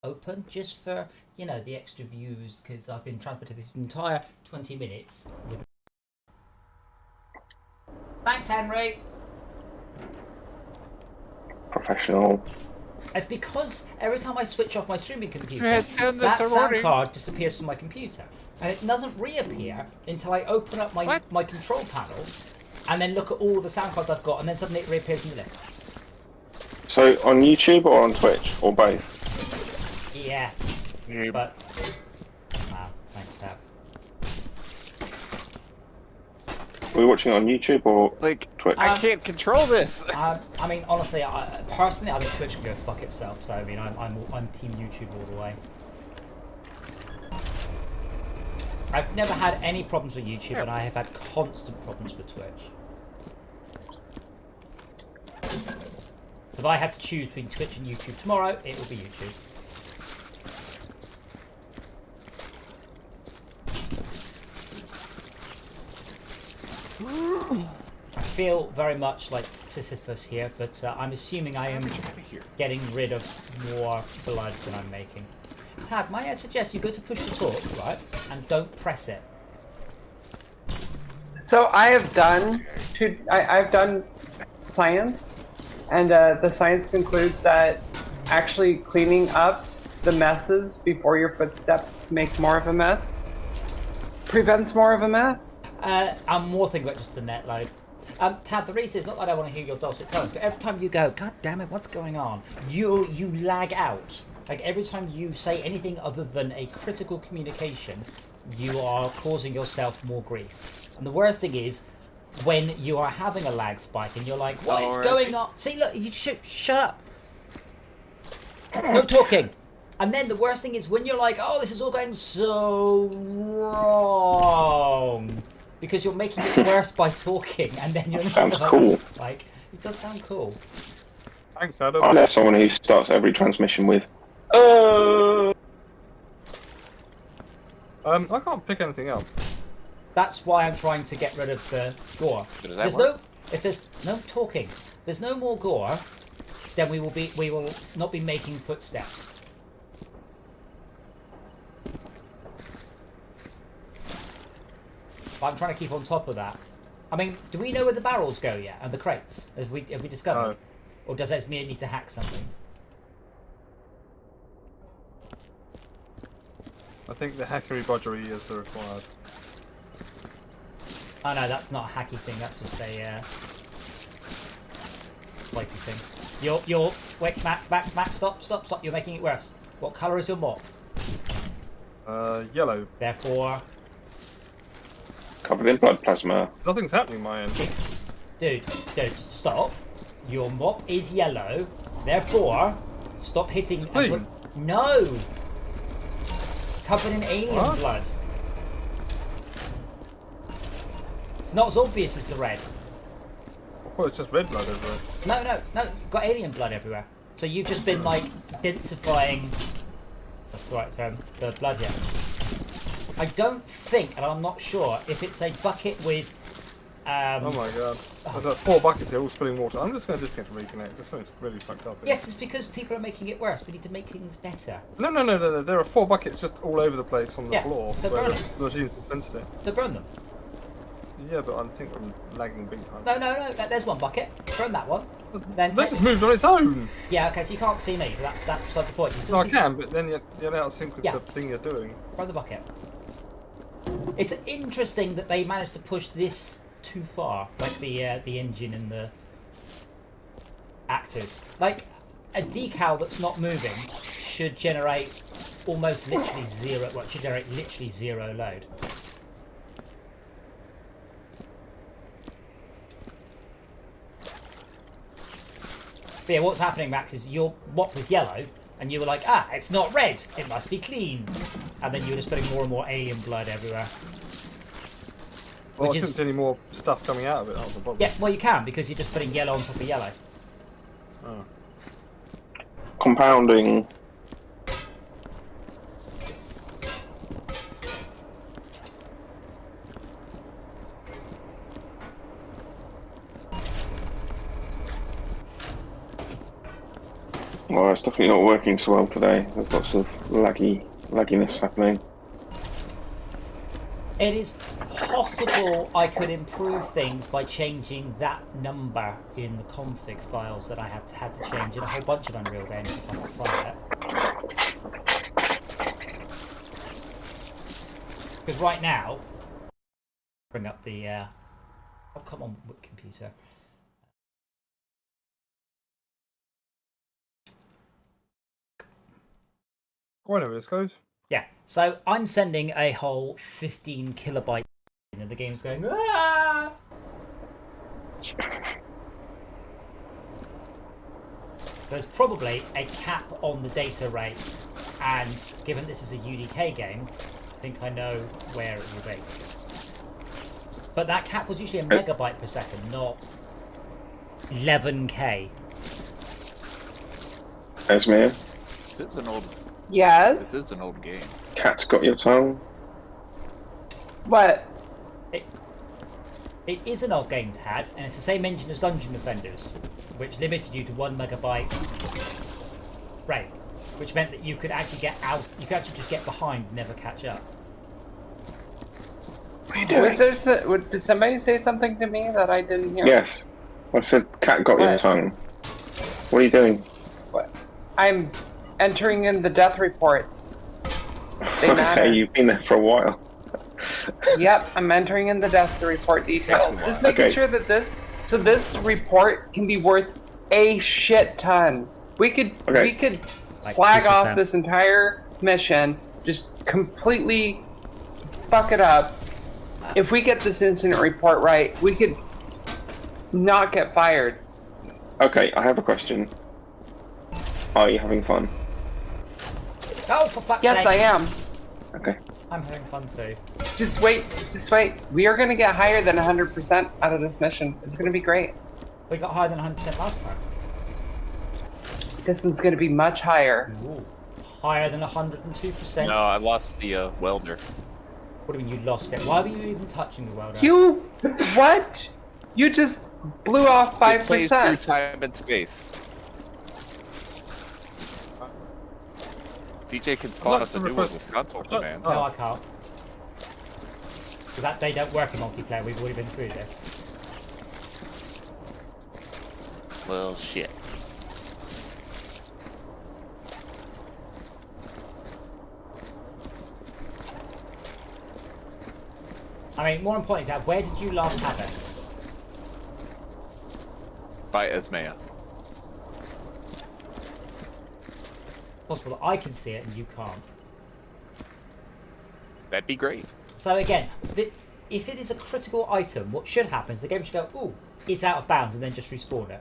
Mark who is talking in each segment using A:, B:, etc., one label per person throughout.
A: open just for, you know, the extra views, because I've been transported this entire 20 minutes. Thanks, Henry.
B: Professional.
A: It's because every time I switch off my streaming computer,
C: that
A: sound card disappears from my computer. And it doesn't reappear until I open up my control panel and then look at all the sound cards I've got, and then suddenly it reappears in the list.
B: So, on YouTube or on Twitch? Or both?
A: Yeah. But... Wow, thanks, Tab.
B: Are we watching on YouTube or Twitch?
C: I can't control this.
A: I mean, honestly, personally, I think Twitch can go fuck itself. So I mean, I'm team YouTube all the way. I've never had any problems with YouTube, and I have had constant problems with Twitch. If I had to choose between Twitch and YouTube tomorrow, it would be YouTube. I feel very much like Sisyphus here, but I'm assuming I am getting rid of more blood than I'm making. Tad, might I suggest you go to push the talk, right, and don't press it.
D: So I have done I've done science, and the science concludes that actually cleaning up the messes before your footsteps make more of a mess prevents more of a mess.
A: I'm more thinking about just the net load. Tad, the reason is not that I want to hear your dulcet tones, but every time you go, God damn it, what's going on? You lag out. Like every time you say anything other than a critical communication, you are causing yourself more grief. And the worst thing is when you are having a lag spike and you're like, what is going on? See, look, you shut up. No talking. And then the worst thing is when you're like, oh, this is all going so wrong. Because you're making it worse by talking, and then you're
B: sounds cool.
A: Like, it does sound cool.
E: Thanks, Adam.
B: I know someone who starts every transmission with,
E: I can't pick anything up.
A: That's why I'm trying to get rid of the gore. If there's no talking, there's no more gore, then we will not be making footsteps. But I'm trying to keep on top of that. I mean, do we know where the barrels go yet? And the crates? Have we discovered?
E: No.
A: Or does that mean need to hack something?
E: I think the hackery bodgery is required.
A: Oh no, that's not a hacky thing, that's just a wipey thing. Wait, Max, stop, you're making it worse. What colour is your mop?
E: Yellow.
A: Therefore...
B: covered in blood plasma.
E: Nothing's happening my end.
A: Dude, stop. Your mop is yellow, therefore, stop hitting... No! It's covered in alien blood. It's not as obvious as the red.
E: Well, it's just red blood everywhere.
A: No, you've got alien blood everywhere. So you've just been, like, densifying... That's the right term. The blood here. I don't think, and I'm not sure, if it's a bucket with...
E: oh my god. I've got 4 buckets here all spilling water. I'm just going to disconnect and reconnect. This something's really fucked up here.
A: Yes, it's because people are making it worse. We need to make things better.
E: No. There are 4 buckets just all over the place on the floor.
A: So
E: where
A: burn
E: the
A: them.
E: regime's invented it.
A: So burn them.
E: Yeah, but I think I'm lagging big time.
A: No. There's one bucket. Burn that one. Then
E: That just moved on its own!
A: Yeah, okay, so you can't see me. But that's beside the point.
E: No, I can, but then you're out of sync with the thing you're doing.
A: Burn the bucket. It's interesting that they managed to push this too far, like the engine and the actors. Like a decal that's not moving should generate almost literally zero. Well, it should generate literally zero load. But yeah, what's happening, Max, is your mop was yellow, and you were like, ah, it's not red, it must be clean. And then you were just putting more and more alien blood everywhere.
E: Well, I couldn't see any more stuff coming out of it, that was the problem.
A: Yeah, well you can, because you're just putting yellow on top of yellow.
E: Oh.
B: Compounding. Well, it's definitely not working so well today. There's lots of lagginess happening.
A: It is possible I could improve things by changing that number in the config files that I had to change in a whole bunch of Unreal games if I could find it. Because right now, bring up the. Oh, come on, computer.
E: Whatever this goes.
A: Yeah, so I'm sending a whole 15 kilobyte and the game's going, ah! There's probably a cap on the data rate, and given this is a UDK game, I think I know where it will be. But that cap was usually a megabyte per second, not 11k.
B: Esme,
C: This is an old.
D: Yes.
C: This is an old game.
B: cat's got your tongue.
D: What?
A: It is an old game, Tad, and it's the same engine as Dungeon Defenders, which limited you to 1 megabyte rate, which meant that you could actually get out, you could actually just get behind and never catch up.
B: What are you doing?
D: Did somebody say something to me that I didn't hear?
B: Yes. I said cat got your
D: What?
B: tongue. What are you doing?
D: What? I'm entering in the death reports. They matter.
B: Okay, you've been there for a while.
D: Yep, I'm entering in the death report details. Just making sure that this report can be worth a shit ton. We could
A: Like
D: slag
A: 2%.
D: off this entire mission, just completely fuck it up. If we get this incident report right, we could not get fired.
B: Okay, I have a question. Are you having fun?
A: Oh, for fuck's
D: Yes,
A: sake!
D: I am.
B: Okay.
A: I'm having fun too.
D: Just wait. We are gonna get higher than 100% out of this mission. It's gonna be great.
A: We got higher than 100% last time.
D: This one's gonna be much higher.
A: Ooh. Higher than 102%.
C: No, I lost the welder.
A: What do you mean you lost it? Why were you even touching the welder?
D: You what? You just blew off
C: It plays through
D: 5%.
C: time and space. DJ can spawn us a new one with console commands.
A: No, I can't. Because they don't work in multiplayer. We've already been through this.
C: Well, shit.
A: I mean, more importantly, Dad, where did you last have it?
C: By Esmea.
A: Possible that I can see it and you can't.
C: That'd be great.
A: So again, if it is a critical item, what should happen is the game should go, ooh, it's out of bounds, and then just respawn it.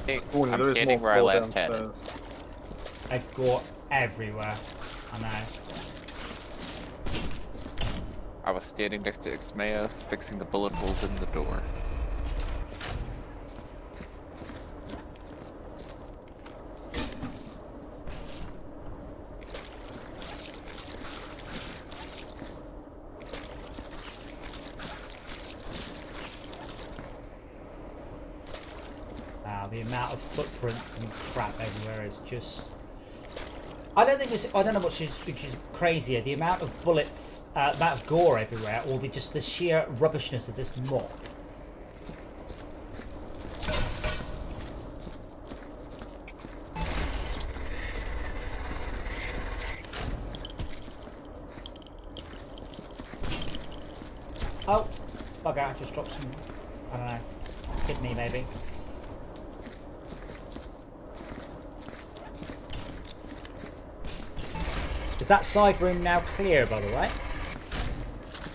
C: Hey,
E: Oh,
C: I'm
E: there is
C: standing
E: more
C: where I
E: fall
C: last had it.
E: downstairs.
A: It's got everywhere. I know.
C: I was standing next to Esmea, fixing the bullet holes in the door.
A: The amount of footprints and crap everywhere is just. I don't know which is crazier: the amount of bullets, amount of gore everywhere, or just the sheer rubbishness of this mop. Oh, bugger! I just dropped some. I don't know, kidney maybe. Is that side room now clear, by the way?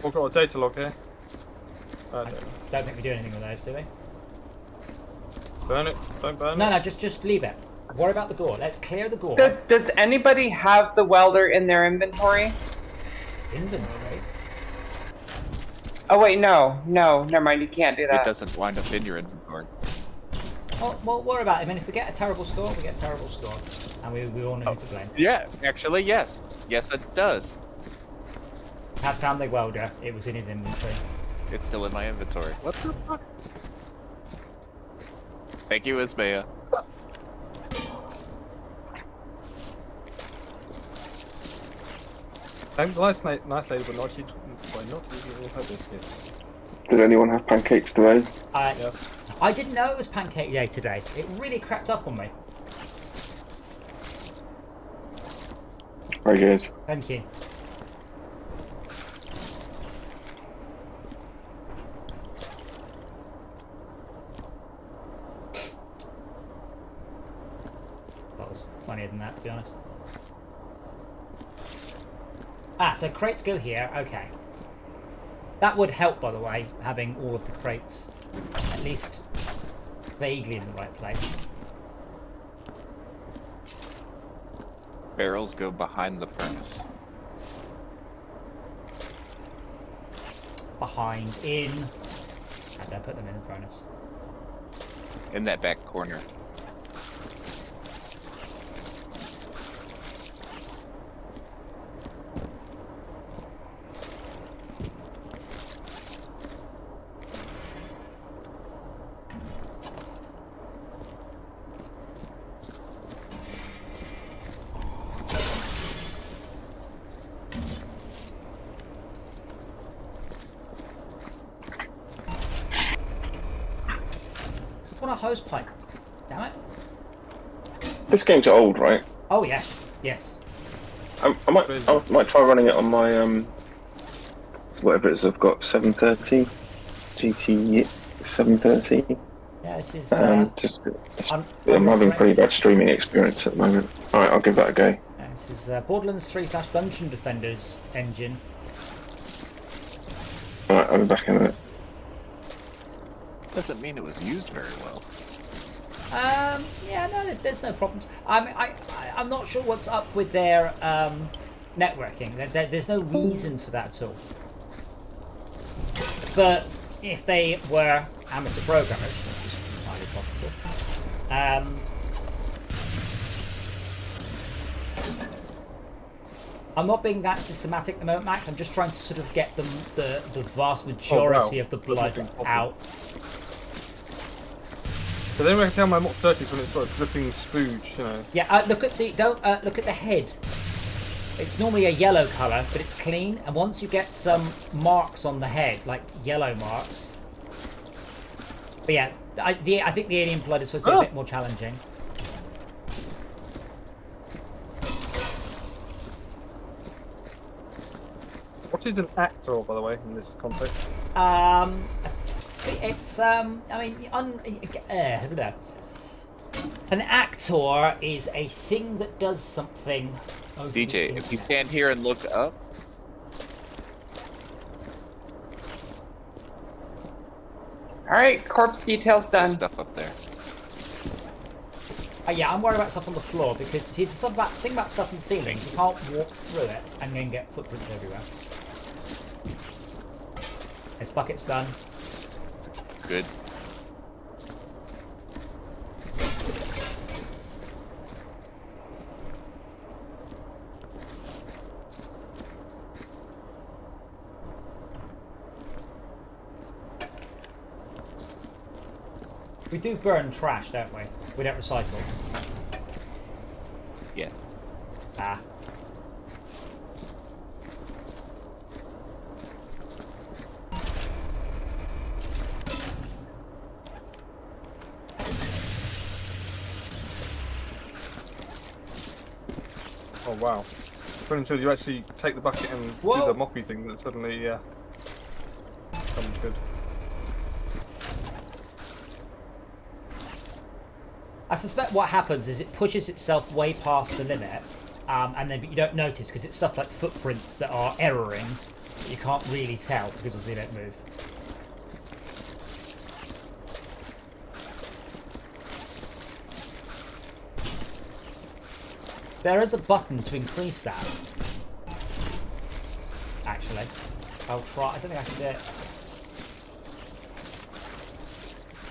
E: We've got a data log here.
A: I don't think we do anything with those, do we?
E: Burn it. Don't burn
A: No,
E: it.
A: no, just leave it. Worry about the gore. Let's clear the gore.
D: Does anybody have the welder in their inventory?
A: Inventory?
D: Oh wait, no, never mind. You can't do
C: It
D: that.
C: doesn't wind up in your inventory.
A: Well, worry about it. I mean, if we get a terrible score, we get a terrible score. And we all know who to blame.
C: Yeah, actually, yes. Yes, it does.
A: Tad found the welder. It was in his inventory.
C: It's still in my inventory. What the fuck? Thank you, Ismaya.
E: Nice lady, but not you. Why not? You have this here.
B: Did anyone have pancakes today?
E: Yes.
A: I didn't know it was pancake day today. It really crept up on me.
B: Very good.
A: Thank you. That was funnier than that, to be honest. Ah, so crates go here. Okay. That would help, by the way, having all of the crates at least vaguely in the right place.
C: Barrels go behind the furnace.
A: Behind, in... And don't put them in the furnace.
C: In that back corner.
A: On a hose pipe. Damn it.
B: This game's old, right?
A: Oh, yes. Yes.
B: I might try running it on my whatever it is I've got, 730 GT 730.
A: Yeah, this is...
B: I'm having pretty bad streaming experience at the moment. Alright, I'll give that a go.
A: This is Borderlands 3 / Dungeon Defenders engine.
B: Alright, I'll be back in a minute.
C: Doesn't mean it was used very well.
A: Yeah, no, there's no problems. I'm not sure what's up with their networking. There's no reason for that at all. But if they were amateur programmers, which is highly possible, I'm not being that systematic at the moment, Max. I'm just trying to sort of get them the vast majority of the blood out.
E: So then I can tell my Mach 30s when it's sort of dripping spooge, you know.
A: Yeah, look at the look at the head. It's normally a yellow colour, but it's clean. And once you get some marks on the head, like yellow marks. But yeah, I think the alien blood is supposed to be a bit more challenging.
E: What is an actor, by the way, in this context?
A: It's I mean, I don't know. An actor is a thing that does something.
C: DJ, if you stand here and look up.
D: Alright, corpse details
C: There's
D: done.
C: stuff up there.
A: Yeah, I'm worried about stuff on the floor because see, the thing about stuff in the ceilings, you can't walk through it and then get footprints everywhere. This bucket's done.
C: Good.
A: We do burn trash, don't we? We don't recycle.
C: Yes.
A: Ah.
E: Oh wow. But until you actually take the bucket and do the moppy thing, that suddenly comes good.
A: I suspect what happens is it pushes itself way past the limit, and then but you don't notice because it's stuff like footprints that are erroring that you can't really tell because they don't move. There is a button to increase that. Actually, I'll try. I don't think I can do it.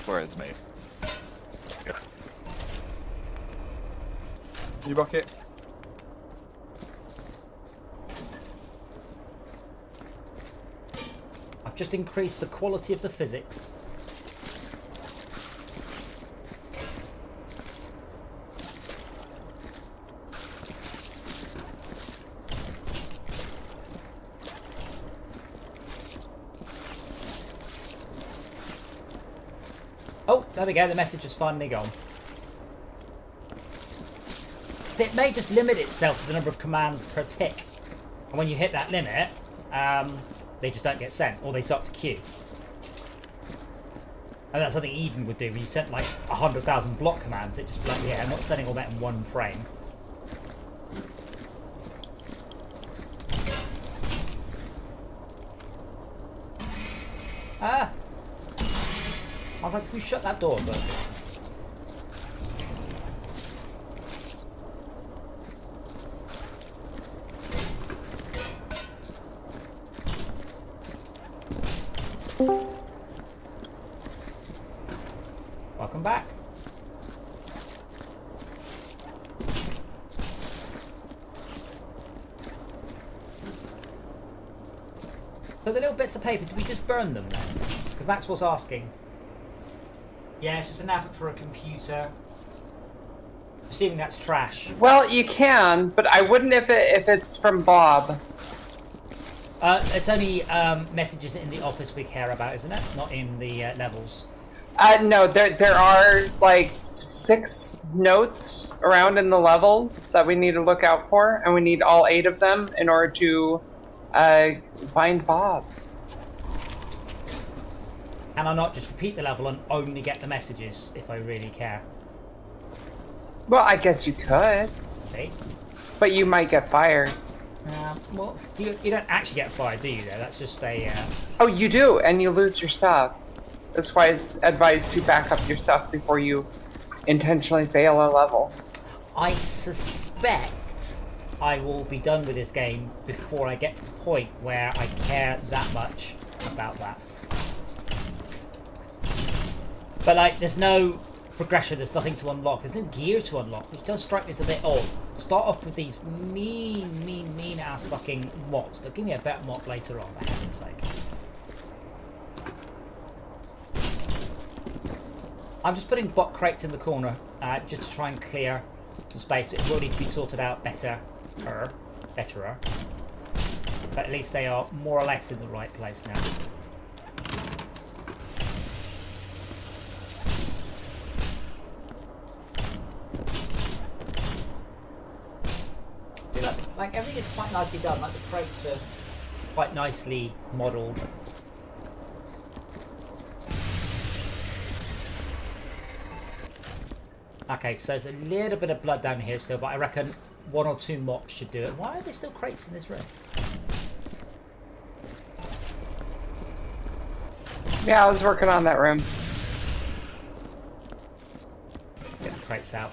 C: Where is me?
E: New bucket.
A: just increase the quality of the physics. Oh, there we go, the message has finally gone. It may just limit itself to the number of commands per tick. And when you hit that limit, they just don't get sent, or they start to queue. And that's something Eden would do. When you sent like 100,000 block commands, it just be like, yeah, I'm not sending all that in one frame. Ah! I was like, we shut that door, but... Welcome back. So the little bits of paper, do we just burn them then? Because Maxwell's asking. Yeah, it's just an effort for a computer. Assuming that's trash.
D: Well, you can, but I wouldn't if it's from Bob.
A: It's only messages in the office we care about, isn't it? Not in the levels.
D: No, there are like 6 notes around in the levels that we need to look out for, and we need all 8 of them in order to find Bob.
A: Can I not just repeat the level and only get the messages if I really care?
D: Well, I guess you could.
A: See?
D: But you might get fired.
A: Well, you don't actually get fired, do you, though? That's just a...
D: Oh, you do, and you lose your stuff. That's why it's advised to back up your stuff before you intentionally fail a level.
A: I suspect I will be done with this game before I get to the point where I care that much about that. But, like, there's no progression, there's nothing to unlock, there's no gear to unlock, which does strike me as a bit odd. Start off with these mean ass fucking mocks, but give me a better mock later on, for heaven's sake. I'm just putting bot crates in the corner, just to try and clear some space. It will need to be sorted out betterer. But at least they are more or less in the right place now. Like everything is quite nicely done. Like the crates are quite nicely modelled. Okay, so there's a little bit of blood down here still, but I reckon 1 or 2 mops should do it. Why are there still crates in this room?
D: Yeah, I was working on that room.
A: Get the crates out.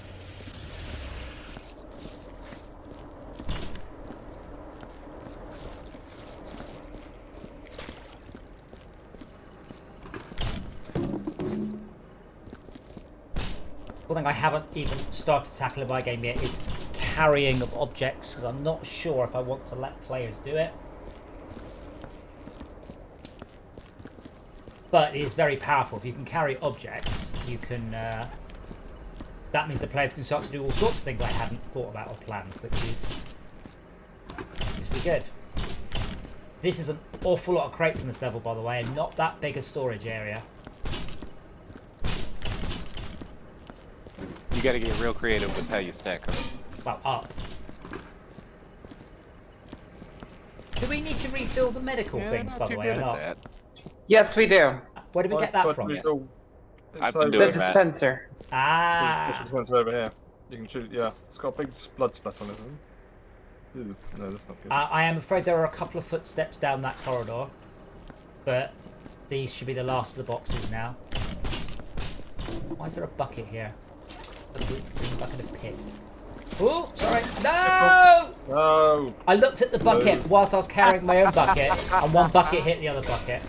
A: One thing I haven't even started tackling my game yet is carrying of objects, because I'm not sure if I want to let players do it. But it is very powerful. If you can carry objects, you can... that means the players can start to do all sorts of things I hadn't thought about or planned, which is obviously good. This is an awful lot of crates in this level, by the way, and not that big a storage area.
C: You gotta get real creative with how you stack them.
A: Well, up. Do we need to refill the medical things, by the way, or not?
C: That.
D: Yes, we do.
A: Where did we get that from?
C: Yes.
E: It's
C: I've been
E: over
C: doing
D: The
C: that.
D: dispenser.
E: There's
A: Ah!
E: a dispenser over here. You can shoot. Yeah, it's got a big blood splat on it. Isn't it? Ooh, no, that's not good.
A: I am afraid there are a couple of footsteps down that corridor, but these should be the last of the boxes now. Why is there a bucket here? A green bucket of piss. Oh, sorry. No!
E: No!
A: I looked at the bucket whilst I was carrying my own bucket, and one bucket hit the other bucket.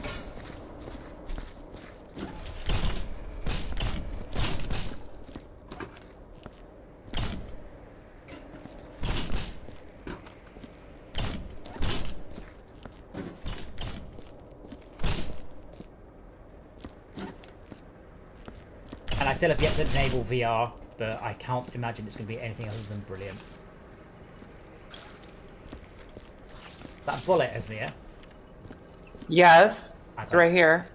A: I still have yet to enable VR, but I can't imagine it's going to be anything other than brilliant. That bullet, Esmia?
D: Yes, it's right here.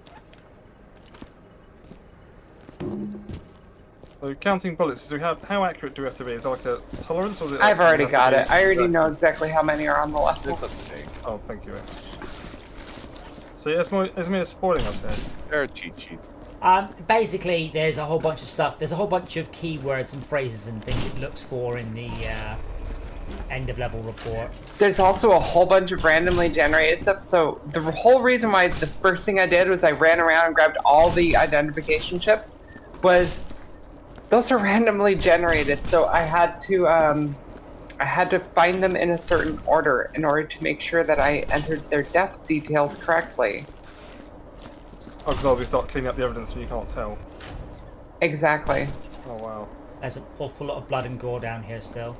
E: So counting bullets, so how accurate do we have to be? Is there like a tolerance, or is it
D: I've
E: like,
D: already got it. I already know exactly how many are on the left.
C: It's up to date.
E: Oh, thank you very much. So yeah, Esmia's spoiling us here.
C: There are cheat sheets.
A: Basically, there's a whole bunch of stuff. There's a whole bunch of keywords and phrases and things it looks for in the end of level report.
D: There's also a whole bunch of randomly generated stuff. So the whole reason why the first thing I did was I ran around and grabbed all the identification chips was those are randomly generated. So I had to find them in a certain order in order to make sure that I entered their death details correctly.
E: Oh, because obviously start cleaning up the evidence and you can't tell.
D: Exactly.
E: Oh wow.
A: There's an awful lot of blood and gore down here still.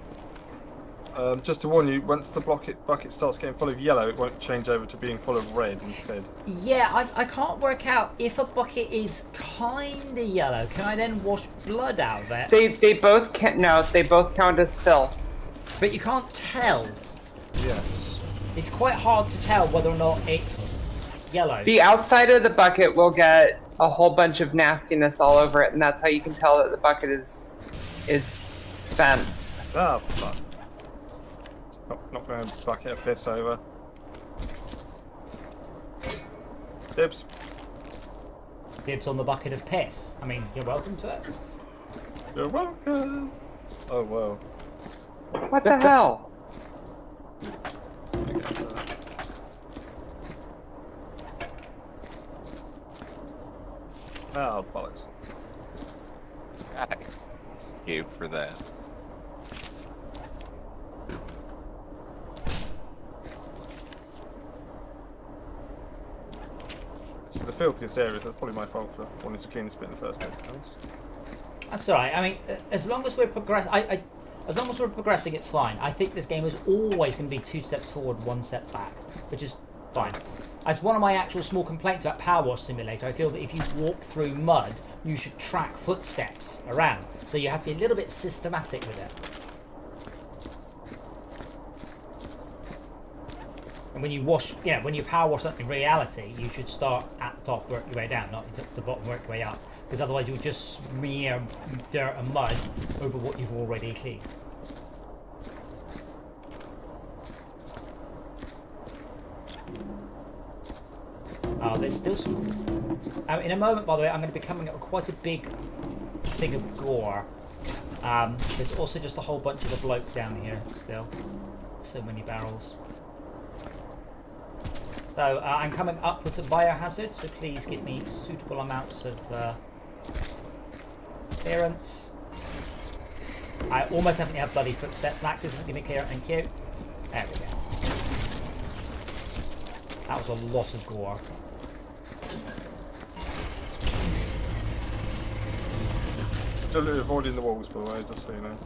E: Just to warn you, once the bucket starts getting full of yellow, it won't change over to being full of red instead.
A: Yeah, I can't work out if a bucket is kind of yellow. Can I then wash blood out of it?
D: They both can't. No, they both count as fill.
A: But you can't tell.
E: Yes.
A: It's quite hard to tell whether or not it's yellow.
D: The outside of the bucket will get a whole bunch of nastiness all over it, and that's how you can tell that the bucket is spent.
E: Ah, fuck. Not going to bucket of piss over. Gibs.
A: Dibs on the bucket of piss. I mean, you're welcome to it.
E: You're welcome. Oh, whoa.
D: What the hell?
E: Oh, bollocks.
C: Nice. Gabe for that.
E: It's the filthiest area, so it's probably my fault for wanting to clean this bit in the first place.
A: That's alright. I mean, as long as we're as long as we're progressing, it's fine. I think this game is always going to be 2 steps forward, 1 step back, which is fine. As one of my actual small complaints about Power Wash Simulator, I feel that if you walk through mud, you should track footsteps around. So you have to be a little bit systematic with it. And when you wash, when you power wash something in reality, you should start at the top, work your way down, not at the bottom, work your way up. Because otherwise you'll just smear dirt and mud over what you've already cleaned. Oh, there's still some... in a moment, by the way, I'm going to be coming up with quite a big thing of gore. There's also just a whole bunch of a bloke down here still. So many barrels. So I'm coming up with some biohazards, so please give me suitable amounts of clearance. I almost definitely have bloody footsteps. Max, this is going to be clear. Thank you. There we go. That was a lot of gore.
E: Still avoiding the walls, by the way, just so you know.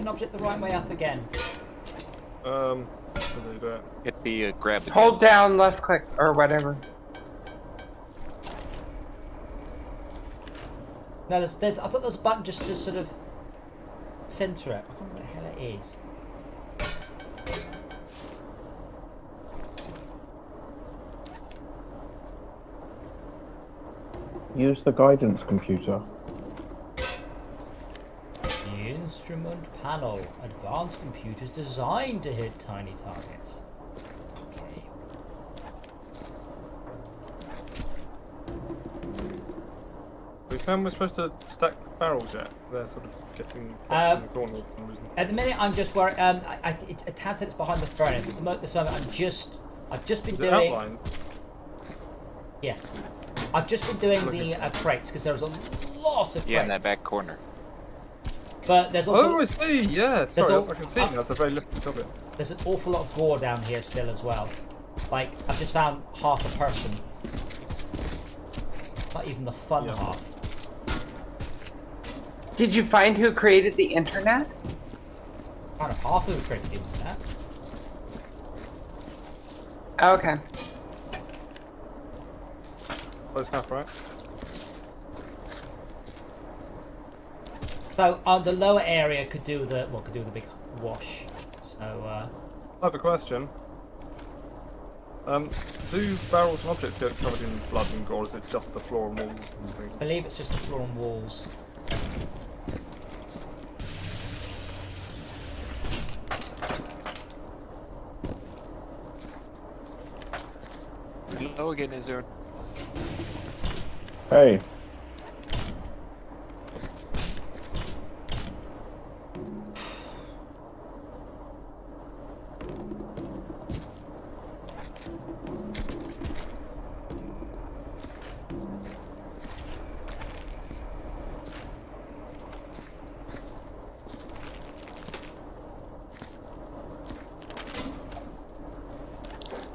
A: Object the right way up again.
E: How do you do it?
C: Hit the grab.
D: Hold down, left click, or whatever.
A: No, there's. I thought there was a button just to sort of center it. I don't know what the hell it is.
B: Use the guidance computer.
A: Instrument panel. Advanced computers designed to hit tiny targets. Okay.
E: We found we're supposed to stack barrels yet. They're sort of getting in the corner for some reason.
A: At the minute, I'm just where Tad said it's behind the furnace. At this moment, I've just been doing.
E: Outline?
A: Yes, I've just been doing the crates because there's a lot of crates.
C: Yeah, in that back corner.
A: But there's also
E: Oh, I see. Yeah, sorry,
A: all-
E: I can see now. There's a very little of it.
A: there's an awful lot of gore down here still as well. Like, I've just found half a person. Not even the fun
E: Yeah.
A: half.
D: Did you find who created the internet?
A: Kind of half of the created the internet.
D: Okay.
E: Close enough, right?
A: So the lower area could do with the big wash. So
E: I have a question. Do barrels and objects get covered in blood and gore, or is it just the floor and walls and
A: I
E: things?
A: believe it's just the floor and walls.
C: Hello again, Izzer.
B: Hey.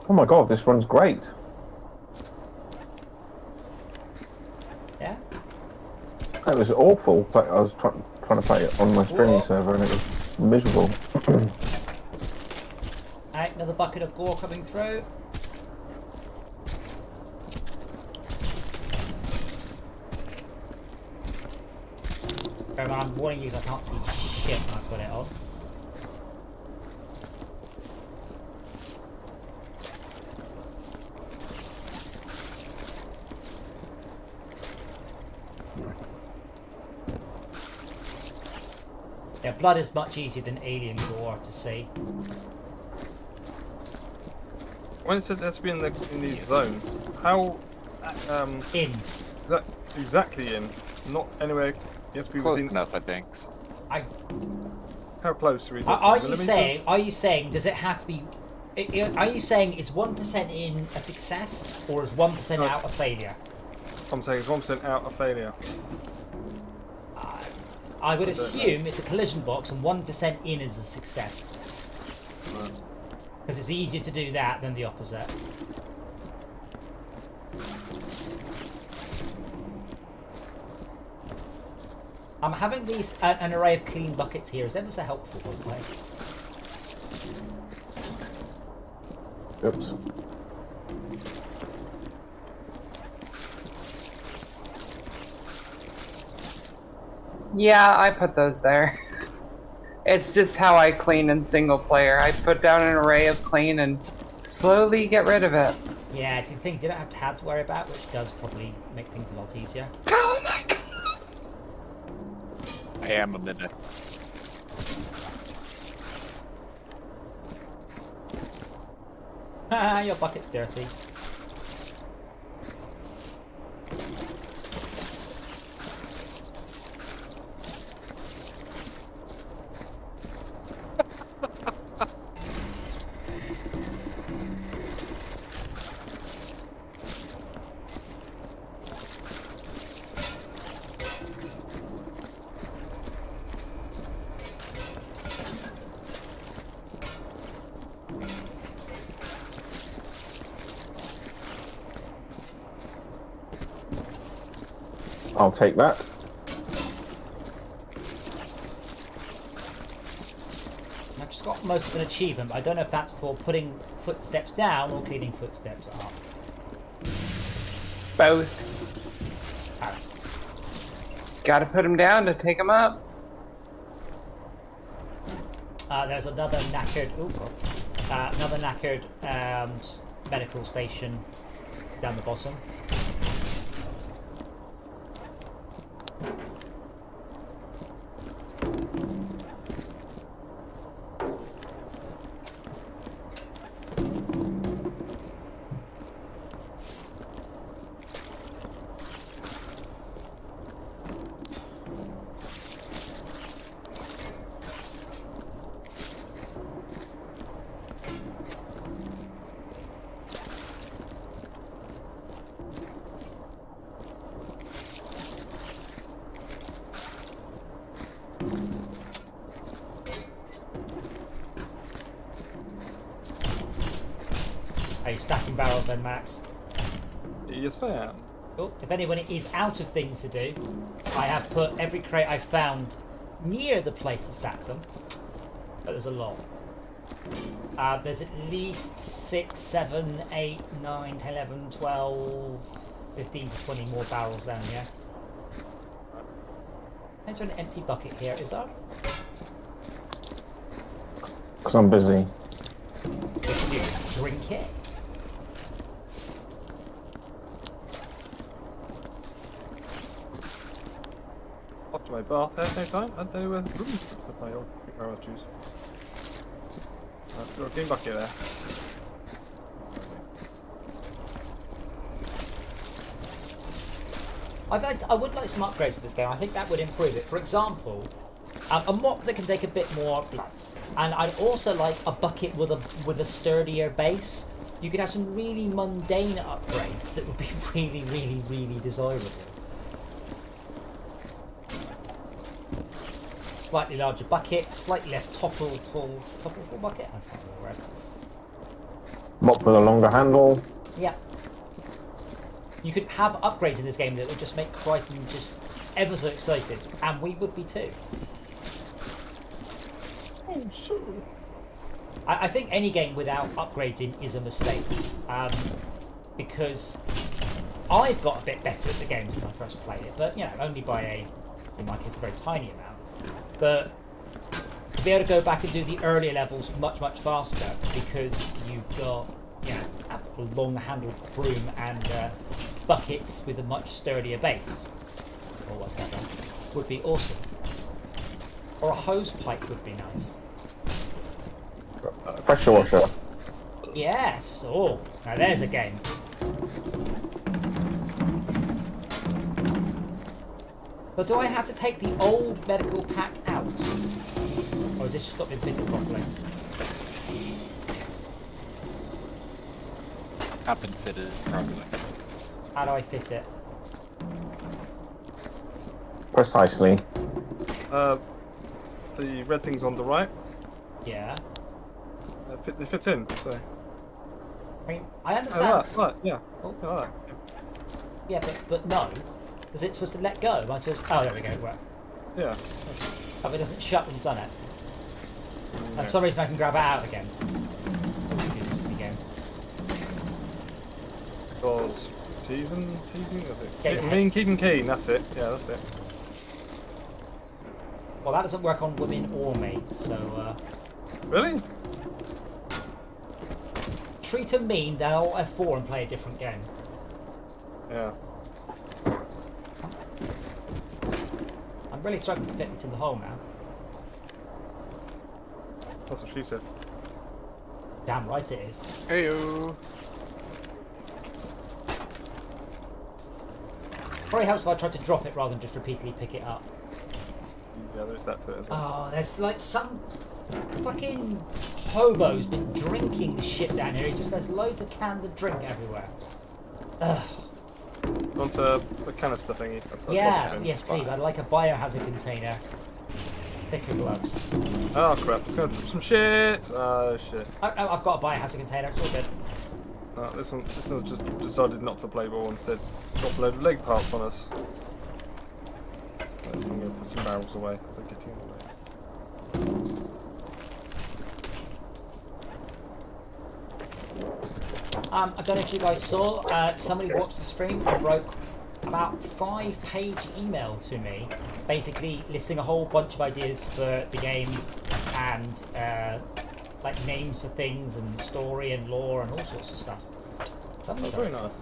B: Oh my god, this one's great.
A: Yeah.
B: That was awful, but I was trying to play it on my streaming
A: Whoa.
B: server and it was miserable.
A: Alright, another bucket of gore coming through. I'm warning you, I can't see shit when I put it on. Yeah, blood is much easier than alien gore to see.
E: When it says it has to be in these zones, how
A: In.
E: is that exactly in? Not anywhere. You have to be
C: Close
E: within.
C: enough, I think.
E: How close are we?
A: Are you
E: Millimeters?
A: saying? Are you saying? Does it have to be? Are you saying is 1% in a success or is 1%
E: No.
A: out a failure?
E: I'm saying it's 1% out of failure.
A: I would
E: I don't know.
A: assume it's a collision box and 1% in is a success.
E: Right.
A: Because it's easier to do that than the opposite. I'm having these an array of clean buckets here is ever so helpful, by the way.
B: Oops.
D: Yeah, I put those there. It's just how I clean in single player. I put down an array of clean and slowly get rid of it.
A: Yeah, see, things you don't have tab to worry about, which does probably make things a lot easier.
D: Oh my god!
C: I am a minute.
A: Ah, your bucket's dirty.
B: I'll take that.
A: I've just got most of an achievement, but I don't know if that's for putting footsteps down or cleaning footsteps up.
D: Both.
A: Ah,
D: Gotta put them down to take them up.
A: there's another knackered. Oh god. Another knackered medical station down the bottom. Are you stacking barrels then, Max?
E: Yes, I am.
A: Cool. If anyone is out of things to do, I have put every crate I've found near the place to stack them. But there's a lot. There's at least 6, 7, 8, 9, 10, 11, 12, 15 to 20 more barrels down here. Is there an empty bucket here? Is there?
B: Because I'm busy.
A: If you drink it.
E: Up to my bath at the same time, and there were rooms with my old barrel juice. Got a clean bucket there.
A: I would like some upgrades for this game. I think that would improve it. For example, a mop that can take a bit more, and I'd also like a bucket with a sturdier base. You could have some really mundane upgrades that would be really, really, really desirable. Slightly larger bucket, slightly less topple full bucket. That's not the word.
B: Mop with a longer handle.
A: Yeah. You could have upgrades in this game that would just make Crichton just ever so excited, and we would be too.
E: Oh, so.
A: I think any game without upgrades in is a mistake, because I've got a bit better at the game when I first played it, but you know, only by in my case, a very tiny amount. But to be able to go back and do the earlier levels much faster because you've got a long-handled broom and buckets with a much sturdier base, or whatever, would be awesome. Or a hose pipe would be nice.
B: Pressure washer.
A: Yes! Oh, now there's a game. So do I have to take the old medical pack out? Or is this just not been fitted properly?
C: Up and fitted, probably.
A: How do I fit it?
B: Precisely.
E: The red thing's on the right.
A: Yeah.
E: They fit in, so.
A: I mean, I understand.
E: Right, yeah.
A: Oh.
E: Right.
A: Yeah, but no. Is it supposed to let go? Am I supposed to... Oh, there we go. Right.
E: Yeah.
A: Oh, it doesn't shut when you've done it. And for some reason I can grab it out again. Oh, we can do this again.
E: Because teasing, that's it.
A: Yeah,
E: Keep them keen, that's it. Yeah, that's it.
A: Well, that doesn't work on women or me, so...
E: Really?
A: Treat them mean, they'll F4 and play a different game.
E: Yeah.
A: I'm really struggling to fit this in the hole now.
E: That's what she said.
A: Damn right it is.
C: Heyo.
A: Probably helps if I tried to drop it rather than just repeatedly pick it up.
E: Yeah, there's that to it as well.
A: Oh, there's like some fucking hobo's been drinking the shit down here. There's loads of cans of drink everywhere. Ugh.
E: Want the canister thingy?
A: Yeah, yes please. I'd like a biohazard container. Thicker gloves.
E: Oh crap, let's go for some shit! Oh shit.
A: I've got a biohazard container, it's all good.
E: This one just decided not to play ball instead. Got a load of leg parts on us. I'm going to put some barrels away because they're getting in the way.
A: I don't know if you guys saw, somebody watched the stream and wrote about 5-page email to me, basically listing a whole bunch of ideas for the game and like names for things and story and lore and all sorts of stuff.
E: Very nice.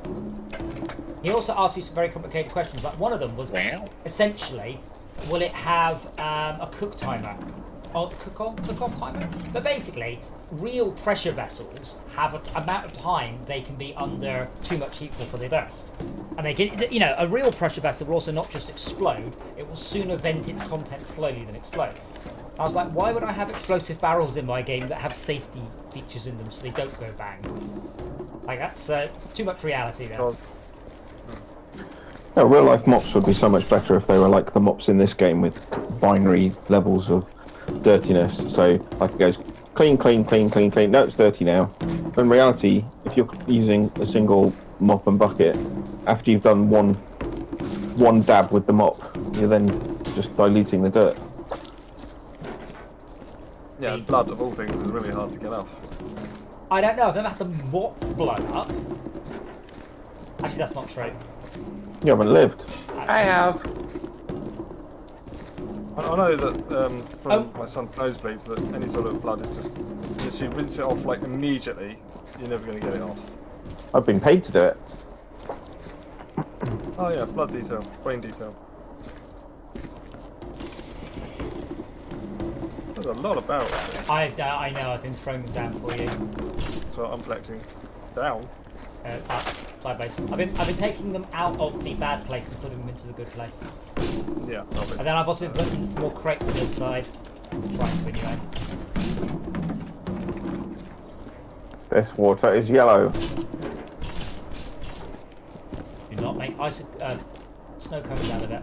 A: He also asked me some very complicated questions. Like one of them was, essentially, will it have a cook timer? Or cook-off timer? But basically, real pressure vessels have an amount of time they can be under too much heat for they burst. And they can, you know, a real pressure vessel will also not just explode, it will sooner vent its contents slowly than explode. I was like, why would I have explosive barrels in my game that have safety features in them so they don't go bang? Like, that's too much reality there.
B: No, real life mops would be so much better if they were like the mops in this game with binary levels of dirtiness. So, like it goes clean, clean, clean, clean, clean. No, it's dirty now. But in reality, if you're using a single mop and bucket, after you've done one dab with the mop, you're then just diluting the dirt.
E: Yeah, and blood of all things is really hard to get off.
A: I don't know. I've never had to mop blood up. Actually, that's not true.
B: You haven't lived.
D: I have.
E: I know that from my son's nosebleeds that any sort of blood is just, unless you rinse it off like immediately, you're never going to get it off.
B: I've been paid to do it.
E: Oh yeah, blood detail, brain detail. There's a lot of barrels there.
A: I know. I've been throwing them down for you.
E: So I'm collecting down.
A: Up, sideways. I've been taking them out of the bad place and putting them into the good place.
E: Yeah,
A: And then I've also been putting more crates on the other side. Trying to anyway.
B: This water is yellow.
A: Do not make snow cones out of it.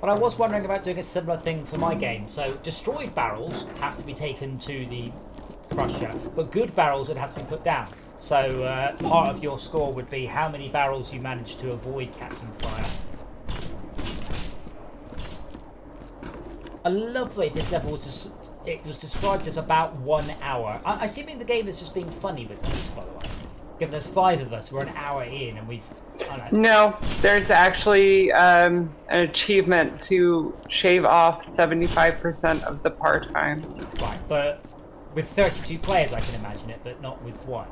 A: But I was wondering about doing a similar thing for my game. So destroyed barrels have to be taken to the crusher, but good barrels would have to be put down. So part of your score would be how many barrels you managed to avoid catching fire. I love the way this level was just, it was described as about 1 hour. I assuming the game is just being funny with us, by the way. Given there's 5 of us, we're an hour in and we've... I don't know.
D: No, there's actually an achievement to shave off 75% of the part time.
A: Right, but with 32 players I can imagine it, but not with 1.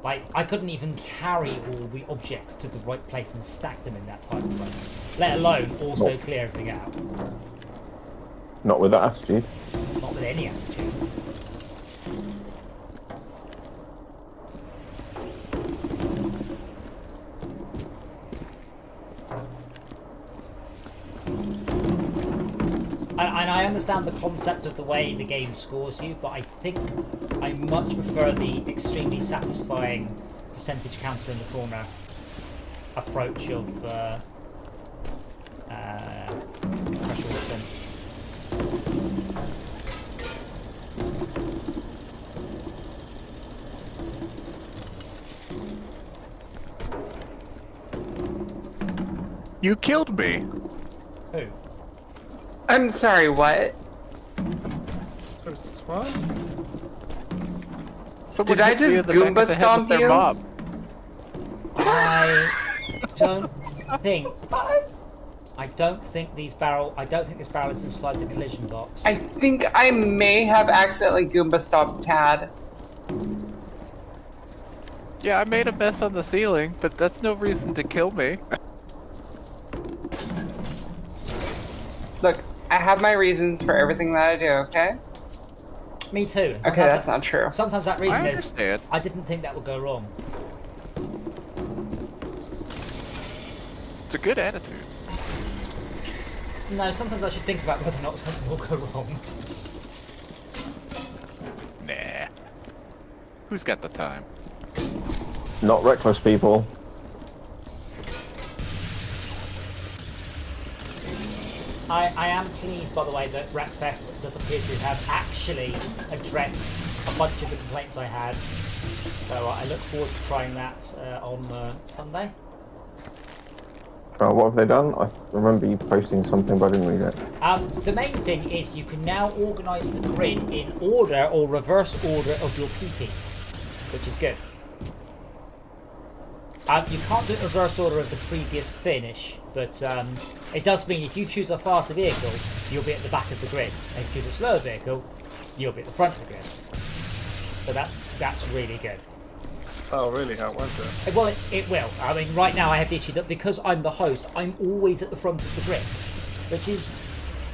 A: Like, I couldn't even carry all the objects to the right place and stack them in that time frame. Let alone also clear everything out.
B: Not with that attitude.
A: Not with any attitude. And I understand the concept of the way the game scores you, but I think I much prefer the extremely satisfying percentage counter in the corner approach of Pressure Watson.
C: You killed me.
A: Who?
D: I'm sorry, what?
E: What?
C: Someone
D: Did I
C: hit me
D: just
C: in the back of
D: Goomba
C: the head with
D: stomp
C: their
D: you?
C: mop.
A: I don't think this barrel is inside the collision box.
D: I think I may have accidentally Goomba stomped Tad.
C: Yeah, I made a mess on the ceiling, but that's no reason to kill me.
D: Look, I have my reasons for everything that I do, okay?
A: Me too.
D: Okay, that's not true.
A: Sometimes that reason
C: I
A: is
C: understand.
A: I didn't think that would go wrong.
C: It's a good attitude.
A: No, sometimes I should think about whether or not something will go wrong.
C: Nah. Who's got the time?
B: Not reckless people.
A: I am pleased, by the way, that Wreckfest does appear to have actually addressed a bunch of the complaints I had. So I look forward to trying that on Sunday.
B: What have they done? I remember you posting something, but I didn't read it.
A: The main thing is you can now organise the grid in order or reverse order of your PP, which is good. You can't do reverse order of the previous finish, but it does mean if you choose a faster vehicle, you'll be at the back of the grid. And if you choose a slower vehicle, you'll be at the front of the grid. So that's really good.
E: Oh, really? How was it?
A: Well, it will. I mean, right now I have the issue that because I'm the host, I'm always at the front of the grid, which is,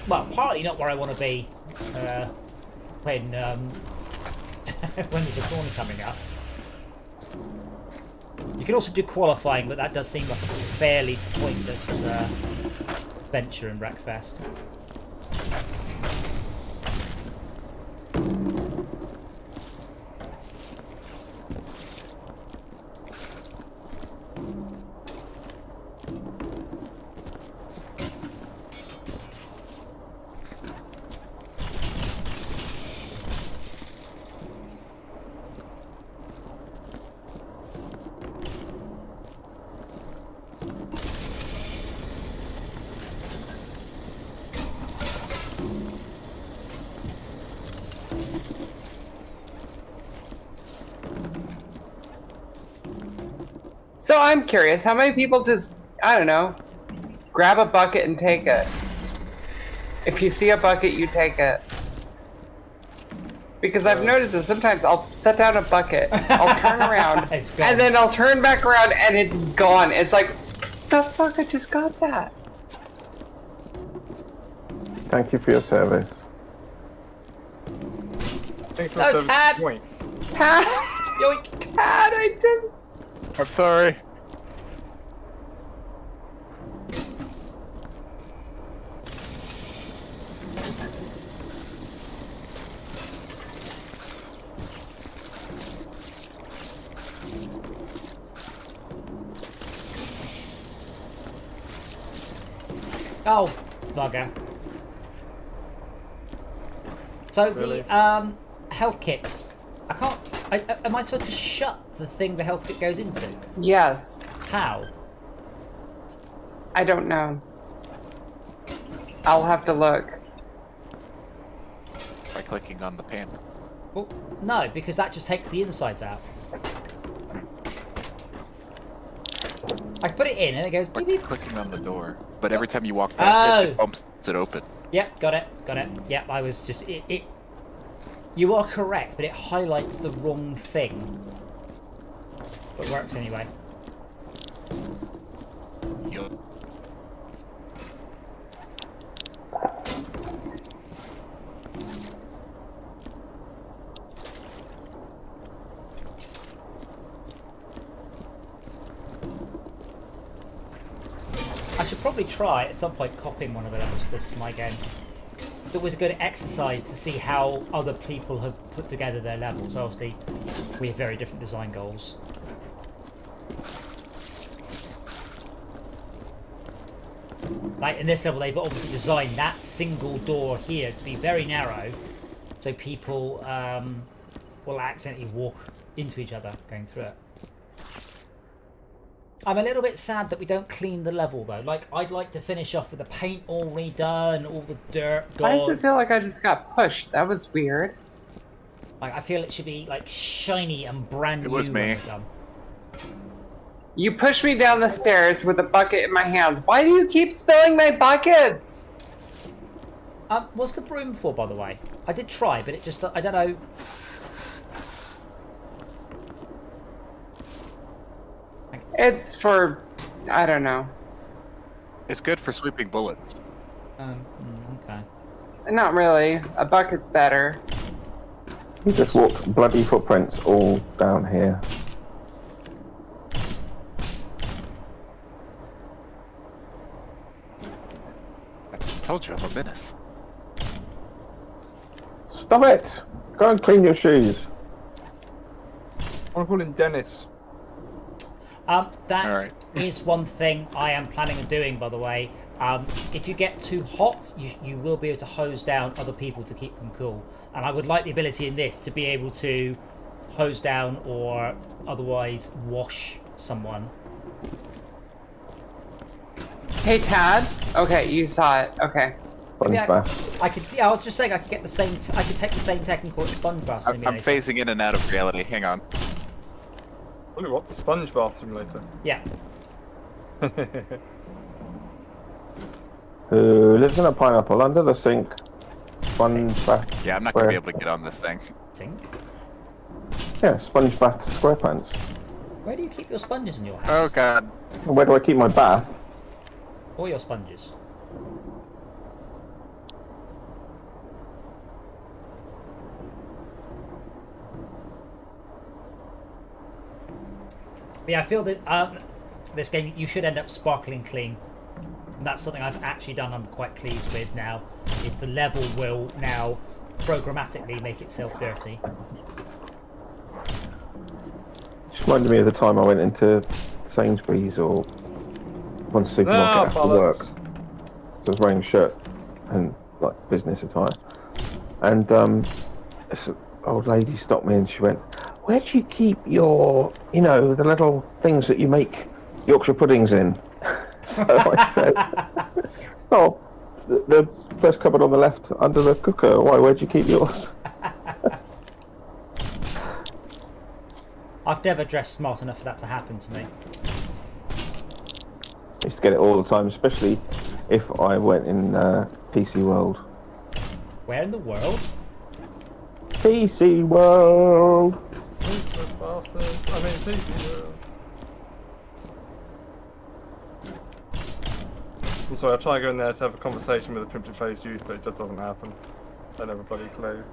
A: well, partly not where I want to be when when there's a corner coming up. You can also do qualifying, but that does seem like a fairly pointless venture in Wreckfest.
D: So I'm curious, how many people just, I don't know, grab a bucket and take it? If you see a bucket, you take it. Because I've noticed that sometimes I'll set down a bucket, I'll turn around,
A: It's gone.
D: and then I'll turn back around and it's gone. It's like, the fuck, I just got that.
B: Thank you for your service.
E: Thanks for
A: No,
E: the service.
A: Tad!
E: Wait.
D: Tad,
A: Yoink.
D: Tad, I didn't.
C: I'm sorry.
A: Oh, bugger. So
E: Really?
A: the health kits. I can't. Am I supposed to shut the thing the health kit goes into?
D: Yes,
A: How?
D: I don't know. I'll have to look.
C: By clicking on the pan.
A: Well, no, because that just takes the insides out. I put it in and it goes
C: By
A: beep beep.
C: clicking on the door. But every time you walk past
A: Oh.
C: it bumps it open.
A: Yep, got it. Yep, I was just it. You are correct, but it highlights the wrong thing. But works anyway.
C: You'll-
A: I should probably try at some point copying one of the levels to my game. It was a good exercise to see how other people have put together their levels. Obviously, we have very different design goals. Like in this level, they've obviously designed that single door here to be very narrow, so people will accidentally walk into each other going through it. I'm a little bit sad that we don't clean the level though. Like, I'd like to finish off with the paint all redone, all the dirt
D: Why does it
A: gone.
D: feel like I just got pushed? That was weird.
A: Like, I feel it should be like shiny and brand new.
C: It was
A: when
C: me.
A: we're done.
D: You pushed me down the stairs with a bucket in my hands. Why do you keep spilling my buckets?
A: What's the broom for, by the way? I did try, but it just, I don't know.
D: It's for, I don't know.
C: It's good for sweeping bullets.
A: Okay.
D: Not really. A bucket's better.
B: You just walk bloody footprints all down here.
C: I told you I'm a menace.
B: Stop it! Go and clean your shoes.
E: I want to call him Dennis.
A: That
C: Alright.
A: is one thing I am planning on doing, by the way. If you get too hot, you will be able to hose down other people to keep them cool. And I would like the ability in this to be able to hose down or otherwise wash someone.
D: Hey, Tad. Okay, you saw it. Okay.
B: Sponge
A: Yeah,
B: bath.
A: I could. Yeah, I was just saying I could get the same. I could take the same tech and call it sponge bath
C: I'm
A: simulator.
C: phasing in and out of reality. Hang on.
E: Wonder what? Sponge bath simulator.
A: Yeah.
B: Who lives in a pineapple under the sink? Sponge bath.
C: Yeah, I'm not gonna be able to get on this thing.
A: Sink.
B: Yeah, sponge bath SquarePants.
A: Where do you keep your sponges in your house?
C: Oh god.
B: Where do I keep my bath?
A: Or your sponges? But yeah, I feel that this game, you should end up sparkling clean. And that's something I've actually done I'm quite pleased with now, is the level will now programmatically make itself dirty.
B: Just reminded me of the time I went into Sainsbury's or one supermarket after work. So I was wearing a shirt and like business attire. And this old lady stopped me and she went, "Where do you keep your, you know, the little things that you make Yorkshire puddings in?" So I said, "Oh, the first cupboard on the left under the cooker. Why? Where do you keep yours?"
A: I've never dressed smart enough for that to happen to me.
B: I used to get it all the time, especially if I went in PC World.
A: Where in the world?
B: PC World!
E: PC World. I'm sorry, I try to go in there to have a conversation with a pimped-faced youth, but it just doesn't happen. They never bloody clue.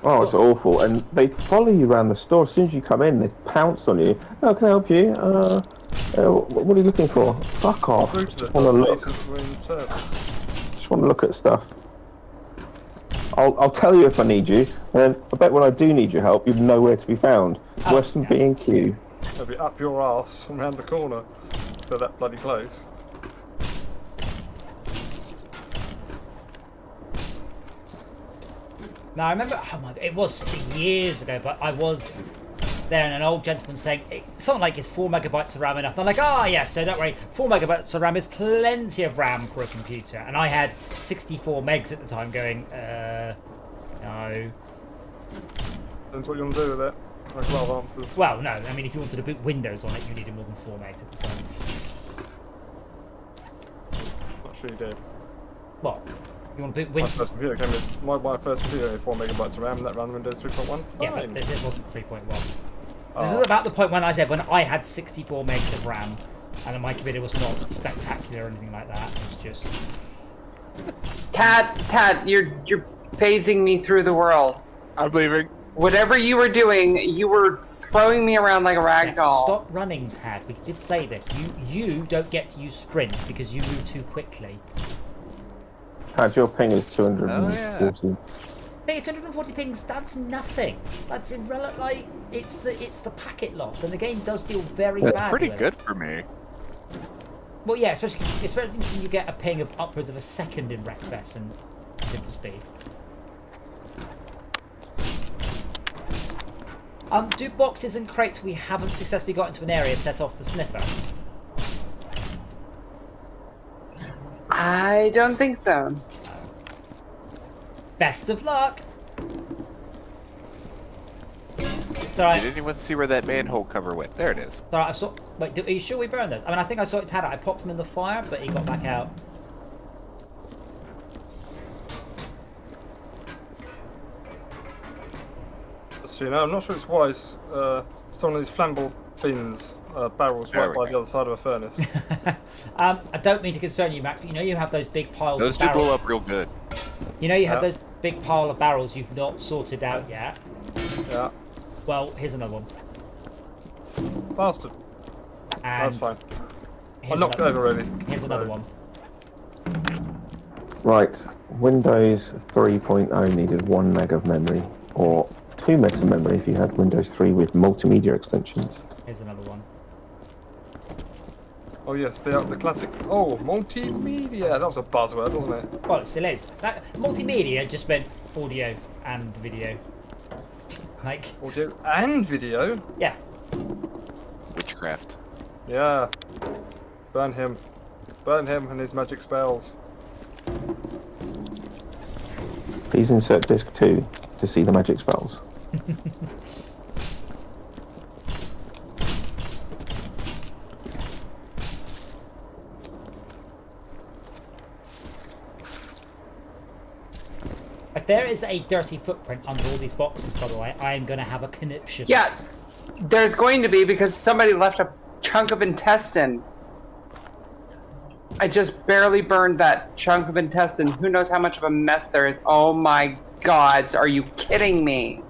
B: Oh, it's awful. And they follow you around the store. As soon as you come in, they pounce on you. Oh, can I help you? What are you looking for? Fuck off. Just want to look. Just want to look at stuff. I'll tell you if I need you, and then I bet when I do need your help, you'd know where to be found. Worse than B&Q.
E: They'll be up your arse from around the corner. So that bloody close.
A: Now I remember, oh my God, it was years ago, but I was there and an old gentleman saying, something like it's 4 megabytes of RAM enough. And I'm like, ah, yes, so don't worry, 4 megabytes of RAM is plenty of RAM for a computer. And I had 64 megs at the time going, no.
E: Depends what you want to do with it. There's a lot of answers.
A: Well, no, I mean, if you wanted to boot Windows on it, you needed more than 4 megs at the time.
E: Not sure you do.
A: What? You want to boot
E: My
A: Windows?
E: first computer came with my first computer had 4 megabytes of RAM, and that ran Windows 3.1.
A: Yeah, but this wasn't 3.1.
E: Oh.
A: This is about the point when I said when I had 64 megs of RAM, and my computer was not spectacular or anything like that. It's just.
D: Tad, you're phasing me through the world.
C: I'm leaving.
D: Whatever you were doing, you were throwing me around like a rag doll.
A: Stop running, Tad. We did say this. You don't get to use sprint because you move too quickly.
B: Tad, your ping is 240.
C: Oh, yeah.
A: Hey, 240 pings, that's nothing. That's irrelevant. Like, it's the packet loss, and the game does deal very badly.
C: That's pretty good for me.
A: Well, yeah, especially when you get a ping of upwards of a second in Wreckfest and Super Speed. Do boxes and crates we haven't successfully got into an area set off the sniffer?
D: I don't think so.
A: Best of luck. It's alright.
C: Did anyone see where that manhole cover went? There it is.
A: It's alright. I saw. Wait, are you sure we burned those? I mean, I think I saw it. Tad out. I popped him in the fire, but he got back out.
E: So, you know, I'm not sure it's wise. It's one of these flammable bins, barrels right by the other side of a furnace.
A: I don't mean to concern you, Max, but you know you have those big piles
C: Those
A: of
C: do
A: barrels.
C: blow up real good.
A: You know you have those big pile of barrels you've not sorted out yet.
E: Yeah.
A: Well, here's another one.
E: Bastard.
A: And
E: That's fine. I
A: here's
E: knocked it
A: another-
E: over already.
A: Here's another one.
B: Right, Windows 3.0 needed 1 meg of memory, or 2 megs of memory if you had Windows 3 with multimedia extensions.
A: Here's another one.
E: Oh yes, the classic. Oh, multimedia. That was a buzzword, wasn't it?
A: Well, it still is. That multimedia just meant audio and video. Like,
E: Audio and video.
A: yeah.
C: Witchcraft.
E: Yeah. Burn him. Burn him and his magic spells.
B: Please insert disc 2 to see the magic spells.
A: If there is a dirty footprint under all these boxes, by the way, I am going to have a conniption.
D: Yeah, there's going to be because somebody left a chunk of intestine. I just barely burned that chunk of intestine. Who knows how much of a mess there is? Oh my God, are you kidding me?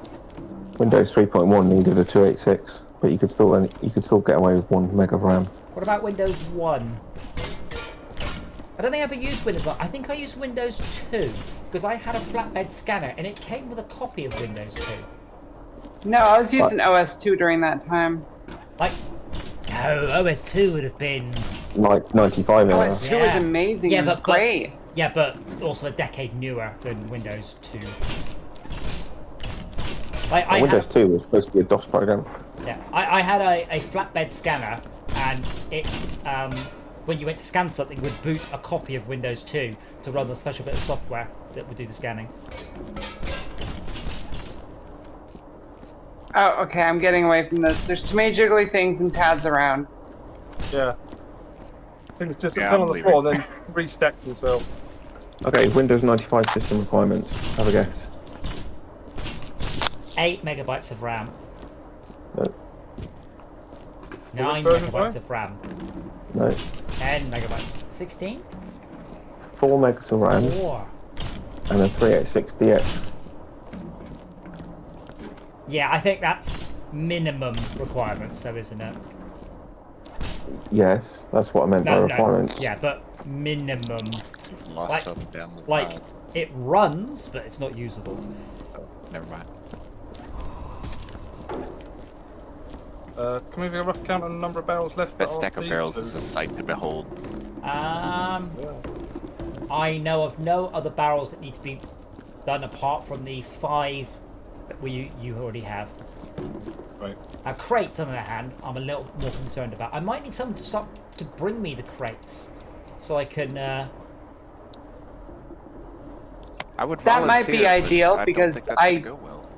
B: Windows 3.1 needed a 286, but you could still get away with 1 meg of RAM.
A: What about Windows 1? I don't think I ever used Windows 1. I think I used Windows 2 because I had a flatbed scanner and it came with a copy of Windows 2.
D: No, I was using OS2 during that time.
A: Like, no, OS2 would have been...
B: Like 95 era.
D: OS2 was amazing.
A: Yeah,
D: it was great.
A: Yeah, but also a decade newer than Windows 2. Like,
B: Windows 2 was supposed to be a DOS program.
A: Yeah, I had a flatbed scanner, and it when you went to scan something, would boot a copy of Windows 2 to run the special bit of software that would do the scanning.
D: Oh, okay, I'm getting away from this. There's too many jiggly things and pads around.
E: Yeah. I think it's just
C: Yeah,
E: fell
C: I'm
E: on the floor,
C: leaving.
E: then restacked himself.
B: Okay, Windows 95 system requirements. Have a guess.
A: 8 megabytes of RAM.
B: No.
A: 9
E: version,
A: megabytes
E: sorry?
A: of RAM.
B: No.
A: 10 megabytes. 16?
B: 4 megs of RAM
A: 4.
B: and a 386DX.
A: Yeah, I think that's minimum requirements, though, isn't it?
B: Yes, that's what I meant by requirements.
A: Yeah, but minimum.
C: You've lost
A: Like-
C: some down the
A: Like,
C: line.
A: it runs, but it's not usable.
C: Oh, never mind.
E: Can we have a rough count on the number of barrels left?
C: That
E: are
C: stack of
E: these?
C: barrels is a sight to behold.
E: Yeah.
A: I know of no other barrels that need to be done apart from the 5 that you already have.
E: Right.
A: Now, crates, on the other hand, I'm a little more concerned about. I might need someone to start to bring me the crates, so I can.
C: I would
D: That might be
C: volunteer, but
D: ideal,
C: I don't
D: because
C: think that's gonna go well.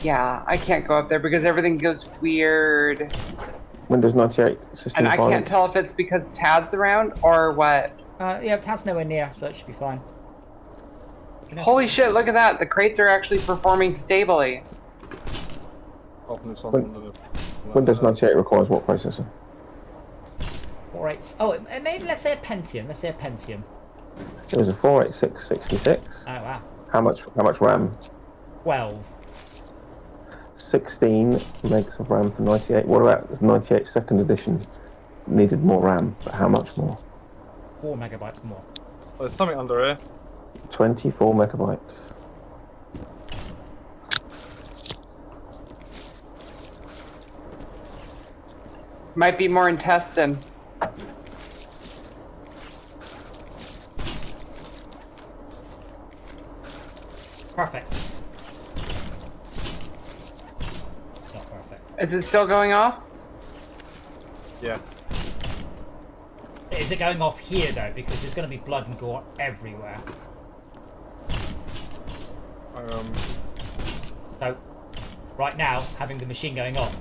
D: Yeah, I can't go up there because everything goes weird.
B: Windows 98 system
D: And I can't
B: requirements.
D: tell if it's because Tad's around or what.
A: Yeah, Tad's nowhere near, so it should be fine.
D: Holy shit, look at that. The crates are actually performing stably.
E: Open this one.
B: Windows 98 requires what processor?
A: 4.8. Oh, maybe let's say a Pentium. Let's say a Pentium.
B: It was a 48666.
A: Oh wow.
B: How much RAM?
A: 12.
B: 16 megs of RAM for 98. What about this 98 second edition? Needed more RAM, but how much more?
A: 4 megabytes more.
E: There's something under here.
B: 24 megabytes.
D: Might be more intestine.
A: Perfect. Not perfect.
D: Is it still going off?
E: Yes.
A: Is it going off here though? Because there's going to be blood and gore everywhere. So, right now, having the machine going off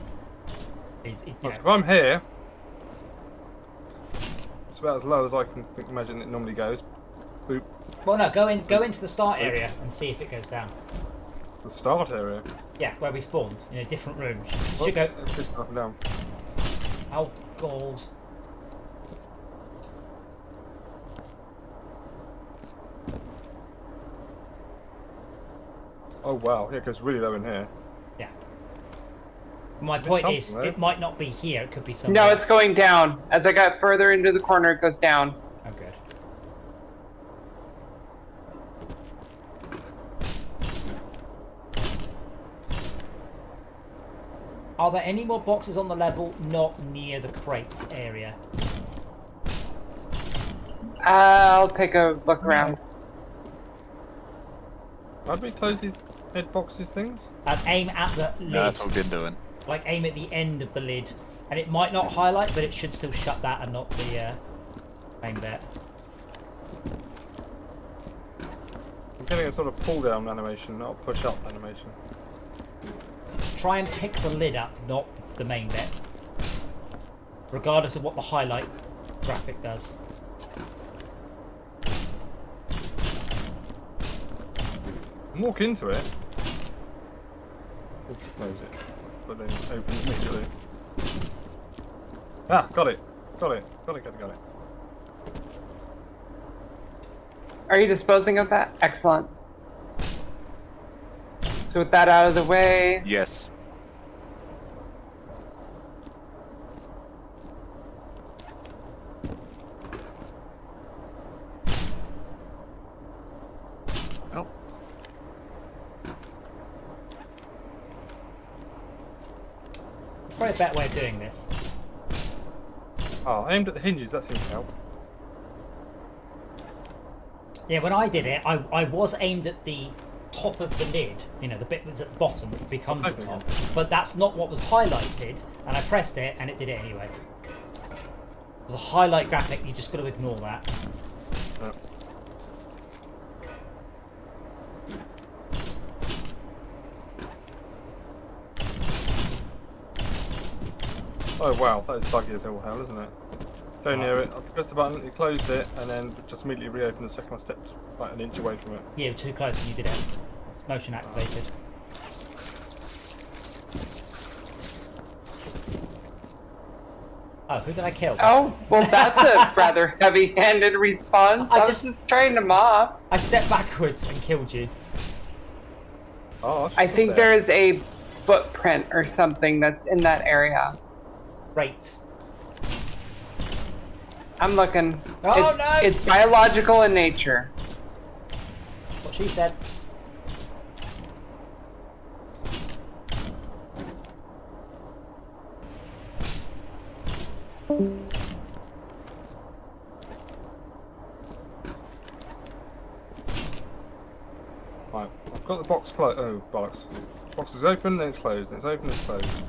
A: is, you know,
E: If I'm here, it's about as low as I can imagine it normally goes. Boop.
A: well, no, go into the start area and see if it goes down.
E: The start area.
A: Yeah, where we spawned in a different room.
E: Oh,
A: Should go.
E: it's just up and down.
A: Oh, God.
E: Oh wow, yeah, it goes really low in here.
A: Yeah. My point is,
E: something,
A: it might not be here. It could be somewhere.
D: No, it's going down. As I got further into the corner, it goes down.
A: Oh, good. Are there any more boxes on the level not near the crate area?
D: I'll take a look around.
E: How do we close these head boxes things?
A: Aim at the lid.
C: No, that's what we've been doing.
A: Like aim at the end of the lid, and it might not highlight, but it should still shut that and not the main bit.
E: I'm getting a sort of pull down animation, not a push up animation.
A: Try and pick the lid up, not the main bit. Regardless of what the highlight graphic does.
E: Walk into it. Close it, but then open it immediately. Ah, got it. Got it.
D: Are you disposing of that? Excellent. So with that out of the way,
C: Yes. Oh.
A: Probably a better way of doing this.
E: Oh, I aimed at the hinges, that seems to help.
A: Yeah, when I did it, I was aimed at the top of the lid, you know, the bit that's at the bottom becomes the
E: Okay.
A: top, but that's not what was highlighted, and I pressed it and it did it anyway. The highlight graphic, you just got to ignore that.
E: Yeah. Oh wow, that is buggy as all hell, isn't it? Go near it, I pressed the button, it closed it, and then just immediately reopened the second I stepped like an inch away from it.
A: Yeah, you were too close when you did it. It's motion activated. Oh, who did I kill?
D: Oh, well, that's a rather heavy-handed response. I was just trying to mop.
A: I stepped backwards and killed you.
E: Oh,
D: I think there is a footprint or something that's in that area.
A: Right.
D: I'm looking.
A: Oh,
D: it's,
A: no!
D: It's biological in nature.
A: What she said.
E: Right, I've got the box closed. Oh, bollocks. Box is open, then it's closed, then it's open, then it's closed.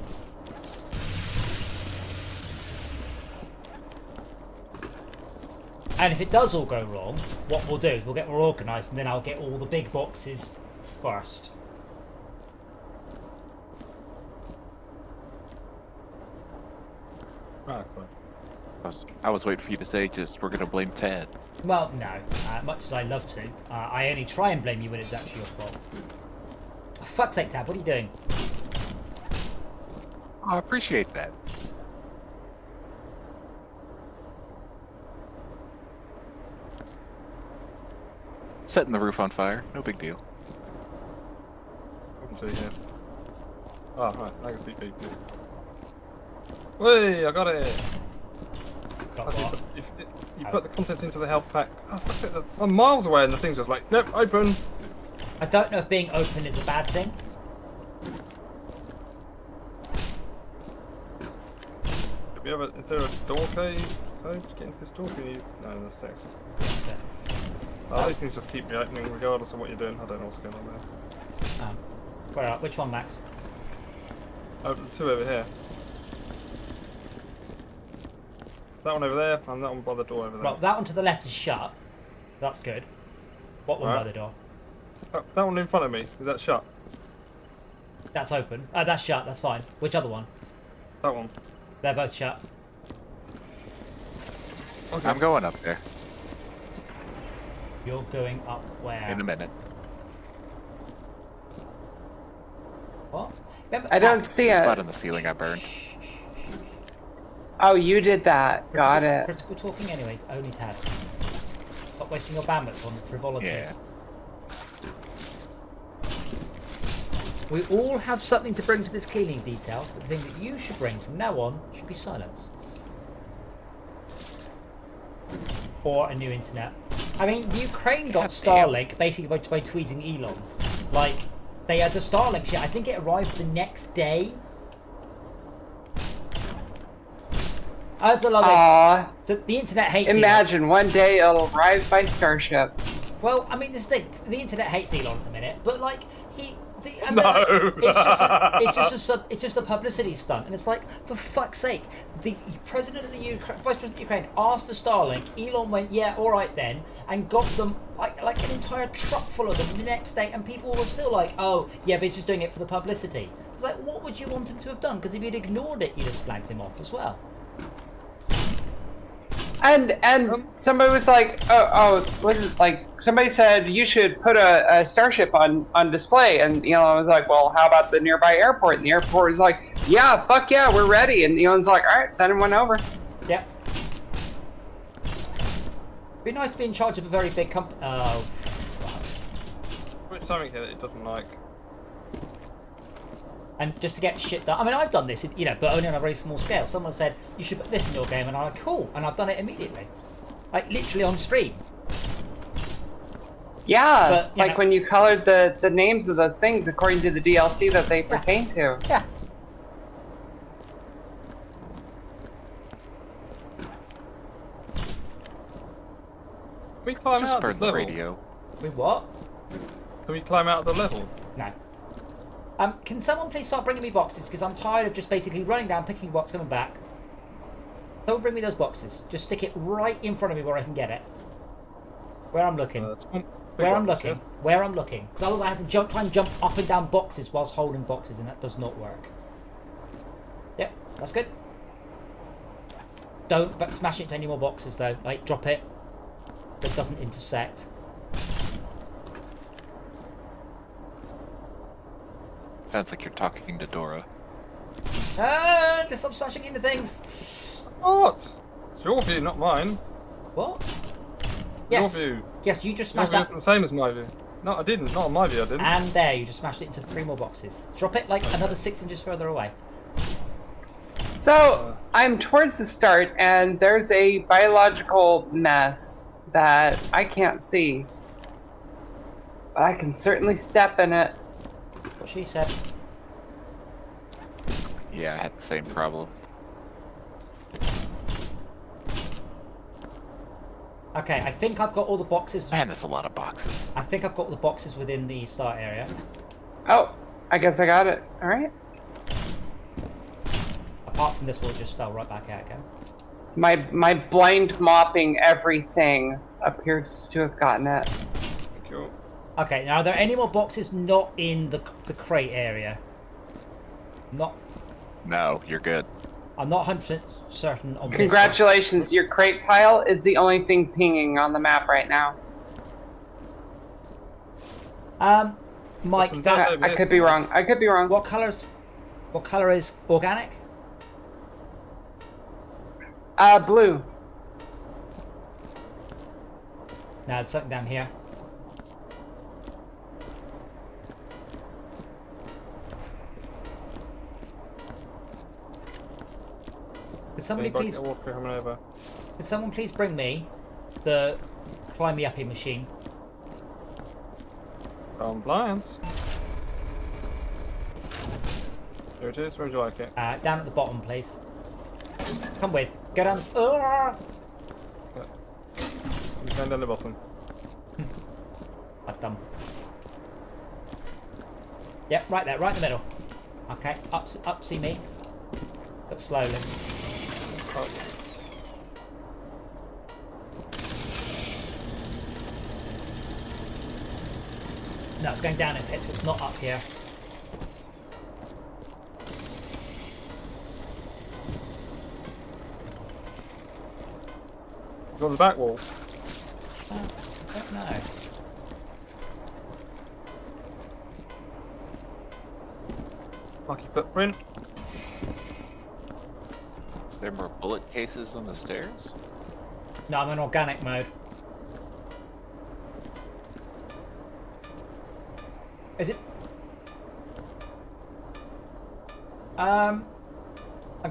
A: And if it does all go wrong, what we'll do is we'll get more organised and then I'll get all the big boxes first.
E: Ah, cool.
C: I was waiting for you to say just we're gonna blame Ted.
A: Well, no. Much as I love to, I only try and blame you when it's actually your fault. For fuck's sake, Tab, what are you doing?
C: I appreciate that. Setting the roof on fire, no big deal.
E: I can see here. Oh, right, I can beat people. Whey, I got it!
A: Got what?
E: You put the contents into the health pack. Oh, fuck's it, I'm miles away and the thing's just like, nope, open!
A: I don't know if being open is a bad thing.
E: Is there a door code to get into this door? Can you... No, that's sex.
A: So,
E: Oh, these things just keep reopening regardless of what you're doing. I don't know what's going on there.
A: which one, Max?
E: Oh, the two over here. That one over there, and that one by the door over there.
A: Well, that one to the left is shut. That's good. What one by the door?
E: That one in front of me, is that shut?
A: That's open. That's shut, that's fine. Which other one?
E: That one.
A: They're both shut.
C: Okay. I'm going up there
A: You're going up where?
C: in a minute.
A: What? Remember,
D: I don't see
C: The
D: it.
C: spot on the ceiling I burned.
D: Oh, you did that. Got it.
A: Critical talking anyway, it's only Tab. Stop wasting your bandwidth on frivolities.
C: Yeah.
A: We all have something to bring to this cleaning detail, but the thing that you should bring from now on should be silence. Or a new internet. I mean, Ukraine got Starlink basically by tweeting Elon. Like, they had the Starlink shit. I think it arrived the next day. That's a lot of... So the internet hates
D: Imagine one day it'll arrive by Starship.
A: Well, I mean, this thing, the internet hates Elon at the minute, but like
E: No.
A: it's just a publicity stunt, and it's like, for fuck's sake, the president of the Vice President of Ukraine asked for Starlink. Elon went, yeah, all right then, and got them like an entire truck full of them the next day, and people were still like, oh yeah, but he's just doing it for the publicity. It's like, what would you want him to have done? Because if he'd ignored it, you'd have slagged him off as well.
D: And somebody was like, was it like somebody said you should put a Starship on display, and I was like, well, how about the nearby airport? And the airport was like, yeah, fuck yeah, we're ready. And Elon's like, all right, send him one over.
A: Yep. Be nice to be in charge of a very big company. Oh.
E: There's something here that it doesn't like.
A: And just to get shit done. I mean, I've done this, but only on a very small scale. Someone said, you should put this in your game, and I'm like, cool. And I've done it immediately. Like, literally on stream.
D: Yeah, but, when you colored the names of those things according to the DLC that they pertain to.
A: Yeah.
E: Can we climb
C: Just
E: out of
C: burn
E: this
C: the
E: level?
C: radio.
A: With what?
E: Can we climb out of the level?
A: No. Can someone please start bringing me boxes? Because I'm tired of just basically running down, picking a box, coming back. Don't bring me those boxes. Just stick it right in front of me where I can get it. Where I'm looking. Where I'm looking. Where I'm looking. Because otherwise I have to try and jump up and down boxes whilst holding boxes, and that does not work. Yep, that's good. Don't smash it into any more boxes though. Like, drop it. That doesn't intersect.
C: Sounds like you're talking to Dora.
A: Ah, just stop smashing into things.
E: What? It's your view, not mine.
A: What? Yes.
E: Your view.
A: Yes, you just
E: Your
A: smashed
E: view
A: that.
E: isn't the same as my view. No, I didn't. Not on my view, I didn't.
A: And there, you just smashed it into 3 more boxes. Drop it like another 6 inches further away.
D: So I'm towards the start, and there's a biological mess that I can't see. But I can certainly step in it.
A: What she said.
C: Yeah, I had the same problem.
A: Okay, I think I've got all the boxes.
C: Man, there's a lot of boxes.
A: I think I've got all the boxes within the start area.
D: Oh, I guess I got it. All right.
A: Apart from this one, it just fell right back out again.
D: My blind mopping everything appears to have gotten it.
E: Cool.
A: Okay, now are there any more boxes not in the crate area? Not.
C: No, you're good.
A: I'm not 100% certain on this
D: Congratulations, your crate pile is the only thing pinging on the map right now.
A: one. Mike,
E: Listen,
A: that,
D: I could be wrong. I could be wrong.
A: what color is organic?
D: Blue.
A: No, it's something down here. Could somebody please?
E: Coming over.
A: Could someone please bring me the climb me uppy machine?
E: Compliance. Here it is. Where would you like it?
A: Down at the bottom, please. Come with. Go down.
E: Stand down the bottom.
A: I've done. Yep, right there, right in the middle. Okay, up, see me. But slowly.
E: Oh.
A: No, it's going down in pitch, it's not up here.
E: It's on the back wall.
A: I don't know.
E: Lucky footprint.
C: Is there more bullet cases on the stairs?
A: No, I'm in organic mode. Is it? I'm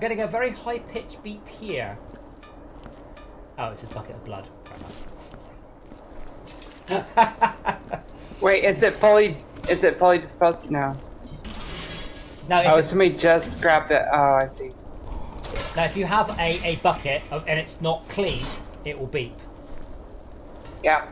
A: getting a very high pitched beep here. Oh, it's his bucket of blood.
D: Wait, is it fully disposed? No.
A: Now,
D: Oh,
A: if,
D: somebody just grabbed it. Oh, I see.
A: now, if you have a bucket and it's not clean, it will beep.
D: Yeah.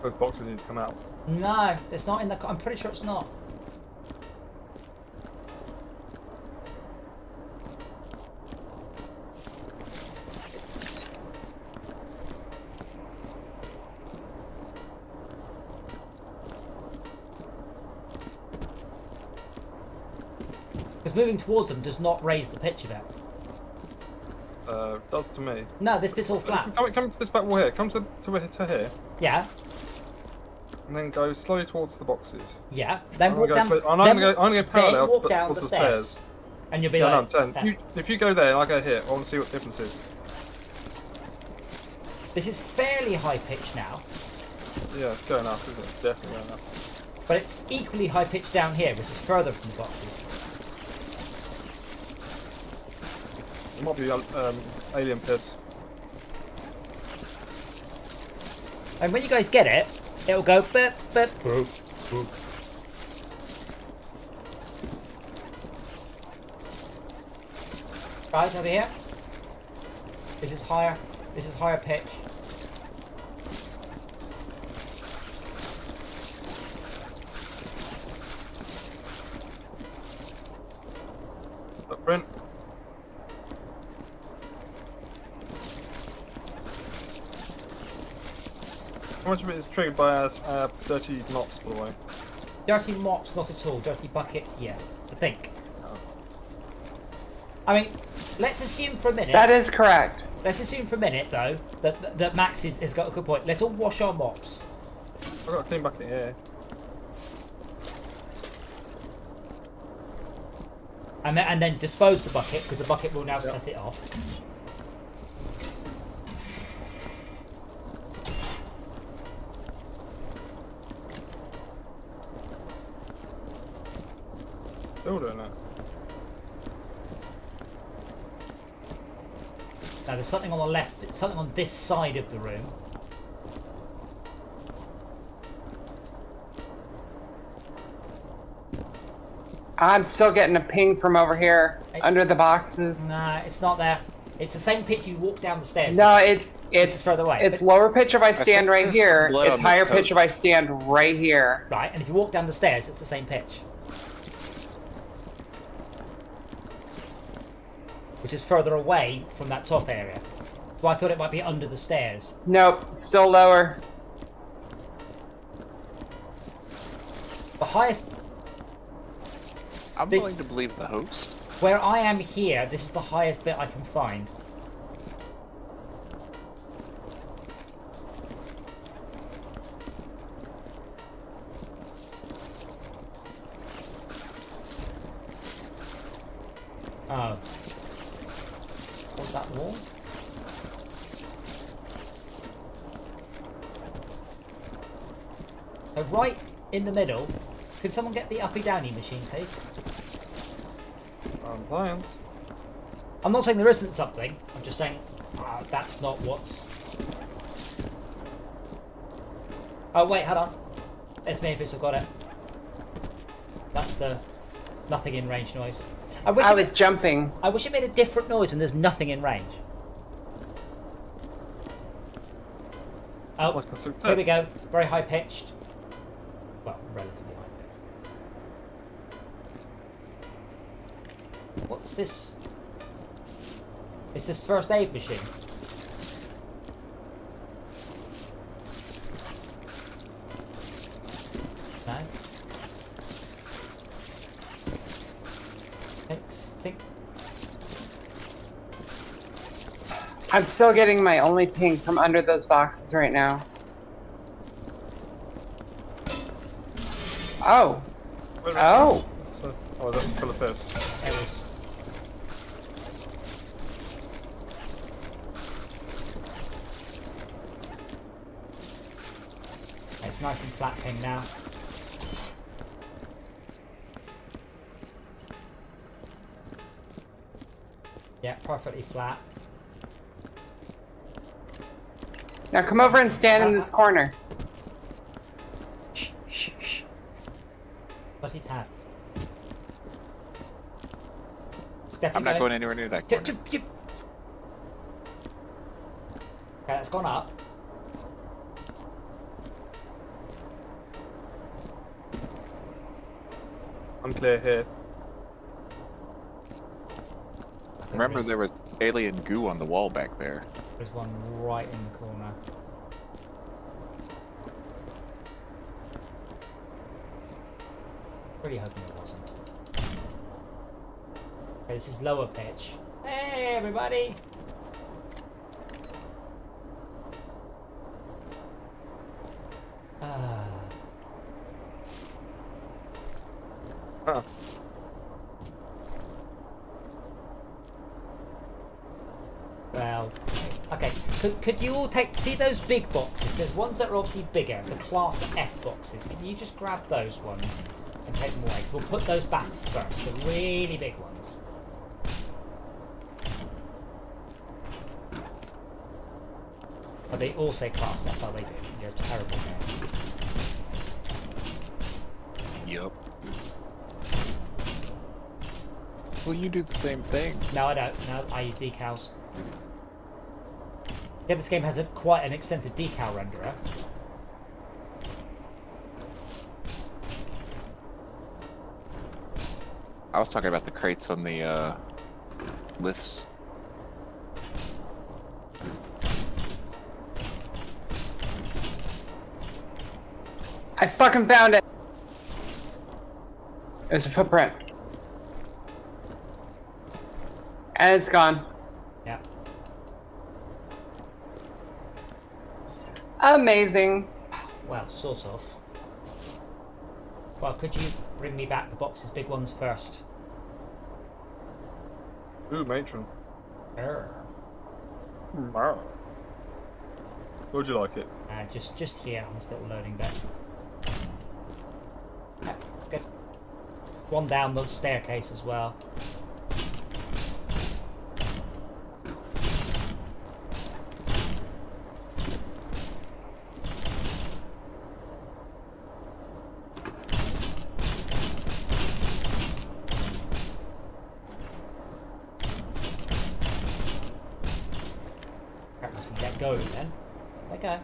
E: Both boxes need to come out.
A: No, it's not in the. I'm pretty sure it's not. Because moving towards them does not raise the pitch of it.
E: Does to me.
A: No, this bit's all flat.
E: Come to this back wall here. Come to here.
A: Yeah,
E: And then go slowly towards the boxes.
A: yeah. Then
E: I'm
A: walk
E: gonna
A: down.
E: go, I'm gonna go parallel.
A: Then walk
E: but
A: down
E: towards
A: the stairs, and you'll be
E: Yeah, no,
A: like.
E: I'm saying, if you go there and I go here, I want to see what the difference is.
A: This is fairly high pitch now,
E: Yeah, it's going up, isn't it? It's definitely going up.
A: but it's equally high pitch down here, which is further from the boxes.
E: It might be alien piss.
A: And when you guys get it, it'll go beep beep. Guys, over here. This is higher. This is higher pitch.
E: Footprint. How much of it is triggered by dirty mops, by the way?
A: Dirty mops, not at all. Dirty buckets, yes. I think. I mean, let's assume for a minute.
D: That is correct.
A: Let's assume for a minute, though, that Max has got a good point. Let's all wash our mops.
E: I've got a clean bucket here.
A: And then dispose the bucket, because the bucket will now set it off.
E: Still doing that.
A: Now there's something on the left, something on this side of the room.
D: I'm still getting a ping from over here, under the boxes.
A: Nah, it's not there. It's the same pitch you walk down the stairs.
D: No, it's
A: further away.
D: It's lower pitch if I stand right here.
C: blood
D: It's
C: on
D: higher
C: this
D: pitch if I stand right here.
A: Right, and if you walk down the stairs, it's the same pitch. Which is further away from that top area. So I thought it might be under the stairs.
D: Nope, still lower.
A: The highest...
C: I'm willing to believe the host.
A: Where I am here, this is the highest bit I can find. Oh. What's that wall? So right in the middle, could someone get the uppy-downy machine, please?
E: Plans.
A: I'm not saying there isn't something, I'm just saying that's not what's... Oh wait, hold on. It's me if I've got it. That's the nothing in range noise. I
D: was jumping.
A: I wish it made a different noise when there's nothing in range. Oh,
E: Like a success.
A: here we go. Very high pitched. Well, relatively high. What's this? Is this first aid machine? No. Think.
D: I'm still getting my only ping from under those boxes right now. Oh. Oh.
E: Oh, that's full of piss.
A: It was. It's nice and flat ping now. Yeah, perfectly flat.
D: Now come over and stand in this corner.
A: Shh, shh, shh. But he's had.
C: I'm not going anywhere near that corner.
A: Okay, that's gone up.
E: I'm clear here.
C: Remember, there was alien goo on the wall back there.
A: There's one right in the corner. Really hoping it wasn't. Okay, this is lower pitch. Hey, everybody!
E: Oh.
A: Well, okay. Could you all see those big boxes? There's ones that are obviously bigger, the Class F boxes. Can you just grab those ones and take them away? 'Cause we'll put those back first, the really big ones. But they all say Class F, oh they do. You're a terrible man.
C: Yup. Well, you do the same thing.
A: No, I don't. No, I use decals. Yeah, this game has quite an extended decal renderer.
C: I was talking about the crates on the lifts.
D: I fucking found it. It was a footprint. And it's gone.
A: Yeah.
D: Amazing.
A: Well, sort of. Well, could you bring me back the boxes, big ones first?
E: Ooh, matron.
A: Err.
E: Where would you like it?
A: Just here on this little loading bit. Yeah, that's good. One down the staircase as well. Get going then. Okay.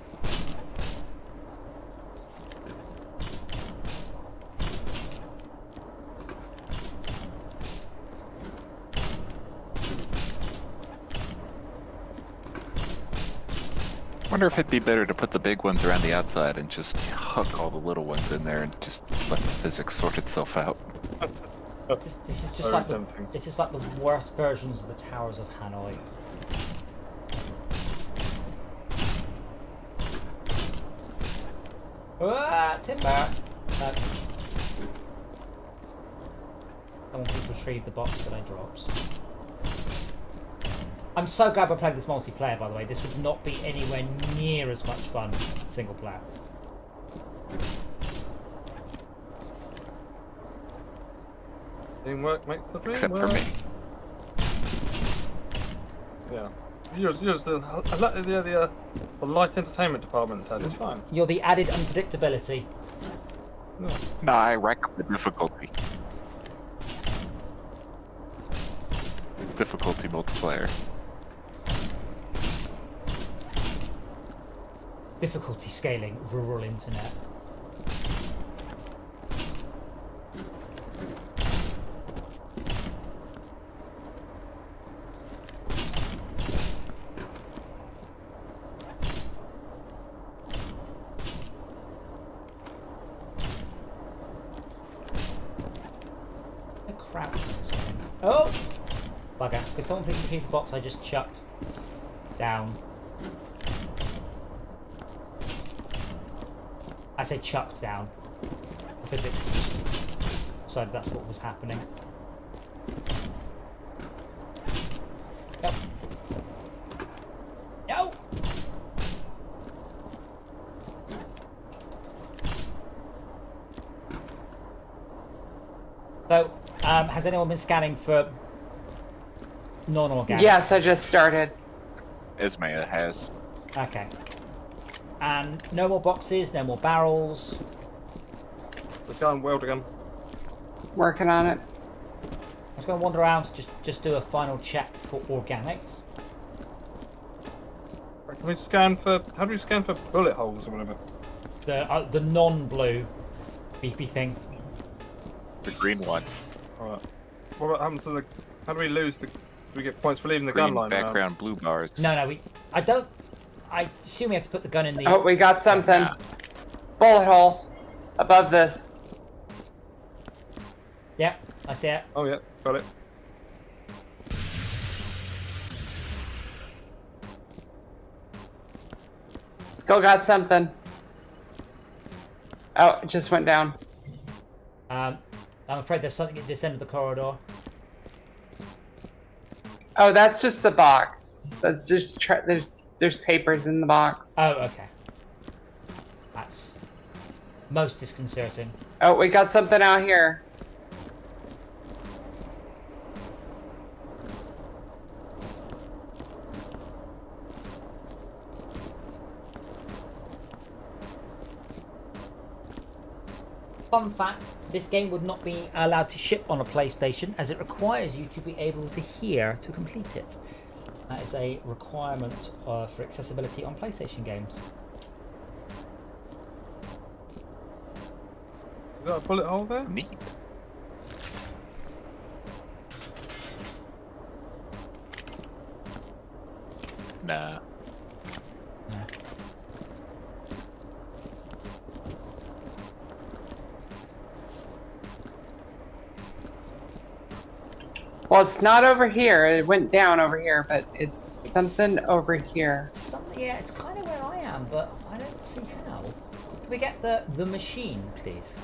C: Wonder if it'd be better to put the big ones around the outside and just hook all the little ones in there and just let the physics sort itself out.
A: This is just like this is like the worst versions of the Towers of Hanoi. Ah, timber! No. Someone please retrieve the box that I dropped. I'm so glad we're playing this multiplayer, by the way. This would not be anywhere near as much fun single player.
E: Teamwork makes the dream
C: Except
E: work.
C: for me.
E: Yeah. You're the light entertainment department, Ted. It's fine.
A: You're the added unpredictability.
E: Yeah.
C: No, I rack up the difficulty. Difficulty multiplier.
A: Difficulty scaling rural internet. The crap is this game? Oh! Bugger. Could someone please retrieve the box I just chucked down? I say chucked down. Physics decided that's what was happening. Yep. No! So, has anyone been scanning for non-organic?
D: Yes, I just started.
C: Ismaya has.
A: Okay. And no more boxes, no more barrels.
E: The gun, weld again.
D: Working on it.
A: I'm just going to wander around to just do a final check for organics.
E: Can we scan for? How do we scan for bullet holes or whatever?
A: The non-blue beepy thing.
C: The green one.
E: Alright. What happens to the? How do we lose the? Do we get points for leaving the
C: Green
E: gun line?
C: background, blue bars.
A: No, I don't. I assume we have to put the gun in the.
D: Oh, we got something. Bullet hole. Above this.
A: Yeah, I see it.
E: Oh yeah, got it.
D: Still got something. Oh, it just went down.
A: I'm afraid there's something at this end of the corridor.
D: Oh, that's just the box. That's just there's papers in the box.
A: Oh, okay. That's most disconcerting.
D: Oh, we got something out here.
A: Fun fact, this game would not be allowed to ship on a PlayStation as it requires you to be able to hear to complete it. That is a requirement for accessibility on PlayStation games.
E: Is that a bullet hole there?
C: Neat. Nah.
A: Yeah.
D: Well, it's not over here. It went down over here, but it's something over here.
A: Yeah, it's kind of where I am, but I don't see how. Can we get the machine, please?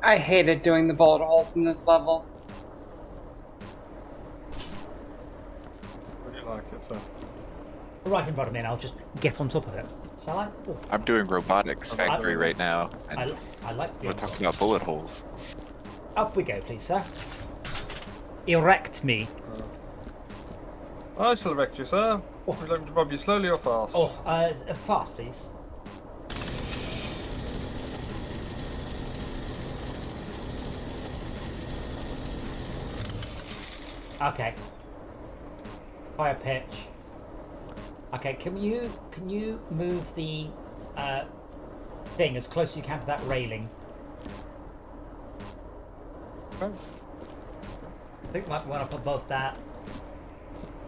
D: I hated doing the bullet holes in this level.
E: Would you like it, sir?
A: Right in front of me, and I'll just get on top of it. Shall I? Oh,
C: I'm doing robotics factory right now, and
A: I like the
C: we're talking about bullet holes.
A: Up we go, please, sir. Erect me.
E: I shall erect you, sir.
A: Oh.
E: Would you like me to bob you slowly or fast?
A: Oh, fast, please. Okay. Higher pitch. Okay, can you move the thing as close as you can to that railing?
E: Okay.
A: I think might one up above that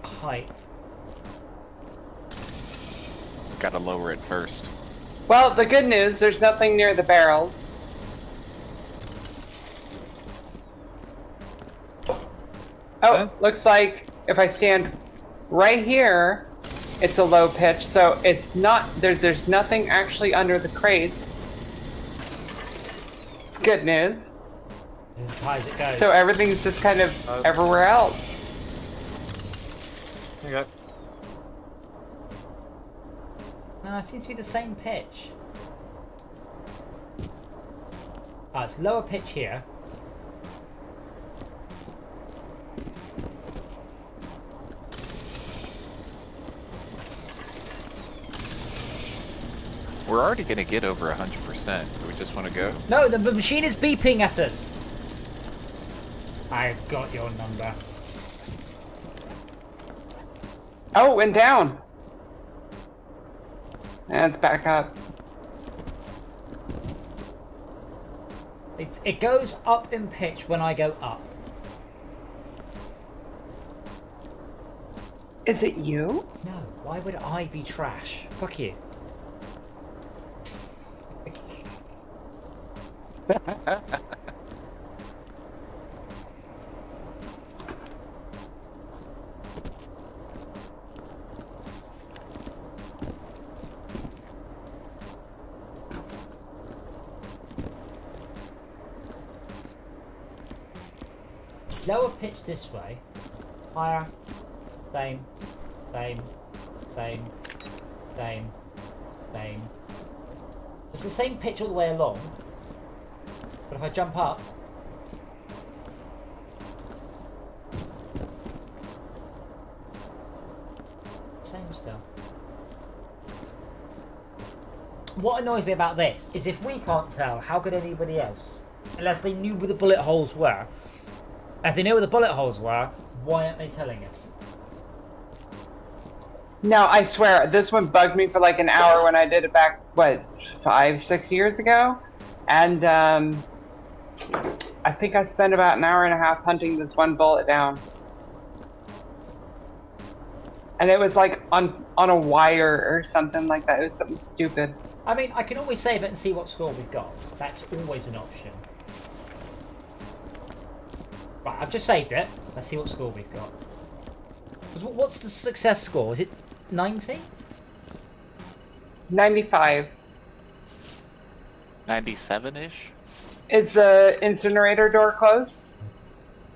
A: height.
C: Gotta lower it first.
D: Well, the good news, there's nothing near the barrels. Oh,
E: Okay.
D: looks like if I stand right here, it's a low pitch, so it's not, there's nothing actually under the crates. It's good news.
A: This is as high as it goes.
D: So everything's just kind of everywhere else.
E: There you go.
A: No, it seems to be the same pitch. Ah, it's lower pitch here.
C: We're already gonna get over 100%. Do we just want to go?
A: No, the machine is beeping at us. I've got your number.
D: Oh, it went down. And it's back up.
A: It goes up in pitch when I go up.
D: Is it you?
A: No, why would I be trash? Fuck you. Lower pitch this way, higher, same, same, same, same, same. It's the same pitch all the way along, but if I jump up, same still. What annoys me about this is if we can't tell, how could anybody else? Unless they knew where the bullet holes were. If they knew where the bullet holes were, why aren't they telling us?
D: No, I swear, this one bugged me for like an hour when I did it back, what, 5-6 years ago? And I think I spent about an hour and a half hunting this one bullet down. And it was like on a wire or something like that. It was something stupid.
A: I mean, I can always save it and see what score we've got. That's always an option. Right, I've just saved it. Let's see what score we've got. What's the success score? Is it 90?
D: 95.
C: 97-ish?
D: Is the incinerator door closed?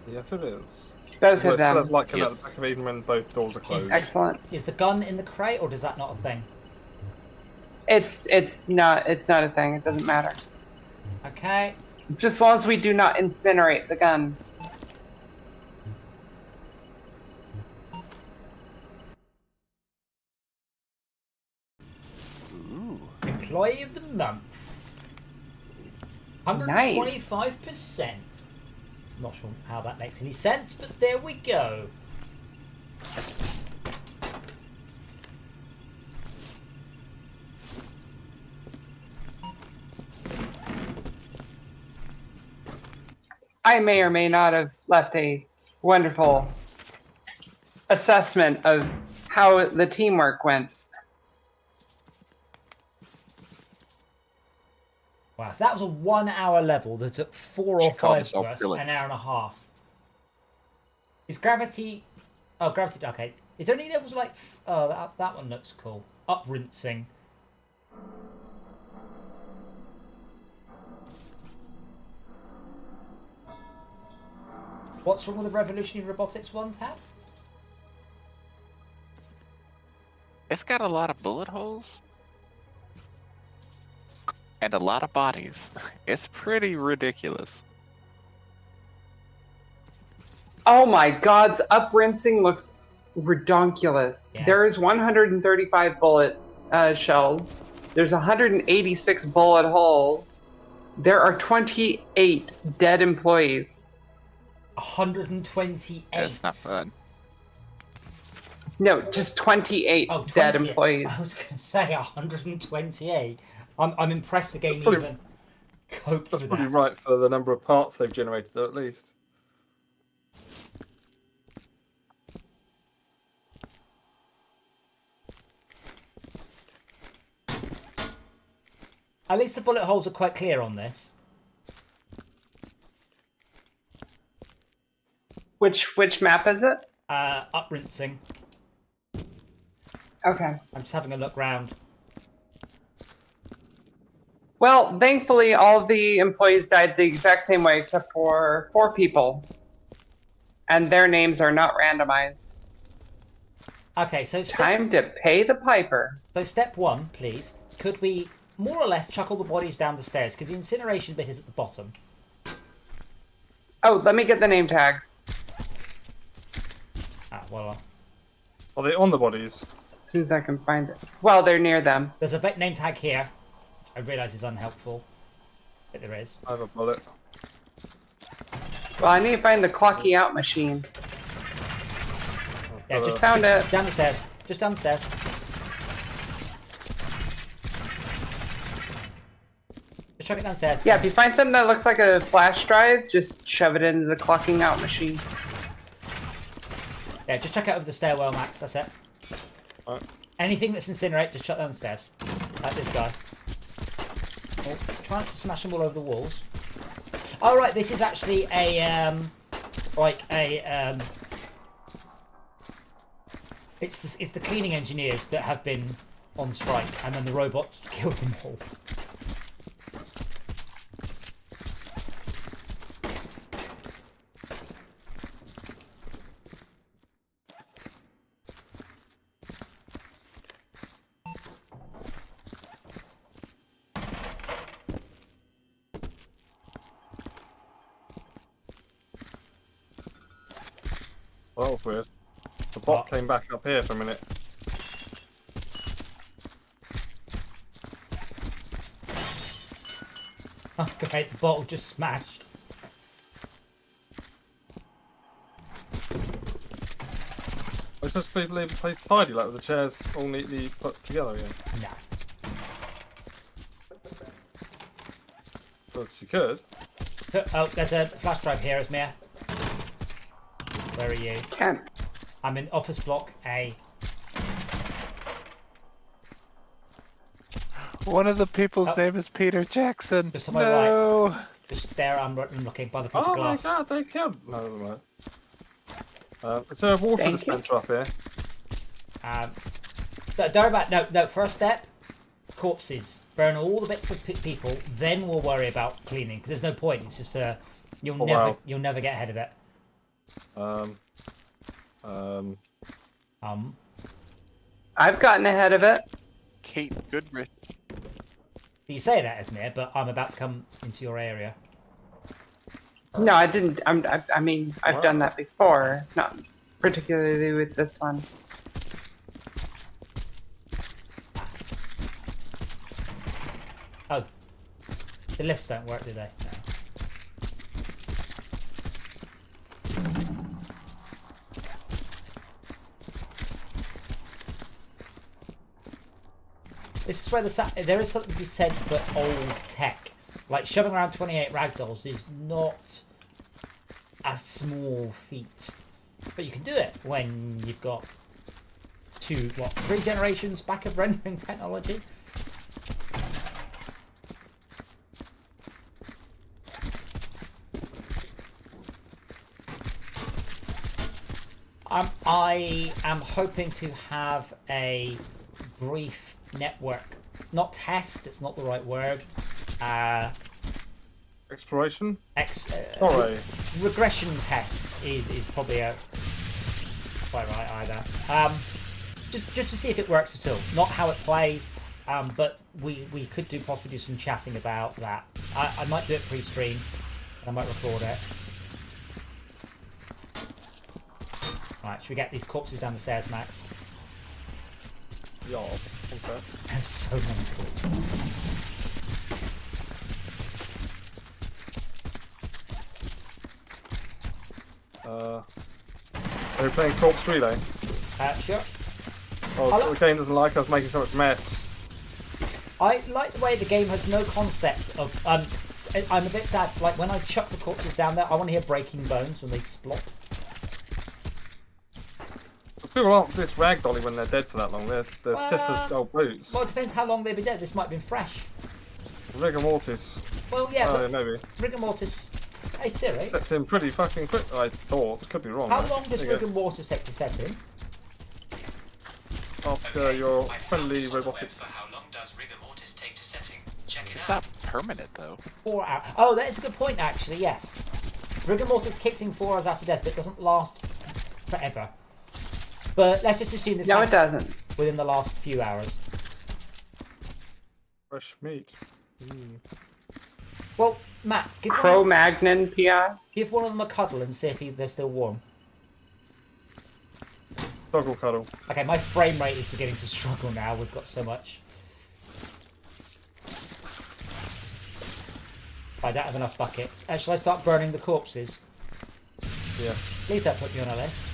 E: Yes, it is.
D: Both of them.
E: It's like at
C: Yes.
E: the back of even when both doors are closed.
D: Excellent.
A: Is the gun in the crate, or is that not a thing?
D: It's not a thing. It doesn't matter.
A: Okay.
D: Just as long as we do not incinerate the gun.
C: Ooh.
A: Employee of the month. 125%. Not sure how that makes any sense, but there we go.
D: I may or may not have left a wonderful assessment of how the teamwork went.
A: Wow, so that was a 1 hour level that took 4 or
C: She called
A: 5 of
C: herself
A: us,
C: Felix.
A: an hour and a half. Is gravity... Oh, gravity... Okay. Is there any levels like... Oh, that one looks cool. Uprinsing. What's wrong with the revolutionary robotics one, Tab?
C: It's got a lot of bullet holes. And a lot of bodies. It's pretty ridiculous.
D: Oh my God, uprinsing looks redonkulous.
A: Yeah.
D: There is 135 bullet shells. There's 186 bullet holes. There are 28 dead employees.
A: 128.
C: It's not fun.
D: No, just 28
A: Oh,
D: dead
A: 20.
D: employees.
A: I was going to say 128. I'm impressed the game
E: probably-
A: even coped
E: That's
A: with
E: probably
A: that.
E: right for the number of parts they've generated, at least.
A: At least the bullet holes are quite clear on this.
D: Which map is it?
A: Uprinsing.
D: Okay.
A: I'm just having a look round.
D: Well, thankfully, all of the employees died the exact same way, except for 4 people, and their names are not randomized.
A: Okay, so
D: Time to pay the piper.
A: So step 1, please. Could we more or less chuck all the bodies down the stairs? Because the incineration bit is at the bottom.
D: Oh, let me get the name tags.
A: Ah, well,
E: Are they on the bodies?
D: As soon as I can find it. Well, they're near them.
A: there's a bit name tag here. I realise is unhelpful, but there is.
E: I have a bullet.
D: Well, I need to find the clocky out machine.
A: Yeah, just
D: Found it.
A: down the stairs. Just down the stairs. Just chuck it downstairs.
D: Yeah, if you find something that looks like a flash drive, just shove it into the clocking out machine.
A: Yeah, just check it over the stairwell, Max. That's it.
E: Alright.
A: Anything that's incinerate, just shut down the stairs. Like this guy. Oh, trying to smash them all over the walls. Oh right, this is actually a it's the cleaning engineers that have been on strike, and then the robots killed them all.
E: Well, that was weird. The bot
A: What?
E: came back up here for a minute.
A: Oh great, the bottle just smashed.
E: I was supposed to leave the place tidy, like with the chairs all neatly put together again.
A: No.
E: Well, she could.
A: Oh, there's a flash drive here, Esmir. Where are you?
D: Can't.
A: I'm in office block A.
C: One of the people's
A: Oh.
C: name is Peter Jackson.
A: Just on my
C: No.
A: Just there, I'm looking by the piece of
E: Oh my
A: glass.
E: god, they killed. No, never mind. Is there a water
D: Thank you.
E: dispenser up here?
A: Don't worry about no. First step, corpses. Burn all the bits of people. Then we'll worry about cleaning because there's no point. It's just you'll
E: Oh,
A: never
E: wow.
A: you'll never get ahead of it.
D: I've gotten ahead of it.
C: Kate Goodrich.
A: You say that, Esmir, but I'm about to come into your area.
D: No, I didn't. I mean, I've
E: Wow.
D: done that before. Not particularly with this one.
A: Oh, the lifts don't work, do they? No. This is where there is something to be said for old tech. Like shoving around 28 ragdolls is not a small feat, but you can do it when you've got 3 generations back of rendering technology. I am hoping to have a brief network, not test. It's not the right word.
E: Exploration.
A: Sorry. Regression test is probably quite right either. Just to see if it works at all. Not how it plays. But we could possibly do some chatting about that. I might do it pre-stream, and I might record it. Right, should we get these corpses down the stairs, Max?
E: Yeah. Okay.
A: There's so many corpses.
E: Are we playing Corpse Relay?
A: Sure.
E: Oh, the game doesn't like us making so much mess.
A: I like the way the game has no concept of. I'm a bit sad. Like when I chuck the corpses down there, I want to hear breaking bones when they splop.
E: People aren't this ragdolly when they're dead for that long. They're stiff as old boots.
A: Well, it depends how long they've been dead. This might have been fresh.
E: Rigor mortis.
A: Well, yeah.
E: Oh, maybe.
A: Rigor mortis. Hey Siri.
E: Sets in pretty fucking quick. I thought. Could be wrong.
A: How long does rigor mortis take to set in?
E: Ask your friendly robotic.
F: For how long does rigor mortis take to setting? Check it
C: It's
F: out.
C: not permanent though.
A: 4 hours. Oh, that is a good point, actually. Yes. Rigor mortis kicks in 4 hours after death, but it doesn't last forever. But let's just assume this.
D: No, it doesn't.
A: Within the last few hours.
E: Fresh meat.
A: Well, Max,
D: Cro-Magnon PI.
A: give one of them a cuddle and see if they're still warm.
E: Doggle cuddle.
A: Okay, my frame rate is beginning to struggle now. We've got so much. I don't have enough buckets. Shall I start burning the corpses?
E: Yeah.
A: Please don't put me on a list.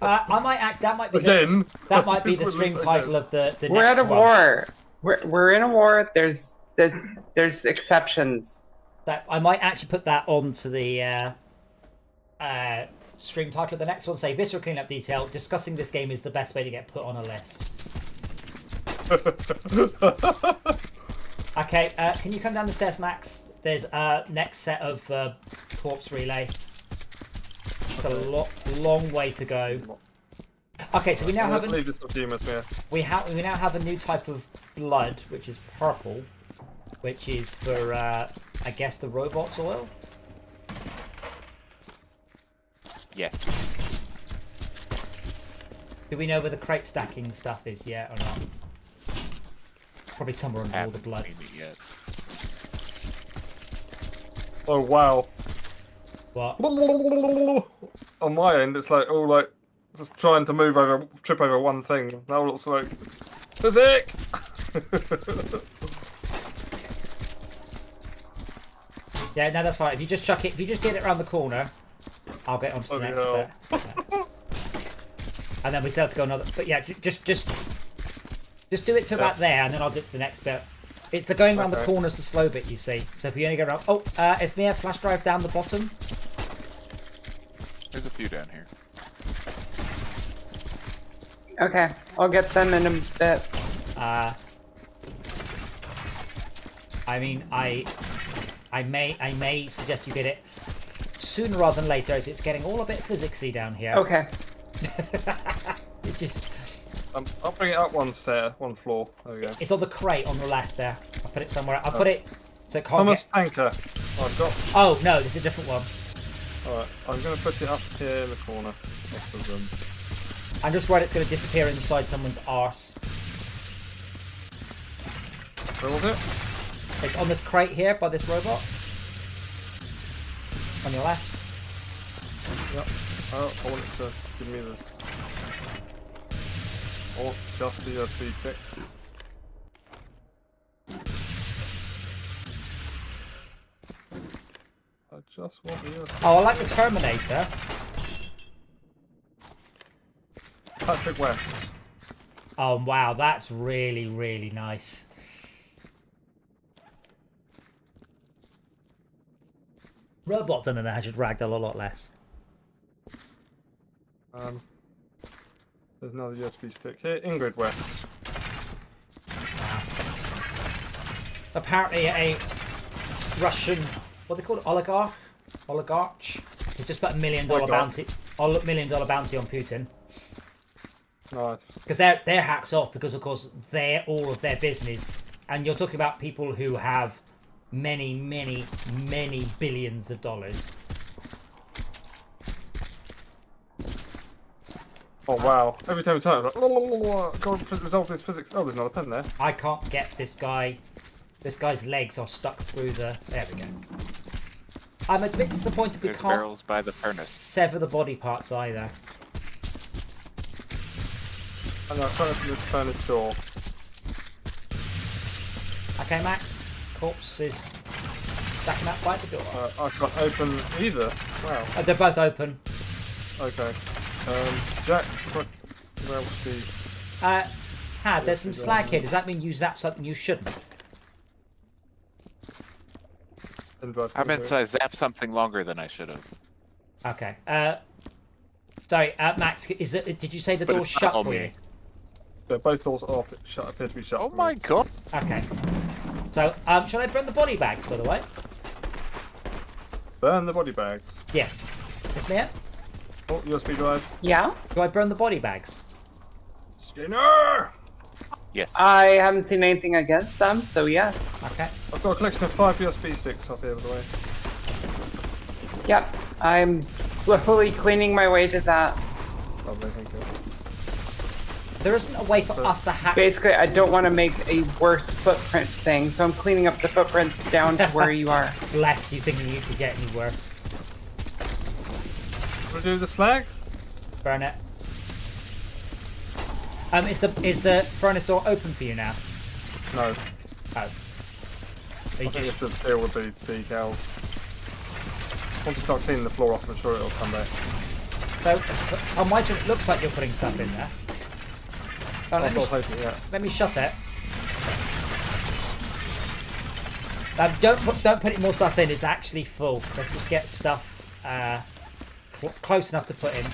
A: I might act. That might be
E: Again.
A: that might be the stream title of the
D: We're
A: next
D: at a
A: one.
D: war. We're in a war. There's exceptions.
A: That I might actually put that onto the stream title of the next one. Say Viscera Cleanup Detail. Discussing this game is the best way to get put on a list. Okay, can you come down the stairs, Max? There's next set of corpse relay. It's a long way to go. Okay, so we now have
E: leave this with you, Miss
A: we now have a new type of blood, which is purple, which is for I guess the robot's oil.
C: Yes.
A: Do we know where the crate stacking stuff is yet or not? Probably somewhere under all the
C: Haven't
A: blood.
C: seen it yet.
E: Oh wow.
A: What?
E: On my end, it's like all like just trying to trip over one thing. Now it's like physic.
A: Yeah, no, that's fine. If you just chuck it, if you just get it around the corner, I'll get onto the next bit. Yeah. And then we still have to go another. But yeah, just do it to about there, and then I'll do it to the next bit. It's the going around the corners, the slow bit, you see. So if you only go around, is there a flash drive down the bottom?
C: There's a few down here.
D: Okay, I'll get them in a bit.
A: I mean, I may suggest you get it sooner rather than later, as it's getting all a bit physicsy down here.
D: Okay.
A: It's just.
E: I'll bring it up one floor. There we go.
A: It's on the crate on the left there. I'll put it somewhere. I'll put it so it can't
E: Thomas
A: get...
E: Anchor. I've got.
A: Oh no, this is a different one.
E: Alright, I'm going to put it up here in the corner of the room.
A: I'm just worried it's going to disappear inside someone's arse.
E: Where was it?
A: It's on this crate here by this robot. On your left.
E: Yep. Oh, I want it to give me the. Oh, just the USB stick. I just want the USB.
A: Oh, I like the Terminator.
E: Patrick West.
A: Oh wow, that's really, really nice. Robots under there should ragdoll a lot less.
E: There's another USB stick here. Ingrid West.
A: Wow. Apparently a Russian, what they call it, oligarch, has just put $1 million bounty. I'll look $1 million bounty on Putin.
E: Nice.
A: Because they're hacked off because, of course, they're all of their business. And you're talking about people who have many, many, many billions of dollars.
E: Oh wow! Every time we turn, it's like, go and resolve this physics. Oh, there's another pen there.
A: I can't get this guy. This guy's legs are stuck through the. There we go. I'm a bit disappointed we
C: There's
A: can't
C: barrels by the furnace.
A: sever the body parts either.
E: I'm gonna try to open this furnace door.
A: Okay, Max. Corpse is stacking up by the door.
E: I can't open either. Wow.
A: They're both open.
E: Okay. Jack, where was the...
A: Had there's some slag here. Does that mean you zap something you shouldn't?
C: I meant I zapped something longer than I should have.
A: Okay. Sorry, Max. Is it? Did you say the
C: But
A: door's
C: it's not
A: shut
C: on
A: for
C: me.
A: you?
E: So both doors are shut, appear to be shut.
C: Oh my god!
A: Okay. So, shall I burn the body bags, by the way?
E: Burn the body bags.
A: Yes. Yes, Mia?
E: Oh, USB drive.
D: Yeah?
A: Do I burn the body bags?
E: Skinner!
C: Yes.
D: I haven't seen anything against them, so yes.
A: Okay.
E: I've got a collection of 5 USB sticks up here, by the way.
D: Yep. I'm slowly cleaning my way to that.
E: Lovely, thank you.
A: There isn't a way for us to hack.
D: Basically, I don't want to make a worse footprint thing, so I'm cleaning up the footprints down to where you are.
A: Bless you, thinking you could get any worse.
E: Wanna do the slag?
A: Burn it. Is the furnace door open for you now?
E: No.
A: Oh.
E: I
A: Are you
E: think you
A: just...
E: have to deal with the decals. Once you start cleaning the floor off, I'm sure it'll come back.
A: So, on my turn, it looks like you're putting stuff in there. Oh,
E: I'll start placing it, yeah.
A: let me shut it. Don't put any more stuff in. It's actually full. Let's just get stuff close enough to put in.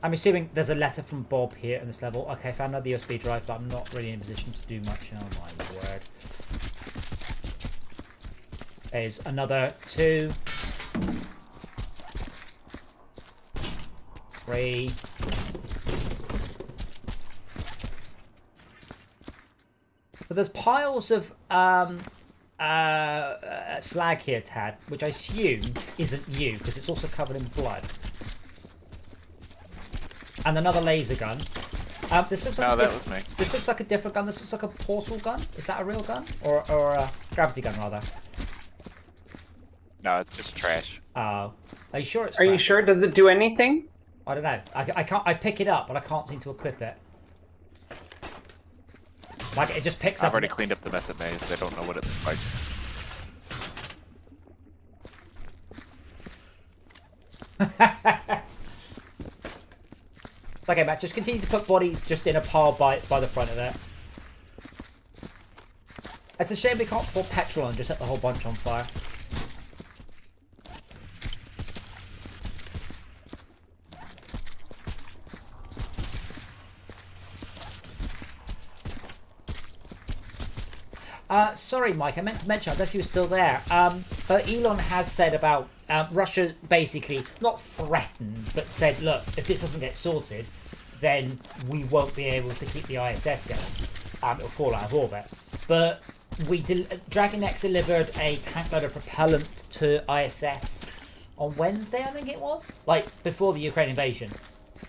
A: I'm assuming there's a letter from Bob here in this level. Okay, found another USB drive, but I'm not really in a position to do much. Oh my word. There's another 2. 3. So there's piles of slag here, Tad, which I assume isn't you, because it's also covered in blood. And another laser gun. This looks like
C: that was me.
A: This looks like a different gun. This looks like a portal gun. Is that a real gun? Or a gravity gun, rather?
C: No, it's just trash.
A: Oh. Are you sure it's
D: Are you
A: trash?
D: sure? Does it do anything?
A: I don't know. I can't. I pick it up, but I can't seem to equip it. Like, it just picks
C: I've
A: up...
C: already cleaned up the mess it made. They don't know what it looks like.
A: Okay, Matt, just continue to put bodies just in a pile by the front of it. It's a shame we can't pour petrol and just set the whole bunch on fire. Sorry, Mike, I meant to mention, I don't know if you were still there. So Elon has said about Russia basically, not threatened, but said, look, if this doesn't get sorted, then we won't be able to keep the ISS going. It'll fall out of orbit. But Dragon X delivered a tank load of propellant to ISS on Wednesday, I think it was? Like, before the Ukraine invasion.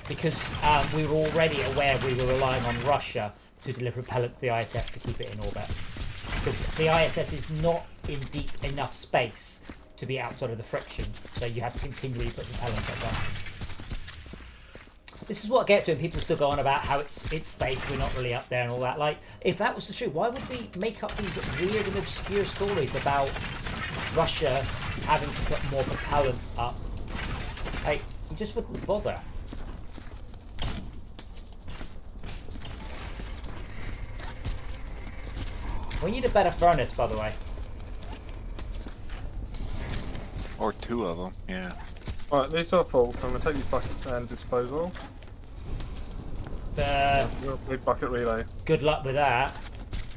A: Because we were already aware we were relying on Russia to deliver propellant to the ISS to keep it in orbit. Because the ISS is not in deep enough space to be outside of the friction, so you have to continually put propellant up there. This is what gets me when people still go on about how it's fake, we're not really up there and all that. Like, if that was the truth, why would we make up these weird and obscure stories about Russia having to put more propellant up? Like, you just wouldn't bother. We need a better furnace, by the way.
C: Or 2 of them, yeah.
E: Right, these are full, so I'm gonna take these buckets and dispose of. Big bucket relay.
A: Good luck with that.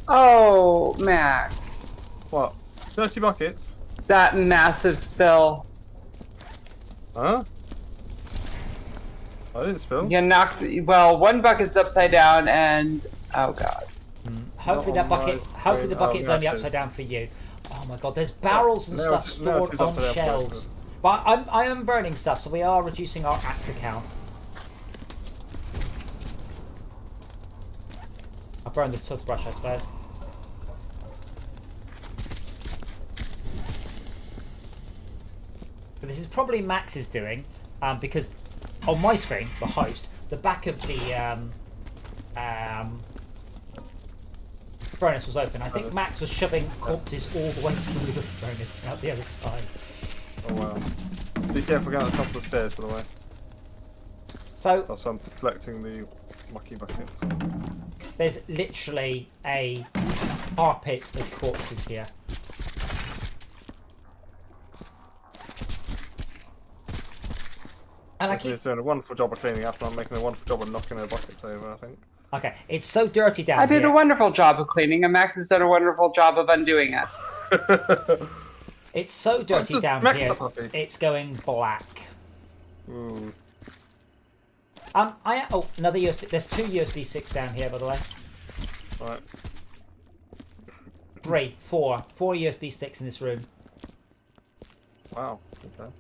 D: Oh, Max.
E: What? 30 buckets?
D: That massive spill.
E: Huh? I didn't spill.
D: You knocked. Well, one bucket's upside down, and oh god.
A: Hopefully
E: Not
A: that
E: on
A: bucket.
E: my
A: Hopefully the
E: screen.
A: bucket's
E: Oh,
A: only
E: yeah,
A: upside down for you. Oh my god, there's barrels and
E: No,
A: stuff
E: it's
A: stored on
E: upside down
A: shelves.
E: for
A: But I am burning stuff, so we are reducing our actor count. I'll burn this toothbrush, I suppose. But this is probably Max's doing, because on my screen, the host, the back of the furnace was open. I think Max was shoving corpses all the way through the furnace out the other side.
E: Oh wow. Be careful going on top of the stairs, by the way.
A: So
E: That's why I'm collecting the mucky buckets.
A: there's literally a carpet of corpses here. And I keep...
E: He's doing a wonderful job of cleaning up, and I'm making a wonderful job of knocking their buckets over, I think.
A: Okay, it's so dirty down
D: I
A: here.
D: did a wonderful job of cleaning, and Max has done a wonderful job of undoing it.
A: It's so dirty down
E: Max
A: here,
E: the puppy.
A: it's going black.
E: Ooh.
A: Oh, another USB. There's 2 USB sticks down here, by the way.
E: Right.
A: 3, 4 USB sticks in this room.
E: Wow. Okay.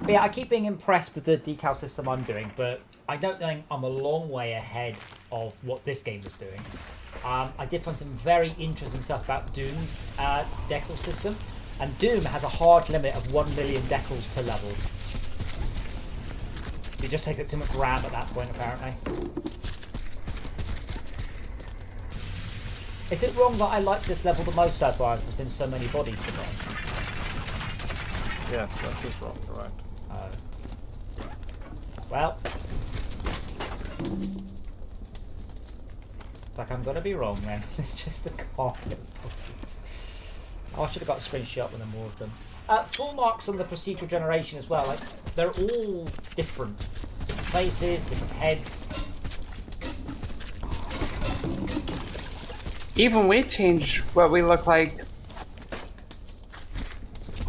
A: But yeah, I keep being impressed with the decal system I'm doing, but I don't think I'm a long way ahead of what this game was doing. I did find some very interesting stuff about Doom's decal system, and Doom has a hard limit of 1 million decals per level. You just take up too much RAM at that point, apparently. Is it wrong that I like this level the most so far, as there's been so many bodies to burn?
E: Yes, that is wrong, you're right.
A: Oh. Well. It's like I'm gonna be wrong then. It's just a carpet of bodies. Oh, I should have got a screenshot with more of them. Full marks on the procedural generation as well. Like, they're all different. Different faces, different heads.
D: Even we changed what we look like.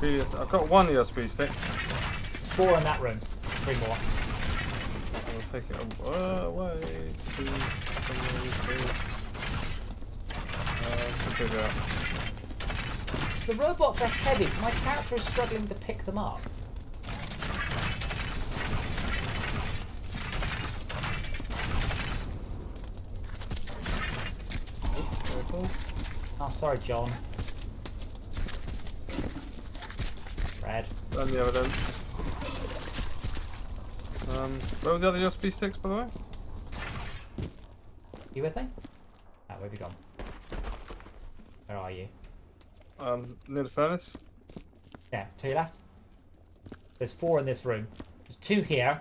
E: I've got 1 USB stick.
A: There's 4 in that room. 3 more.
E: I'll take it away. 2, 3. Figure out.
A: The robots are heavy, so my character is struggling to pick them up. Oh, sorry, John. Red.
E: And the evidence. Where were the other USB sticks, by the way?
A: You with me? Oh, where have you gone? Where are you?
E: Near the furnace.
A: Yeah, to your left. There's 4 in this room. There's 2 here.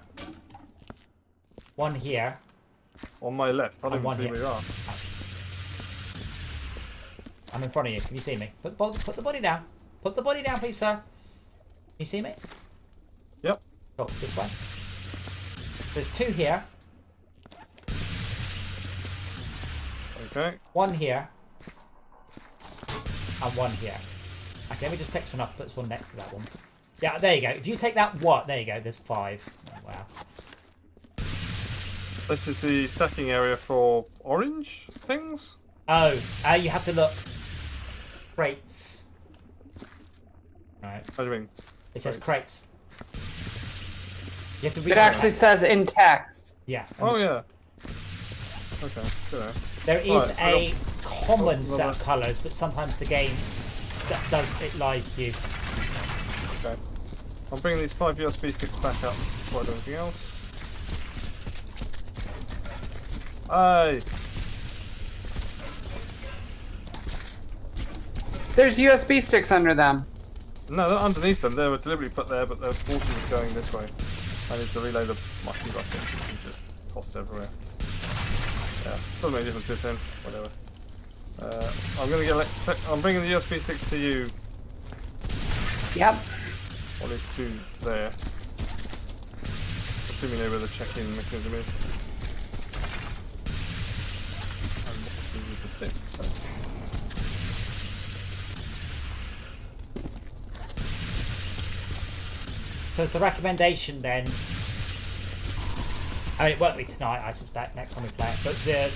A: 1 here.
E: On my left. I don't
A: And
E: even
A: 1
E: see
A: here.
E: where you are.
A: I'm in front of you. Can you see me? Put the body down. Put the body down, please, sir. Can you see me?
E: Yep.
A: Go this way. There's 2 here.
E: Okay.
A: 1 here. And 1 here. Okay, let me just text one up. Put one next to that one. Yeah, there you go. If you take that there you go. There's 5. Oh, wow.
E: This is the stacking area for orange things?
A: Oh, you have to look. Crates. Right.
E: What do you mean?
A: It says crates. You have to read
D: It actually says in text.
A: Yeah.
E: Oh, yeah. Okay, good.
A: There is
E: Right,
A: a common set of colours, but sometimes the game lies to you.
E: Okay. I'm bringing these 5 USB sticks back up before I do anything else. Hey!
D: There's USB sticks under them.
E: No, they're underneath them. They were deliberately put there, but the water was going this way. I need to relay the mucky bucket, which is just tossed everywhere. Yeah, doesn't make a difference this end. Whatever. I'm bringing the USB sticks to you.
D: Yep.
E: One is two there. Assuming they know where the check-in mechanism is. And with the stick, so.
A: So it's the recommendation then. I mean, it won't be tonight, I suspect, next time we play it, but the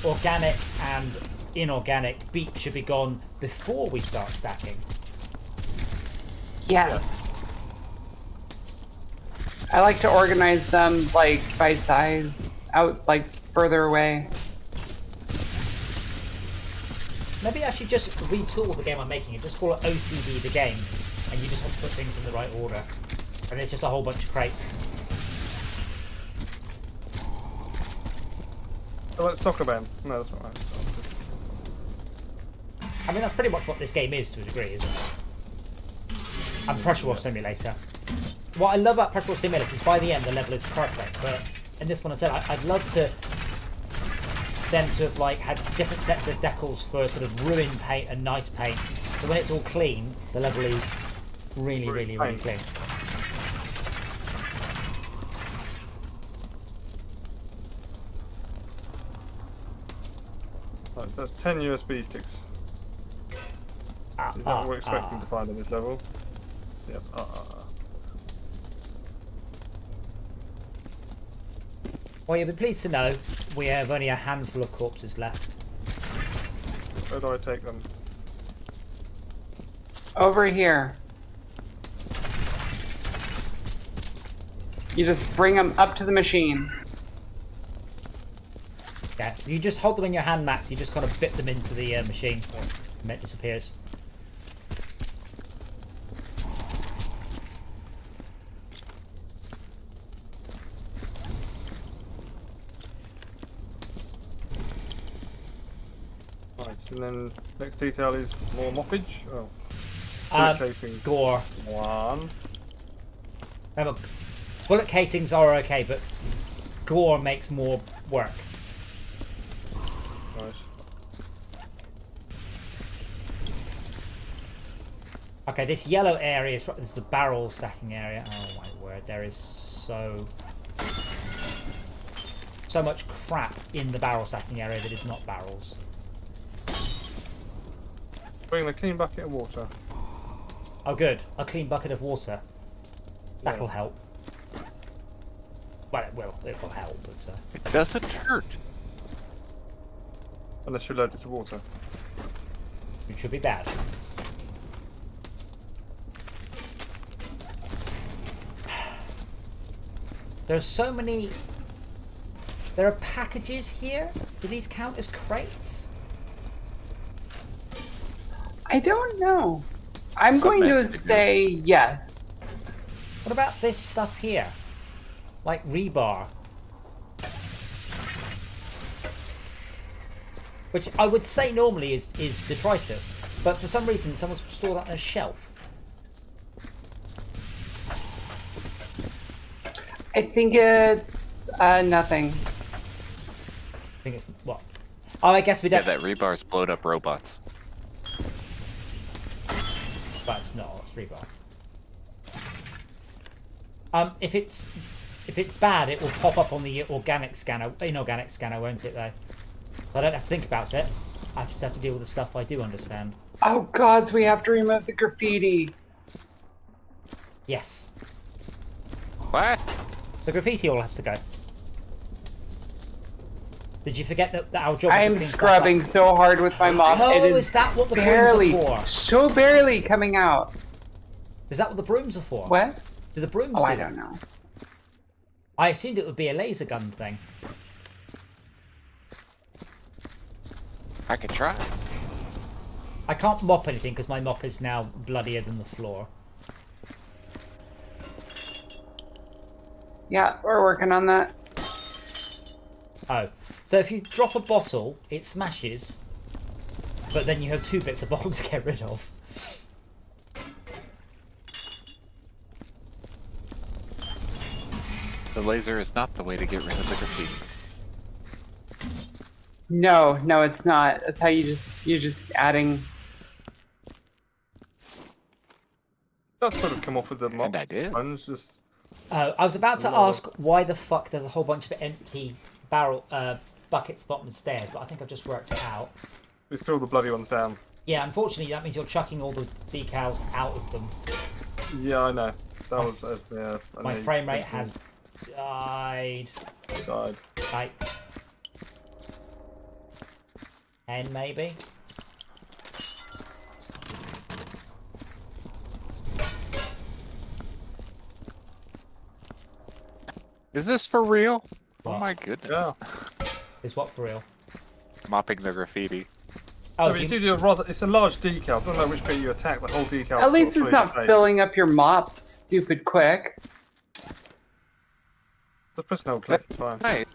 A: organic and inorganic beep should be gone before we start stacking.
D: Yes. I like to organize them like by size, out like further away.
A: Maybe I should just retool the game I'm making and just call it OCD the game, and you just have to put things in the right order. And it's just a whole bunch of crates.
E: Oh, it's Soccer Band. No, that's not right.
A: I mean, that's pretty much what this game is to a degree, isn't it? And Pressure Wash Simulator. What I love about Pressure Wash Simulator is by the end the level is perfect, but in this one I said I'd love to them to have like had different sets of decals for sort of ruined paint and nice paint. So when it's all clean, the level is really clean.
E: Right, so that's 10 USB sticks. Is that what we're expecting to find on this level? Yes.
A: Well, you'll be pleased to know we have only a handful of corpses left.
E: Where do I take them?
D: Over here. You just bring them up to the machine.
A: Yeah, so you just hold them in your hand, Max. You just kind of bit them into the machine, and it disappears.
E: Right, and then next detail is more moppage. Oh, casing.
A: Gore.
E: One.
A: Remember, bullet casings are okay, but gore makes more work.
E: Right.
A: Okay, this yellow area is the barrel stacking area. Oh my word, there is so much crap in the barrel stacking area that is not barrels.
E: Bring the clean bucket of water.
A: Oh good, a clean bucket of water. That'll help. Well, it will help, but...
C: It doesn't hurt.
E: Unless you're allergic to water.
A: It should be bad. There are so many... There are packages here? Do these count as crates?
D: I don't know. I'm going to say yes.
A: What about this stuff here? Like rebar. Which I would say normally is detritus, but for some reason someone's stored that on a shelf.
D: I think it's nothing.
A: I think it's what? Oh, I guess we don't.
C: Yeah, that rebar's blowed up robots.
A: But it's not. It's rebar. If it's bad, it will pop up on the inorganic scanner, won't it? Though, so I don't have to think about it. I just have to deal with the stuff I do understand.
D: Oh gods, we have to remove the graffiti.
A: Yes.
C: What?
A: The graffiti all has to go. Did you forget that our job?
D: I am scrubbing so hard with my mop.
A: Oh,
D: it
A: is that what the
D: barely,
A: brooms are for?
D: so barely coming out.
A: Is that what the brooms are for?
D: What?
A: Do the brooms?
D: Oh,
A: do
D: I
A: that?
D: don't know.
A: I assumed it would be a laser gun thing.
C: I could try.
A: I can't mop anything because my mop is now bloodier than the floor.
D: Yeah, we're working on that.
A: Oh, so if you drop a bottle, it smashes, but then you have 2 bits of bottle to get rid of.
C: The laser is not the way to get rid of the graffiti.
D: No, no, it's not. That's how you're just adding.
E: That's sort of come off with the mop.
C: And I did.
E: Sponge, just
A: I was about to ask why the fuck there's a whole bunch of empty buckets bottom of the stairs, but I think I've just worked it out.
E: we throw the bloody ones down.
A: Yeah, unfortunately that means you're chucking all the decals out of them.
E: Yeah, I know. That was
A: My frame rate has died.
E: died.
A: Like 10 maybe.
C: Is this for real?
A: What?
C: Oh my goodness.
E: Yeah.
A: Is what for real?
C: Mopping the graffiti.
A: Oh,
E: No, but you do a rather. It's a large decal. I don't know which bit you attack. The whole decal.
D: At least it's not filling up your mop, stupid quick.
E: Just press no click. It's fine.
C: Nice.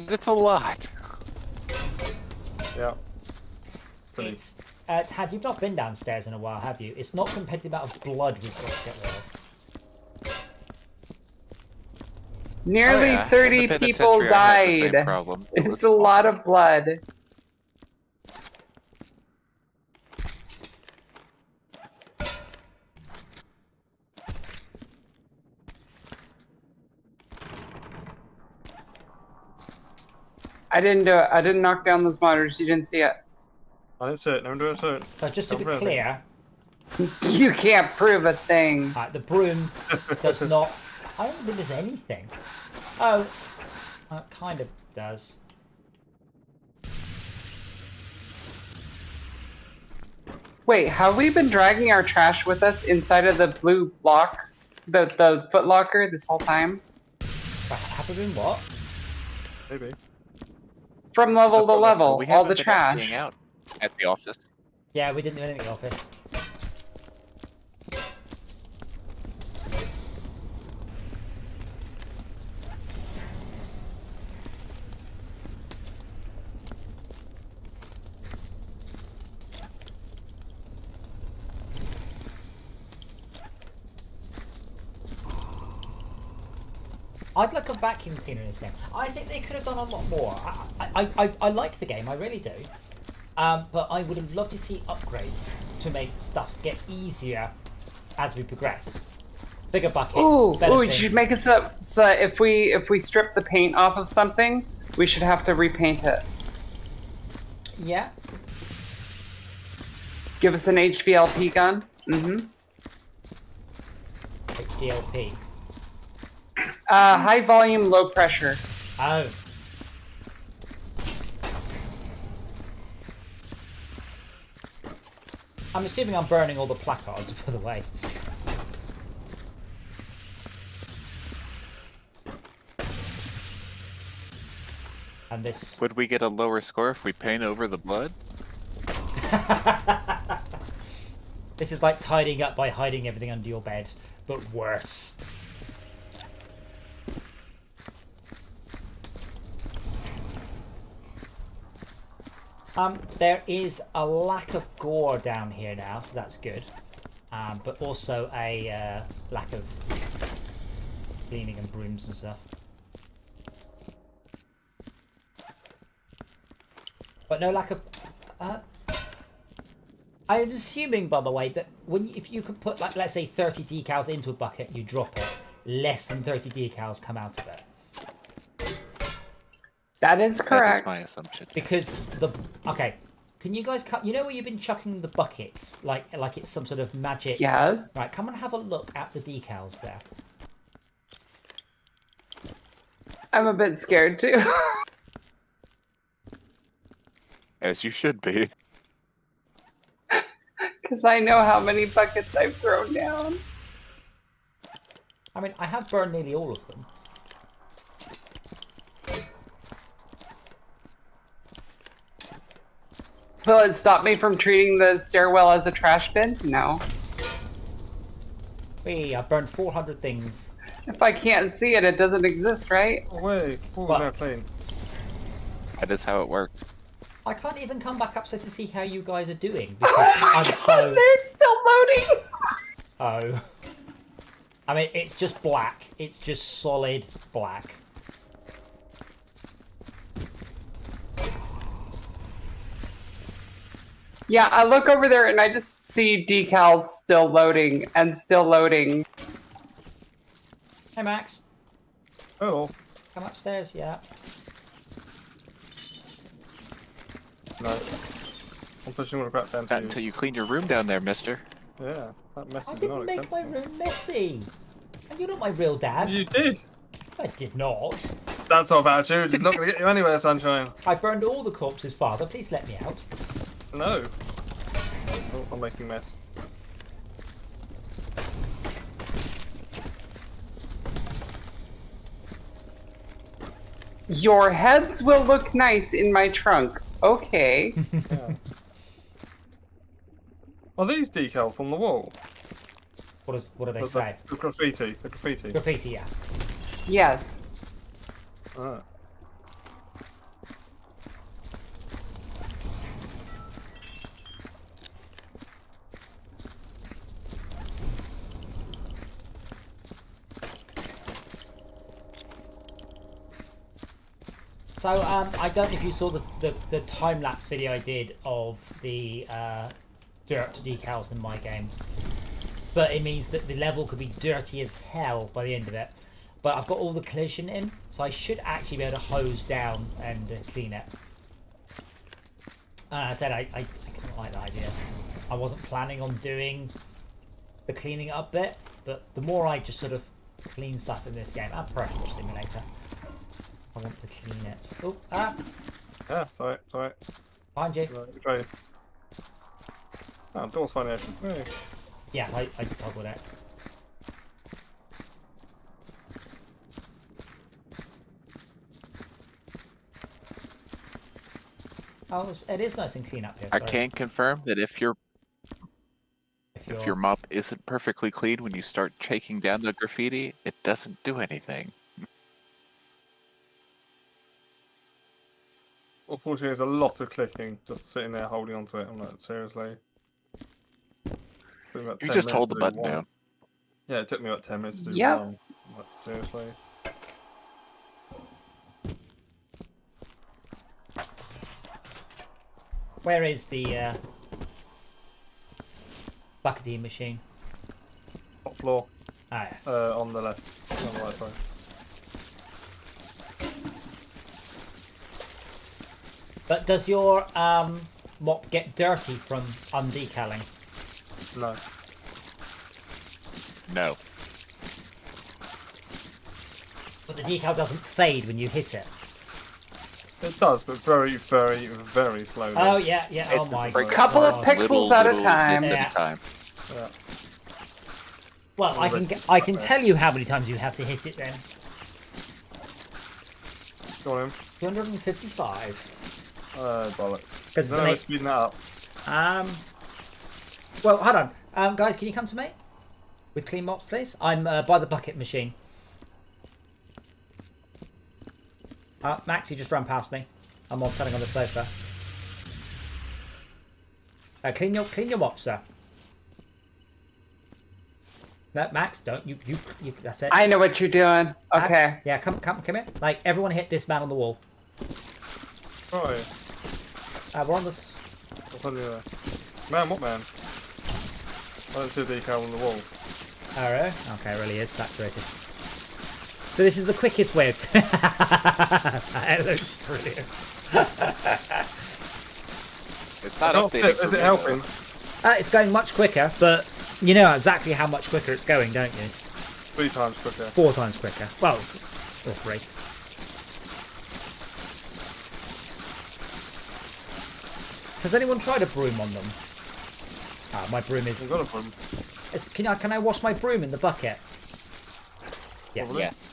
C: It's a lot.
E: Yeah.
A: it's Tad, you've not been downstairs in a while, have you? It's not compared to the amount of blood we've got to get rid of.
D: Nearly
C: Oh, yeah.
D: 30
C: In the
D: people
C: penitentiary, I had the same
D: died.
C: problem. It was
D: It's a lot of blood. I didn't do it. I didn't knock down those monitors. You didn't see it.
E: I didn't see it. Never do it. So
A: So just to be
E: Don't
A: clear,
D: You can't prove a thing.
A: the broom does not... I don't think there's anything. Oh, it kind of does.
D: Wait, have we been dragging our trash with us inside of the blue lock, the foot locker this whole time?
A: Have we been what?
E: maybe.
D: From level to level,
C: We
D: all
C: haven't
D: the
C: been
D: trash.
C: emptying out at the office.
A: Yeah, we didn't do anything in the office. I'd like a vacuum cleaner in this game. I think they could have done a lot more. I like the game, I really do. But I would have loved to see upgrades to make stuff get easier as we progress. Bigger buckets, better
D: Ooh, you
A: things.
D: should make it so if we strip the paint off of something, we should have to repaint it.
A: Yeah.
D: Give us an HVLP gun.
A: Like DLP.
D: High volume, low pressure.
A: Oh. I'm assuming I'm burning all the placards, by the way. And this...
C: Would we get a lower score if we paint over the blood?
A: This is like tidying up by hiding everything under your bed, but worse. There is a lack of gore down here now, so that's good. But also a lack of cleaning and brooms and stuff. But no lack of... I'm assuming, by the way, that if you could put, like, let's say 30 decals into a bucket, you drop it, less than 30 decals come out of it.
D: That is correct.
C: That is my assumption.
A: Because okay, can you guys cut? You know where you've been chucking the buckets, like it's some sort of magic.
D: Yes.
A: Right, come and have a look at the decals there.
D: I'm a bit scared too.
C: As you should be.
D: Because I know how many buckets I've thrown down.
A: I mean, I have burned nearly all of them.
D: Will it stop me from treating the stairwell as a trash bin? No.
A: I've burned 400 things.
D: If I can't see it, it doesn't exist, right?
E: Away. Oh,
A: Well-
E: now clean.
C: That is how it works.
A: I can't even come back upstairs to see how you guys are doing because I'm so...
D: They're still loading!
A: Oh. I mean, it's just black. It's just solid black.
D: Yeah, I look over there and I just see decals still loading and still loading.
A: Hey, Max.
E: Oh,
A: Come upstairs, yeah.
E: no. I'm pushing all the crap down to
C: Not
E: you.
C: until you clean your room down there, mister.
E: Yeah, that mess
A: I
E: is
A: didn't
E: not
A: make my
E: acceptable.
A: room messy. And you're not my real dad.
E: You did!
A: I did not.
E: That sort of attitude is not going to get you anywhere, sunshine.
A: I burned all the corpses, Father. Please let me out.
E: No. Oh, I'm making a mess.
D: Your heads will look nice in my trunk. Okay.
E: Yeah. Are these decals on the wall?
A: What do they say?
E: The graffiti. The graffiti.
A: Graffiti, yeah.
D: Yes.
E: Ah.
A: So I don't know if you saw the time lapse video I did of the dirt decals in my game, but it means that the level could be dirty as hell by the end of it. But I've got all the collision in, so I should actually be able to hose down and clean it. And I said I kind of like the idea. I wasn't planning on doing the cleaning up bit, but the more I just sort of clean stuff in this game, and pressure simulator, I want to clean it. Oh,
E: Yeah, sorry.
A: behind you.
E: Right, try. Oh, door's finally open. Hey.
A: Yeah, I toggled it. Oh, it is nice and clean up here.
C: I
A: Sorry.
C: can confirm that if your
A: If
C: your mop isn't perfectly clean when you start taking down the graffiti, it doesn't do anything.
E: Unfortunately, there's a lot of clicking just sitting there holding onto it. I'm like, seriously. Took me about
C: You
E: 10
C: just hold
E: minutes
C: the
E: to do
C: button
E: one.
C: down.
E: Yeah, it took me about 10 minutes to do
D: Yep.
E: one. I'm like, seriously.
A: Where is the bucketing machine?
E: Top floor,
A: Ah, yes.
E: on the left. On the right side.
A: But does your mop get dirty from undecaling?
E: No.
C: No.
A: But the decal doesn't fade when you hit it.
E: It does, but very, very, very slowly.
A: Oh yeah, yeah. Oh
C: It
A: my
C: breaks
A: god.
D: Couple of pixels at a
C: little
D: time.
C: bits
A: Yeah.
C: at a time.
E: Yeah.
A: Well, I can tell you how many times you have to hit it then.
E: Go on in.
A: 255.
E: Bollocks.
A: Because
E: No, we're speeding that up.
A: Well, hold on. Guys, can you come to me with clean mops, please? I'm by the bucket machine. Max, you just ran past me. I'm on standing on the sofa. Clean your mop, sir. No, Max, don't you? That's it.
D: I know what you're doing. Okay.
A: Yeah, come here. Like everyone, hit this man on the wall.
E: Right.
A: We're on the.
E: What's on the other? Man, what man? I don't see a decal on the wall.
A: Oh, really? Okay, it really is saturated. So this is the quickest way of. It looks brilliant.
C: It's not
E: Oh,
C: updating.
E: is
C: for
E: it
C: me,
E: helping?
A: It's going much quicker, but you know exactly how much quicker it's going, don't you?
E: 3 times quicker.
A: 4 times quicker. Well, or 3. Has anyone tried a broom on them? My broom is.
E: We've got a problem.
A: Can I wash my broom in the bucket? Yes.
E: Probably.
C: Yes.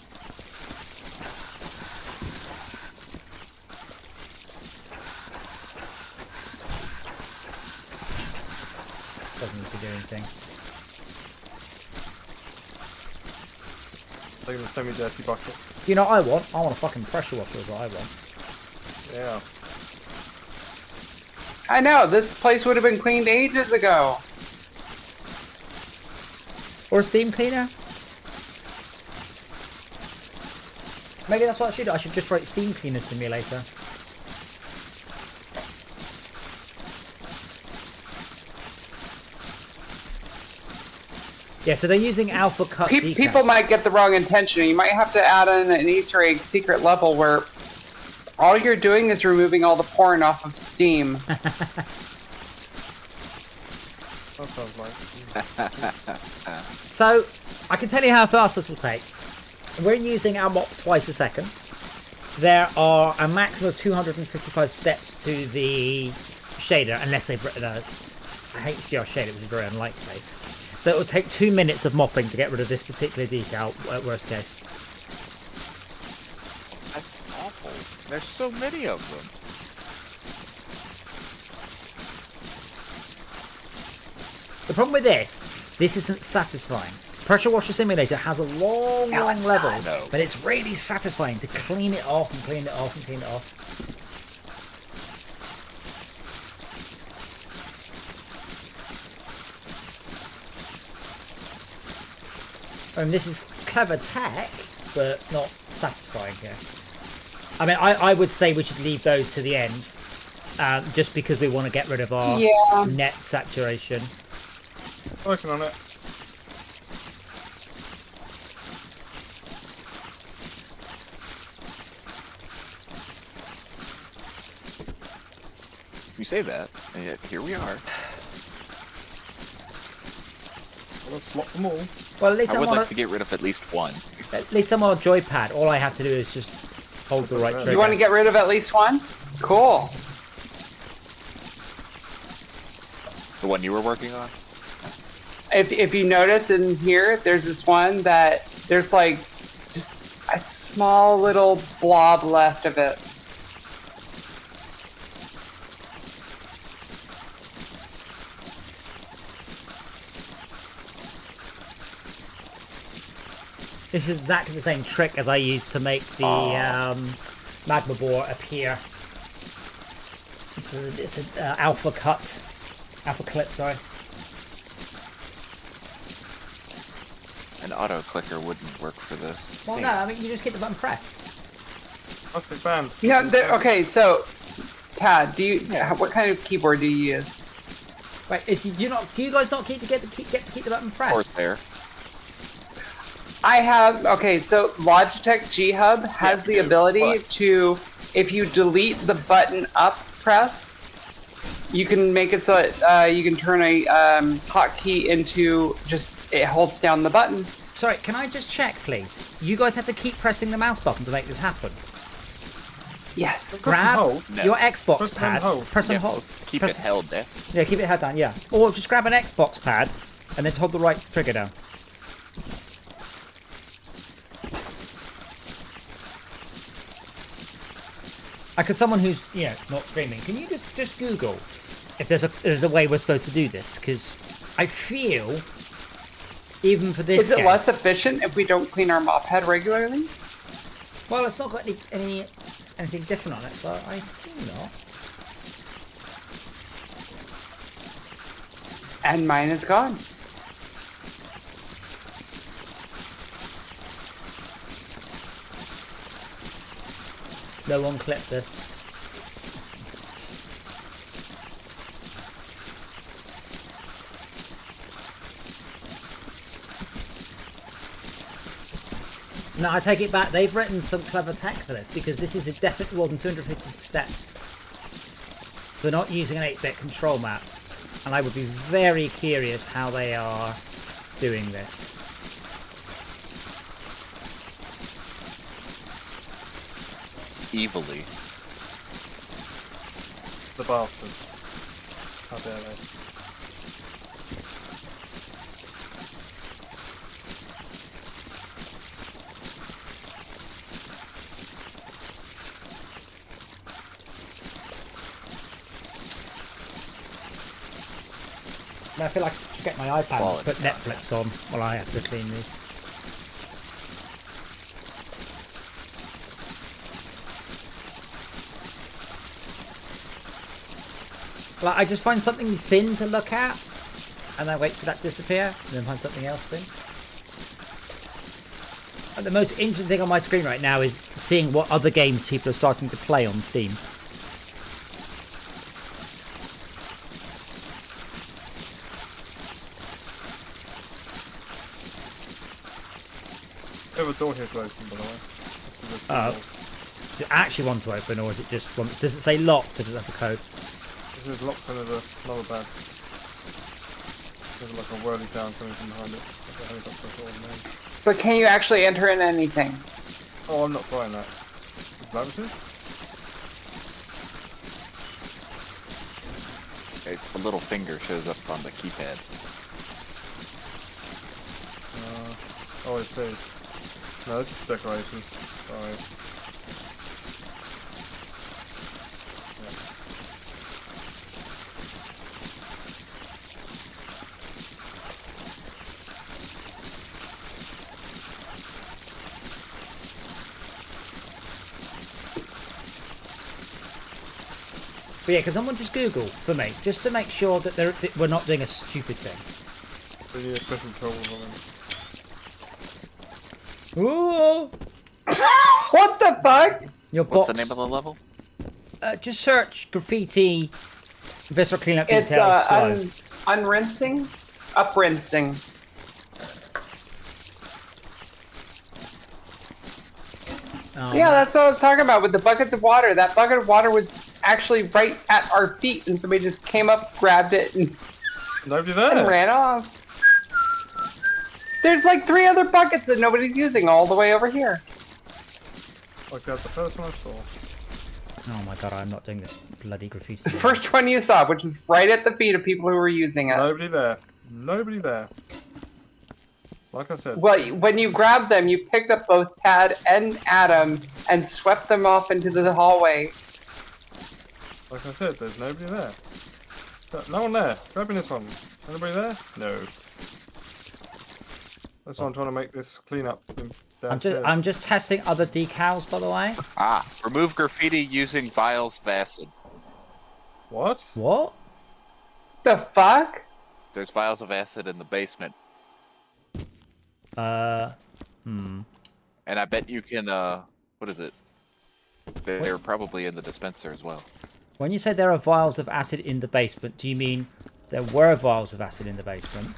A: Doesn't need to do anything.
E: Taking the semi-dirty bucket.
A: You know what I want? I want a fucking pressure washer is what I want.
E: Yeah.
D: I know, this place would have been cleaned ages ago.
A: Or a steam cleaner? Maybe that's what I should do. I should just write steam cleaner simulator. Yeah, so they're using alpha cut decal.
D: People might get the wrong intention. You might have to add in an Easter egg secret level where all you're doing is removing all the porn off of Steam.
E: That sounds like.
A: So, I can tell you how fast this will take. We're using our mop twice a second. There are a maximum of 255 steps to the shader, unless they've written a HDR shader, which is very unlikely. So it will take 2 minutes of mopping to get rid of this particular decal, at worst case.
C: That's awful. There's so many of them.
A: The problem with this isn't satisfying. Pressure Washer Simulator has a long levels,
C: No.
A: but it's really satisfying to clean it off and clean it off and clean it off. And this is clever tech, but not satisfying here. I mean, I would say we should leave those to the end, just because we want to get rid of our net saturation.
E: Working on it.
C: You say that, and yet here we are.
E: Let's lock them all.
A: Well, at least
C: I
A: I'm
C: would
A: on
C: like to get rid of at least one.
A: at least I'm on a joypad. All I have to do is just hold the right trigger.
D: You want to get rid of at least one? Cool.
C: The one you were working on?
D: If you notice in here, there's this one that there's like just a small little blob left of it.
A: This is exactly the same trick as I used to make the magma bore appear. It's an alpha clip, sorry.
C: An auto clicker wouldn't work for this.
A: Well, no, I mean you just keep the button pressed.
E: Plastic band.
D: No, okay, so Tad, what kind of keyboard do you use?
A: Wait, do you guys not get to keep the button pressed?
C: Corsair.
D: I have, okay, so Logitech G Hub has the ability to, if you delete the button up press, you can make it so you can turn a hotkey into just, it holds down the button.
A: Sorry, can I just check, please? You guys have to keep pressing the mouse button to make this happen.
D: Yes.
A: Grab
E: hold?
A: your Xbox
E: Press and
A: pad.
E: hold.
A: Press and
C: Yeah,
A: hold.
C: Keep
A: Press-
C: it held there.
A: Yeah, keep it held down, yeah. Or just grab an Xbox pad and then hold the right trigger down. Like, as someone who's, not streaming, can you just Google if there's a way we're supposed to do this? Because I feel, even for this
D: Is it
A: game,
D: less efficient if we don't clean our mop head regularly?
A: well, it's not got anything different on it, so I think not.
D: And mine is gone.
A: No one clipped this. No, I take it back. They've written some clever tech for this because this is definitely more than 256 steps. So they're not using an 8-bit control map. And I would be very curious how they are doing this.
C: Evilly.
E: The bastards. How dare they?
A: I feel like I should get my iPad and
C: Quality
A: put Netflix on while I have to clean these. Like, I just find something thin to look at, and then wait for that to disappear, and then find something else thin. And the most interesting thing on my screen right now is seeing what other games people are starting to play on Steam.
E: door here to open, by the way.
A: Oh. Does it actually want to open, or is it just want? Does it say locked? Does it have a code?
E: This is locked under another bag. There's like a whirly sound coming from behind it. Like a helicopter sort of name.
D: But can you actually enter in anything?
E: Oh, I'm not trying that. Is that what it is?
C: A little finger shows up on the keypad.
E: Oh, I see. No, it's just decoration. Sorry.
A: But yeah, can someone just Google for me, just to make sure that we're not doing a stupid thing.
E: We need a special tool on it.
A: Ooh!
D: What the fuck?
A: Your
C: What's
A: box.
C: the name of the level?
A: Just search graffiti, Viscera Cleanup
D: It's
A: Detail. Slow.
D: unrinsing, uprinsing. Yeah, that's what I was talking about with the buckets of water. That bucket of water was actually right at our feet, and somebody just came up, grabbed it, and
E: Nobody there.
D: and ran off. There's like 3 other buckets that nobody's using all the way over here.
E: I grabbed the first one I saw.
A: Oh my god, I'm not doing this bloody graffiti.
D: The first one you saw, which was right at the feet of people who were using it.
E: Nobody there. Nobody there. Like I said.
D: Well, when you grabbed them, you picked up both Tad and Adam and swept them off into the hallway.
E: Like I said, there's nobody there. No one there. Grabbing this one. Anybody there? No. That's why I'm trying to make this cleanup downstairs.
A: I'm just testing other decals, by the way.
C: Ah, remove graffiti using vials of acid.
E: What?
A: What?
D: The fuck?
C: There's vials of acid in the basement.
A: Hmm.
C: And I bet you can, what is it? They're probably in the dispenser as well.
A: When you say there are vials of acid in the basement, do you mean there were vials of acid in the basement?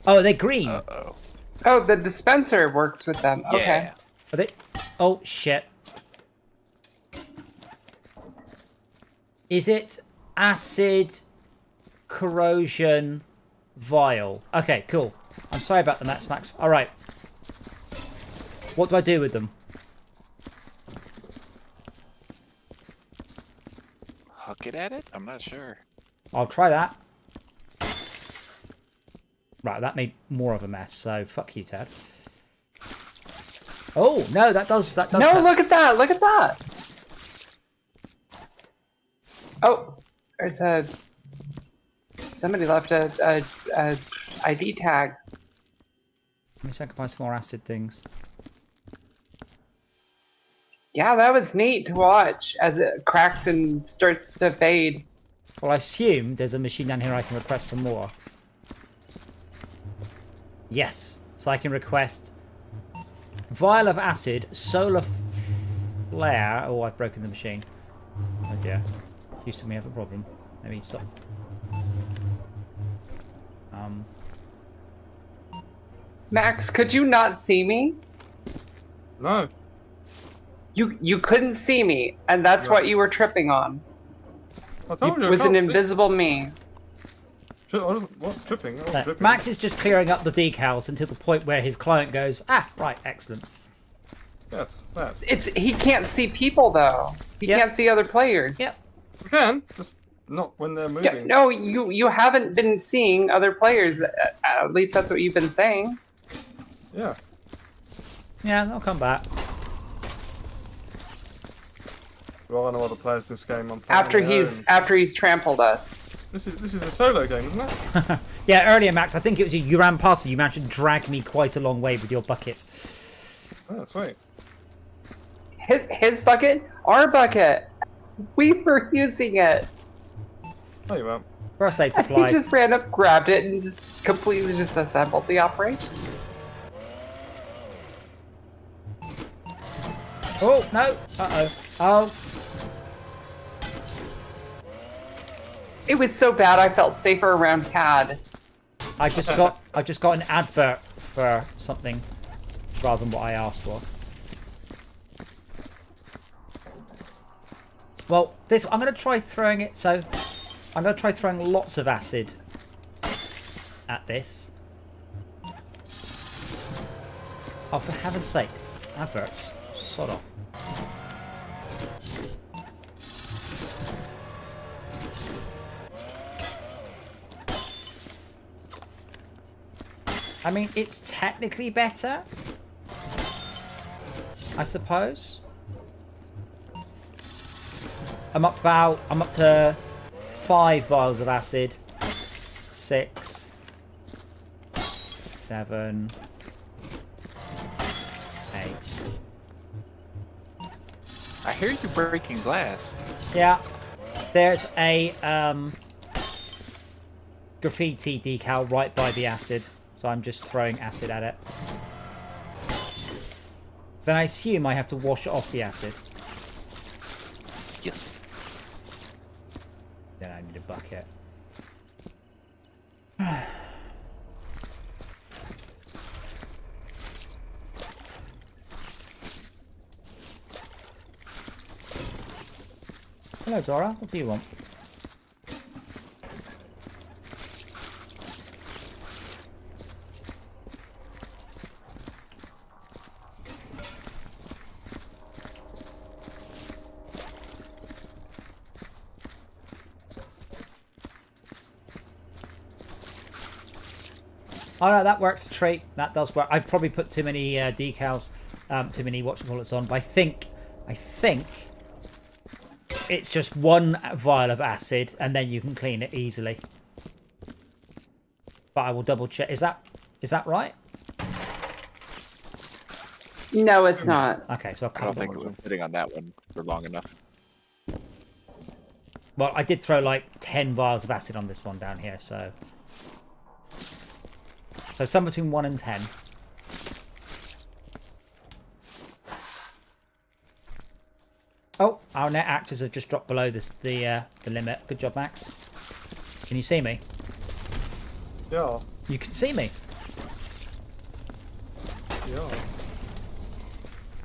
A: Oh, they're green.
C: Uh-oh.
D: Oh, the dispenser works with them. Okay.
C: Yeah.
A: Are they? Oh, shit. Is it acid corrosion vial? Okay, cool. I'm sorry about the Max. All right. What do I do with them?
C: Huck it at it? I'm not sure.
A: I'll try that. Right, that made more of a mess, so fuck you, Ted. Oh, no, that does
D: No,
A: hurt.
D: look at that! Look at that! Oh, there's a... Somebody left a ID tag.
A: Let me see if I can find some more acid things.
D: Yeah, that was neat to watch as it cracked and starts to fade.
A: Well, I assume there's a machine down here I can request some more. Yes, so I can request vial of acid, solar flare. Oh, I've broken the machine. Oh dear. Houston, we have a problem. Let me stop.
D: Max, could you not see me?
E: No.
D: You couldn't see me, and that's
E: No.
D: what you were tripping on.
E: I told you.
D: It
E: I
D: was an
E: can't see.
D: invisible me.
E: What? Tripping? Oh, tripping.
A: Max is just clearing up the decals until the point where his client goes, ah, right, excellent.
E: Yes, that.
D: He can't see people though. He
A: Yep.
D: can't see other players.
A: Yep.
E: You can, just not when they're moving.
D: Yeah, no, you haven't been seeing other players. At least that's what you've been saying.
E: Yeah.
A: Yeah, they'll come back.
E: Well, I know other players this game. I'm playing
D: After he's trampled us.
E: This is a solo game, isn't it?
A: Yeah, earlier, Max, I think it was you ran past and you managed to drag me quite a long way with your bucket.
E: Oh, sweet.
D: His bucket, our bucket. We were using it.
E: Oh, you weren't.
A: First aid
D: He
A: supplies.
D: just ran up, grabbed it, and just completely disassembled the operation.
A: Oh, no. Uh-oh. Oh.
D: It was so bad I felt safer around Tad.
A: I just got an advert for something. rather than what I asked for. Well, this I'm going to try throwing it. So I'm going to try throwing lots of acid at this. Oh, for heaven's sake. Adverts. Sod off. I mean, it's technically better, I suppose. I'm up to 5 vials of acid. 6, 7, 8.
C: I hear you breaking glass.
A: Yeah, there's a graffiti decal right by the acid, so I'm just throwing acid at it. Then I assume I have to wash off the acid.
C: Yes.
A: Then I need a bucket. Hello, Dora. What do you want? Oh no, that works a treat. That does work. I probably put too many decals, too many whatchamacallits on. But I think it's just 1 vial of acid, and then you can clean it easily. But I will double check. Is that right?
D: No, it's not.
A: Okay, so I'll
C: I
A: cut
C: don't
A: it.
C: think it was sitting on that one for long enough.
A: Well, I did throw like 10 vials of acid on this one down here, so somewhere between 1 and 10. Oh, our net actors have just dropped below the limit. Good job, Max. Can you see me?
E: Yeah.
A: You can see me.
E: Yeah.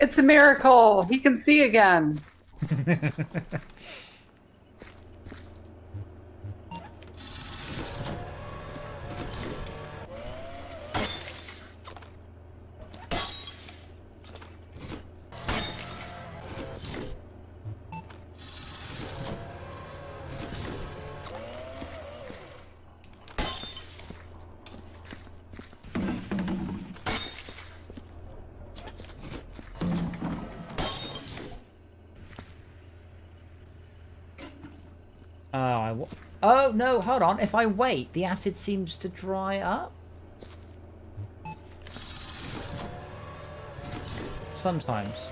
D: It's a miracle. He can see again.
A: Oh, no, hold on. If I wait, the acid seems to dry up. Sometimes.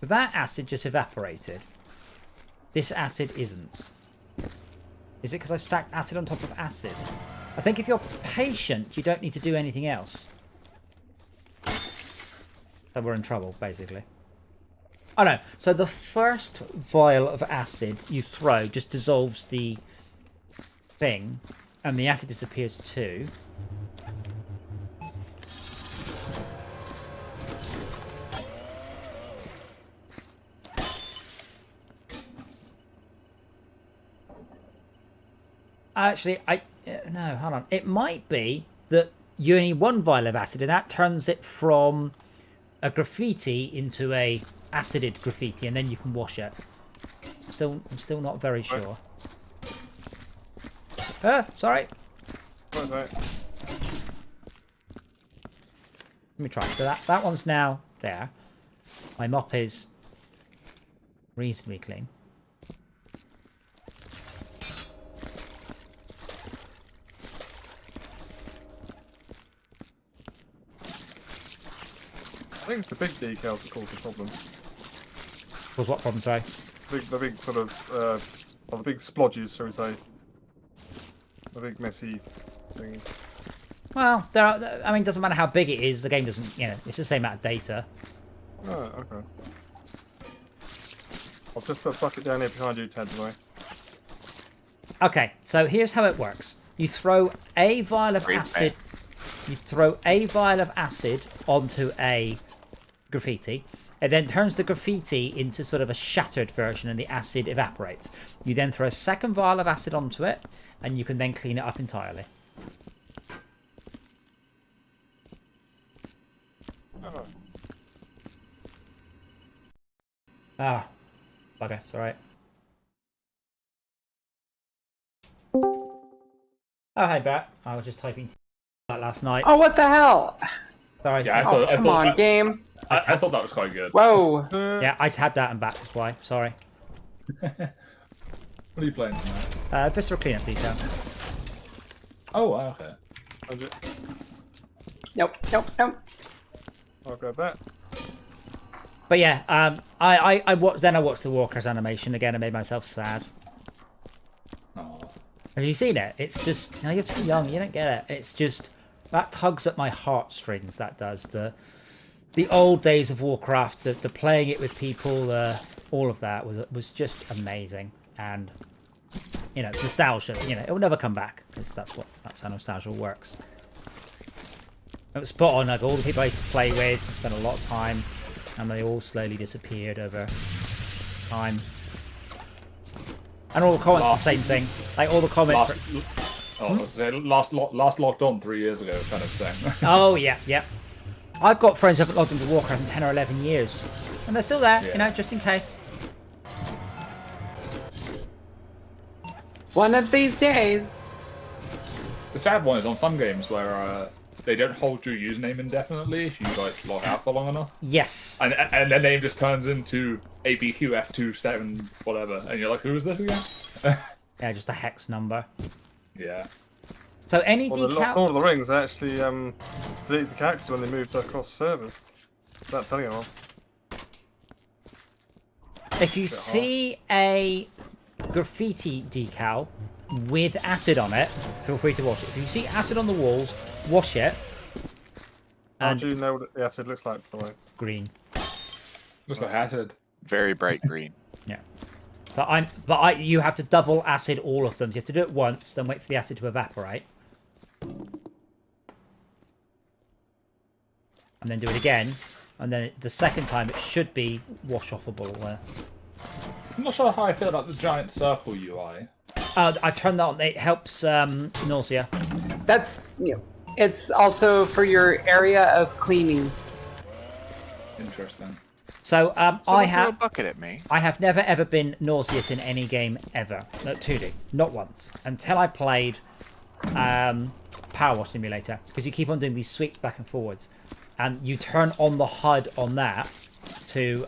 A: That acid just evaporated. This acid isn't. Is it because I stacked acid on top of acid? I think if you're patient, you don't need to do anything else. So we're in trouble, basically. Oh no, so the first vial of acid you throw just dissolves the thing, and the acid disappears too. Actually, no, hold on. It might be that you only 1 vial of acid, and that turns it from a graffiti into a acided graffiti, and then you can wash it. I'm still not very sure. Sorry.
E: Right.
A: Let me try. So that one's now there. My mop is reasonably clean.
E: I think it's the big decals that cause the problem.
A: Was what problem, sorry?
E: The big sort of, the big splodges, shall we say. A big messy thing.
A: Well, I mean, it doesn't matter how big it is. The game doesn't, it's the same amount of data.
E: Oh, okay. I'll just put a bucket down here behind you, Ted, by the way.
A: Okay, so here's how it works. You throw a vial of acid. You throw a vial of acid onto a graffiti. It then turns the graffiti into sort of a shattered version, and the acid evaporates. You then throw a second vial of acid onto it, and you can then clean it up entirely.
E: Oh.
A: Ah, bugger, it's alright. Oh, hey, Bat. I was just typing that last night.
D: Oh, what the hell?
A: Sorry.
G: Yeah,
D: Come on, game.
G: I thought that was quite good.
D: Whoa.
A: Yeah, I tabbed out and back, that's why. Sorry.
G: What are you playing tonight?
A: Viscera Cleanup Detail.
G: Oh, okay.
D: Nope.
E: I'll go back.
A: But yeah, I watched the Walker's animation again and made myself sad.
G: Oh.
A: Have you seen it? It's just, you're too young, you don't get it. It's just, that tugs at my heartstrings, that does. The old days of Warcraft, the playing it with people, all of that was just amazing. And, nostalgia, it will never come back, because that's how nostalgia works. It was spot on, like all the people I used to play with, spent a lot of time, and they all slowly disappeared over time. And all the comments the same thing. Like all the comments.
G: Last logged on 3 years ago, kind of thing.
A: Oh yeah. I've got friends who haven't logged into Warcraft in 10 or 11 years, and they're still there.
G: Yeah.
A: Just in case.
D: One of these days.
G: The sad one is on some games where they don't hold your username indefinitely if you log out for long enough.
A: Yes.
G: And their name just turns into ABQF27 whatever, and you're like, who is this again?
A: Yeah, just a hex number.
G: Yeah.
A: So any
E: Well,
A: decal.
E: Lord of the Rings actually deleted the characters when they moved across servers. That's telling you all.
A: If you see a graffiti decal with acid on it, feel free to wash it. If you see acid on the walls, wash it.
E: How
A: And
E: do you know what the acid looks like, by the way?
A: green.
G: Looks like acid.
C: Very bright green.
A: Yeah. So you have to double acid all of them. So you have to do it once, then wait for the acid to evaporate. And then do it again. And then the second time it should be wash-offable.
G: I'm not sure how I feel about the giant circle UI.
A: I turned that on. It helps nausea.
D: That's, it's also for your area of cleaning.
G: Interesting.
A: So
C: Someone throw a bucket at me.
A: I have never ever been nauseous in any game ever. No, 2D, not once, until I played Power Wash Simulator, because you keep on doing these sweeps back and forwards, and you turn on the HUD on that to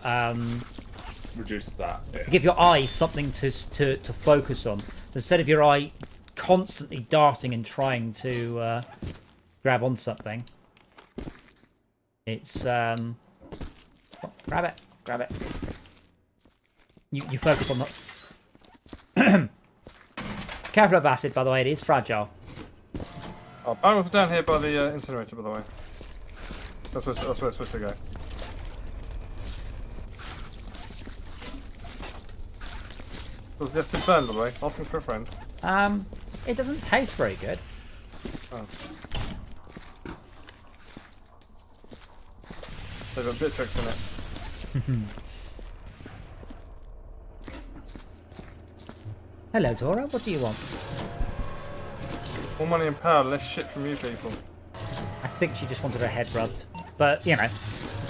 G: Reduce that. Yeah.
A: give your eyes something to focus on. So instead of your eye constantly darting and trying to grab on something, it's grab it. You focus on the. Careful of acid, by the way. It is fragile.
E: Oh, barrels are down here by the incinerator, by the way. That's where it's supposed to go. Does the acid burn, by the way? Asking for a friend.
A: It doesn't taste very good.
E: Oh. They've got bit tricks in it.
A: Hello, Dora. What do you want?
E: More money and power, less shit from you people.
A: I think she just wanted her head rubbed. But,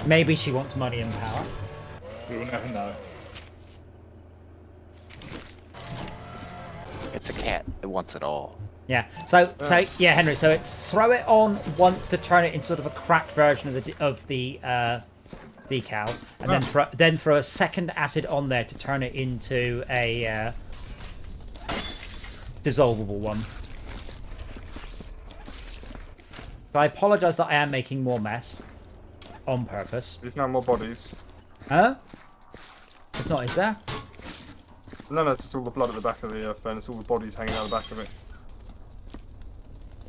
A: maybe she wants money and power.
G: We will never know.
C: It's a cat. It wants it all.
A: Yeah. So yeah, Henry. So it's throw it on once to turn it into sort of a cracked version of the decal, and then throw a second acid on there to turn it into a dissolvable one. So I apologise that I am making more mess on purpose.
E: You've now more bodies.
A: Huh? It's not, is there?
E: No, it's just all the blood at the back of the furnace, all the bodies hanging out the back of it.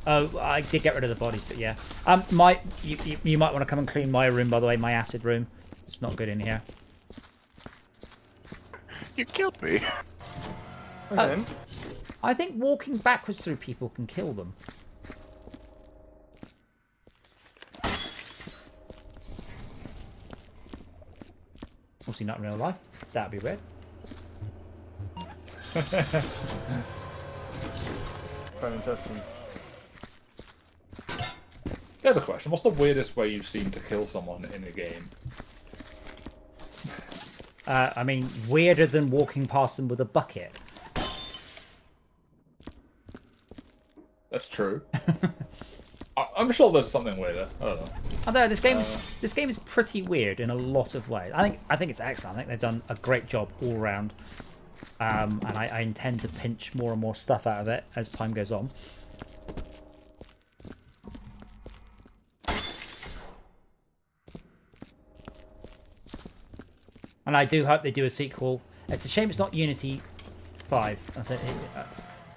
A: Oh, I did get rid of the bodies, but yeah. You might want to come and clean my room, by the way, my acid room. It's not good in here.
C: You killed me.
E: Okay.
A: I think walking backwards through people can kill them. Obviously not in real life. That'd be weird.
E: Very interesting.
G: Here's a question. What's the weirdest way you've seen to kill someone in a game?
A: I mean, weirder than walking past them with a bucket.
G: That's true. I'm sure there's something weirder. I don't know.
A: Although this game is pretty weird in a lot of ways. I think it's excellent. I think they've done a great job all around. And I intend to pinch more and more stuff out of it as time goes on. And I do hope they do a sequel. It's a shame it's not Unity 5. I said,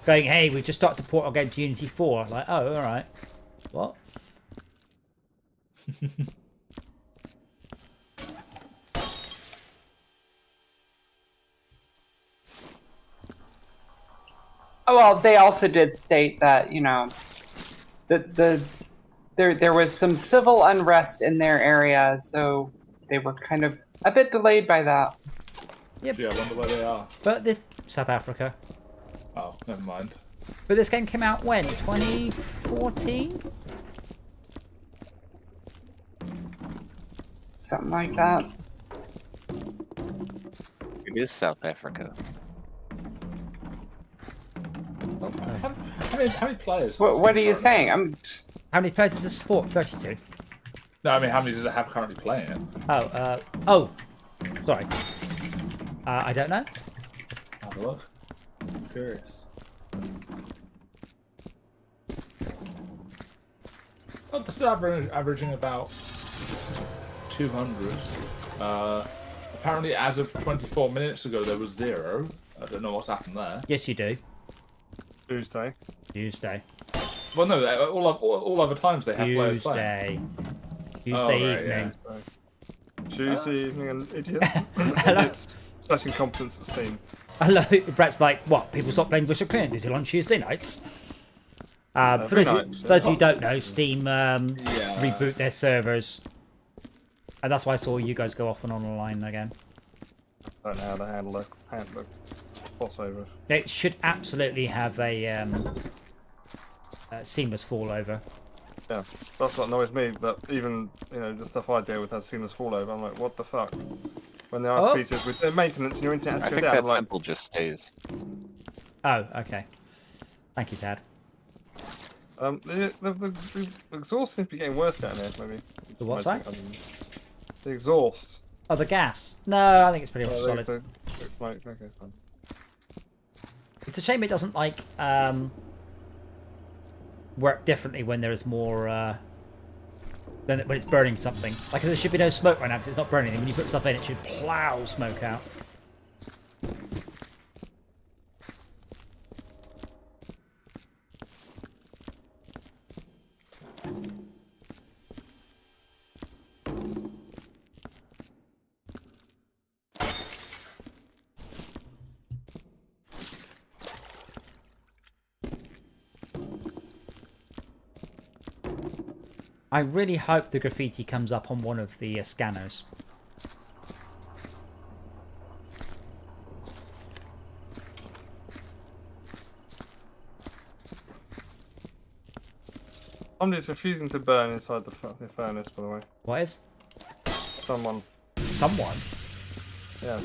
A: going, hey, we've just started to port our game to Unity 4. Like, oh, all right. What?
D: Oh, well, they also did state that, you know, there was some civil unrest in their area, so they were kind of a bit delayed by that.
A: Yep.
G: Yeah, I wonder where they are.
A: But this South Africa.
G: Oh, never mind.
A: But this game came out when? 2014?
D: Something like that.
C: It is South Africa.
A: Oh,
G: How many players?
D: What are you saying?
A: how many players does this support? 32.
G: No, I mean, how many does it have currently playing it?
A: Oh, sorry. I don't know.
G: Have a look. I'm curious. Oh, this is averaging about 200. Apparently, as of 24 minutes ago, there was 0. I don't know what's happened there.
A: Yes, you do.
E: Tuesday.
A: Tuesday.
G: Well, no, all other times they have players playing.
A: Tuesday
G: right,
A: evening.
E: Yeah. Tuesday evening and idiots. Idiots. Such incompetence at Steam.
A: Hello, Brett's like, what? People stop playing Viscera Cleanup Detail on Tuesday nights? For those who don't know, Steam reboot their servers. And that's why I saw you guys go off and online again.
E: I don't know how to handle the crossover.
A: It should absolutely have a seamless fallover.
E: Yeah, that's what annoys me. That even the stuff I deal with has seamless fallover. I'm like, what the fuck? When the ISP says with their maintenance and your internet
C: I
E: has to
C: think
E: go down,
C: that simple just stays.
A: Oh, okay. Thank you, Tad.
E: The exhaust seems to be getting worse down here. Maybe.
A: The what, sorry?
E: The exhaust.
A: Oh, the gas. No, I think it's pretty much solid.
E: The smoke. Okay, fine.
A: It's a shame it doesn't like work differently when there's more than when it's burning something. Like there should be no smoke right now because it's not burning. When you put stuff in, it should plow smoke out. I really hope the graffiti comes up on one of the scanners.
E: Somebody's refusing to burn inside the furnace, by the way.
A: What is?
E: Someone.
A: Someone?
E: Yeah.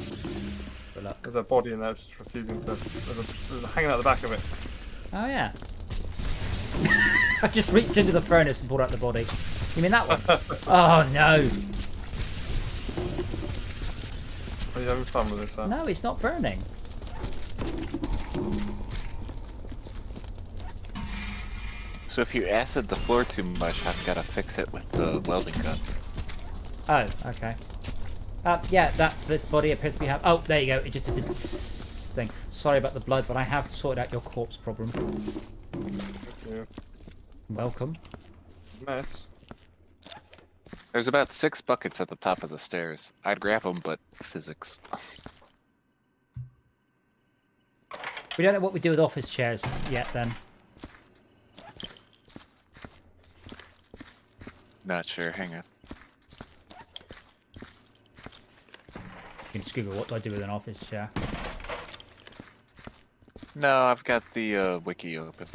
A: Good luck.
E: There's a body in there just refusing to... There's hanging out the back of it.
A: Oh, yeah. I just reached into the furnace and pulled out the body. You mean that one? Oh, no.
E: Are you having fun with this, huh?
A: No, it's not burning.
C: So if you acid the floor too much, I've got to fix it with the welding gun.
A: Oh, okay. Yeah, this body appears to be oh, there you go. It just did this thing. Sorry about the blood, but I have sorted out your corpse problem.
E: Thank you.
A: Welcome.
E: Mess.
C: There's about 6 buckets at the top of the stairs. I'd grab them, but physics.
A: We don't know what we do with office chairs yet, then.
C: Not sure. Hang on.
A: You can just Google what do I do with an office chair.
C: No, I've got the wiki open.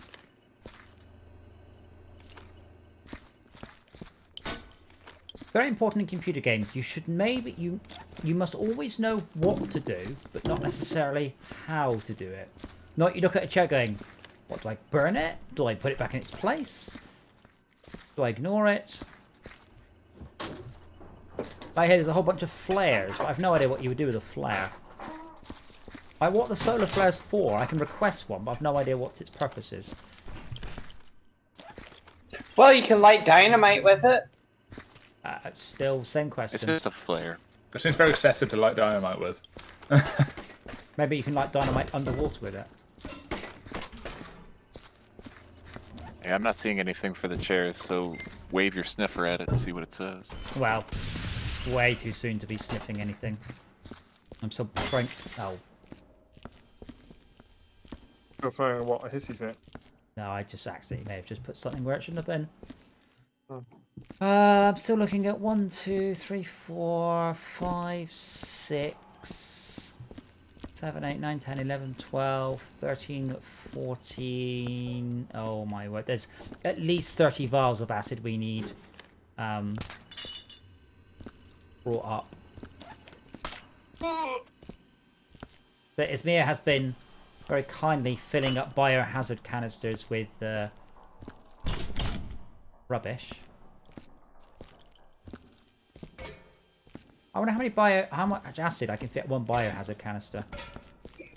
A: Very important in computer games. You should you must always know what to do, but not necessarily how to do it. Not you look at a chair going, what, do I burn it? Do I put it back in its place? Do I ignore it? I hear there's a whole bunch of flares, but I've no idea what you would do with a flare. Like what the solar flare's for, I can request one, but I've no idea what its purpose is.
D: Well, you can light dynamite with it.
A: Still, same question.
C: It's just a flare.
G: It seems very excessive to light dynamite with.
A: Maybe you can light dynamite underwater with it.
C: Yeah, I'm not seeing anything for the chairs, so wave your sniffer at it and see what it says.
A: Well, way too soon to be sniffing anything. I'm so frank. Oh,
E: You're throwing what, a hissy fit?
A: no, I just accidentally may have just put something where it shouldn't have been.
E: Oh.
A: I'm still looking at 1, 2, 3, 4, 5, 6, 7, 8, 9, 10, 11, 12, 13, 14. Oh my word. There's at least 30 vials of acid we need brought up. But Ismir has been very kindly filling up biohazard canisters with rubbish. I wonder how much acid I can fit one biohazard canister.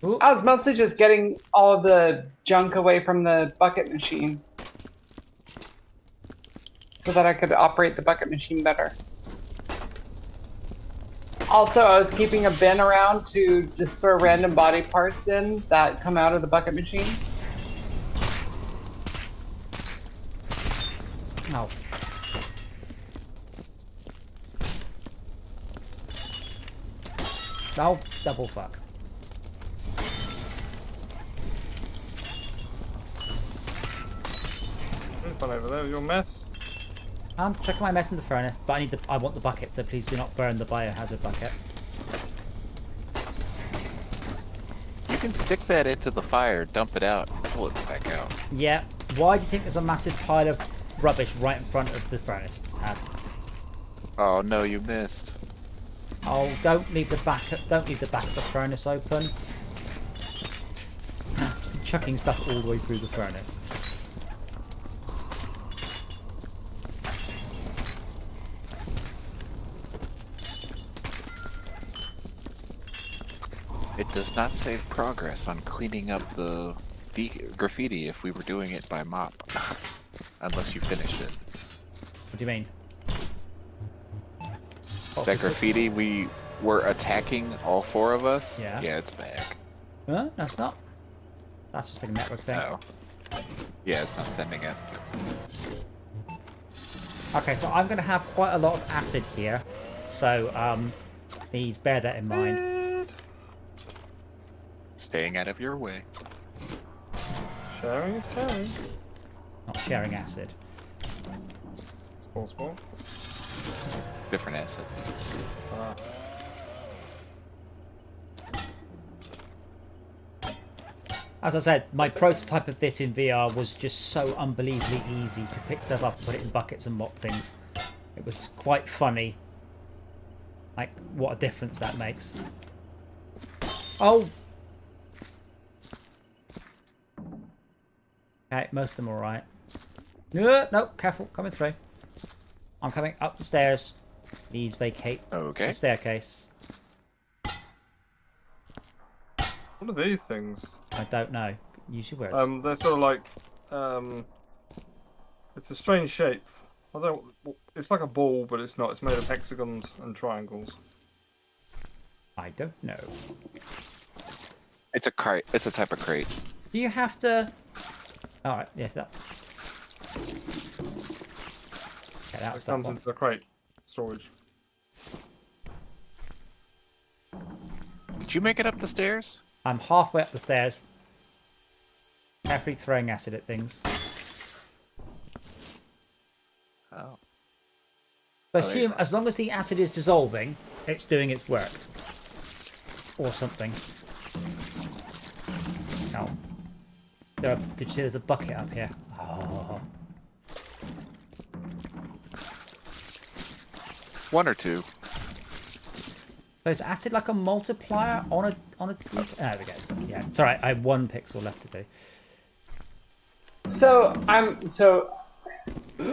A: Ooh.
D: I was mostly just getting all of the junk away from the bucket machine, so that I could operate the bucket machine better. Also, I was keeping a bin around to just throw random body parts in that come out of the bucket machine.
A: Oh. Oh, double fuck.
E: Fun over there with your mess.
A: I'm checking my mess in the furnace, but I want the bucket, so please do not burn the biohazard bucket.
C: You can stick that into the fire, dump it out, and pull it back out.
A: Yeah. Why do you think there's a massive pile of rubbish right in front of the furnace?
C: Oh no, you missed.
A: Oh, don't leave the back of the furnace open. Chucking stuff all the way through the furnace.
C: It does not save progress on cleaning up the graffiti if we were doing it by mop. Unless you finished it.
A: What do you mean?
C: That graffiti we were attacking, all 4 of us?
A: Yeah.
C: Yeah, it's back.
A: No, that's not. That's just like a network thing.
C: Oh. Yeah, it's not sending it.
A: Okay, so I'm going to have quite a lot of acid here. So, please bear that in mind.
C: Staying out of your way.
E: Sharing is caring.
A: Not sharing acid.
E: Sport.
C: Different acid.
A: As I said, my prototype of this in VR was just so unbelievably easy to pick stuff up, put it in buckets and mop things. It was quite funny. Like, what a difference that makes. Oh! Okay, most of them are alright. No, careful, coming through. I'm coming up the stairs. Please vacate
C: Okay.
A: the staircase.
E: What are these things?
A: I don't know. Use your words.
E: They're sort of like, it's a strange shape. It's like a ball, but it's not. It's made of hexagons and triangles.
A: I don't know.
C: It's a crate. It's a type of crate.
A: Do you have to... Alright, yes, that... that
E: It
A: was that
E: comes
A: one.
E: into the crate storage.
C: Did you make it up the stairs?
A: I'm halfway up the stairs. Carefully throwing acid at things.
C: Oh.
A: So
C: there you
A: assume
C: are.
A: as long as the acid is dissolving, it's doing its work. Or something. Oh. Did you see there's a bucket up here? Oh.
C: One or two.
A: So is acid like a multiplier on a there we go. Yeah. It's alright, I have 1 pixel left to do.
D: So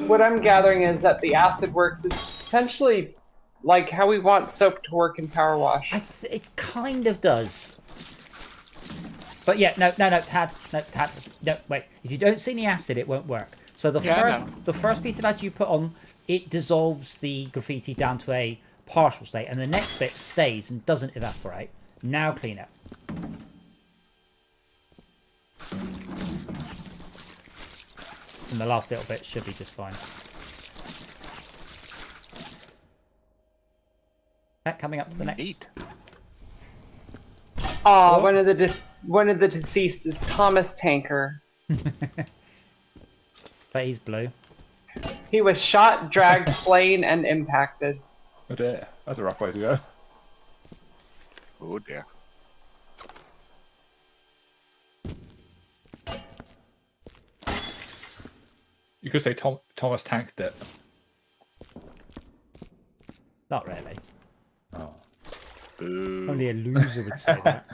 D: what I'm gathering is that the acid works is essentially like how we want soap to work in power wash.
A: It kind of does. But yeah, no, Tad, no, wait. If you don't see any acid, it won't work. So the first piece of acid you put on, it dissolves the graffiti down to a partial state, and the next bit stays and doesn't evaporate. Now clean it. And the last little bit should be just fine. Coming up to the next.
C: Neat.
D: Oh, one of the deceased is Thomas Tanker.
A: But he's blue.
D: He was shot, dragged, slain, and impacted.
G: Oh dear, that's a rough way to go.
C: Oh dear.
G: You could say Thomas tanked it.
A: Not really.
G: Oh.
C: Boo.
A: Only a loser would say that.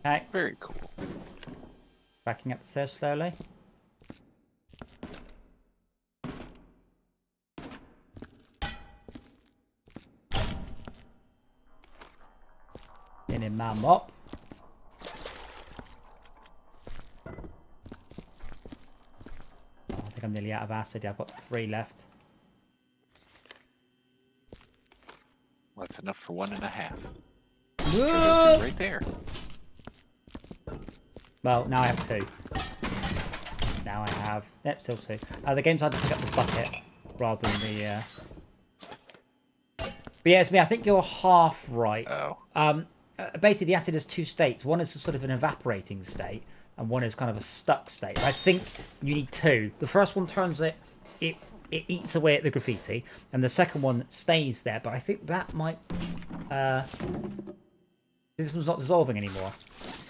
A: Okay,
C: Very cool.
A: backing up the stairs slowly. In my mop. I think I'm nearly out of acid. I've got 3 left.
C: Well, that's enough for 1.5.
A: Whoa!
C: Right there.
A: Well, now I have 2. Now I have... Yep, still 2. The game's had to pick up the bucket rather than the... But yeah, it's me. I think you're half right.
C: Oh.
A: Basically, the acid has 2 states. One is a sort of an evaporating state, and one is kind of a stuck state. I think you need 2. The first one turns it eats away at the graffiti, and the second one stays there. But I think that might... this one's not dissolving anymore.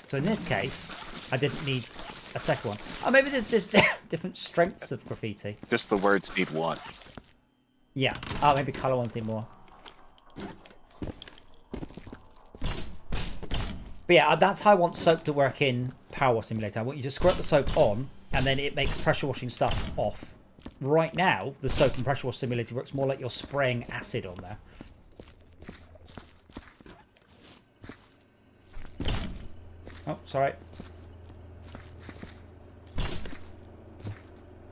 A: So in this case, I didn't need a second one. Oh, maybe there's different strengths of graffiti.
C: Just the words need 1.
A: Yeah. Oh, maybe colour ones need more. But yeah, that's how I want soap to work in Power Wash Simulator. I want you to squirt the soap on, and then it makes pressure washing stuff off. Right now, the soap and pressure wash simulator works more like you're spraying acid on there. Oh, sorry.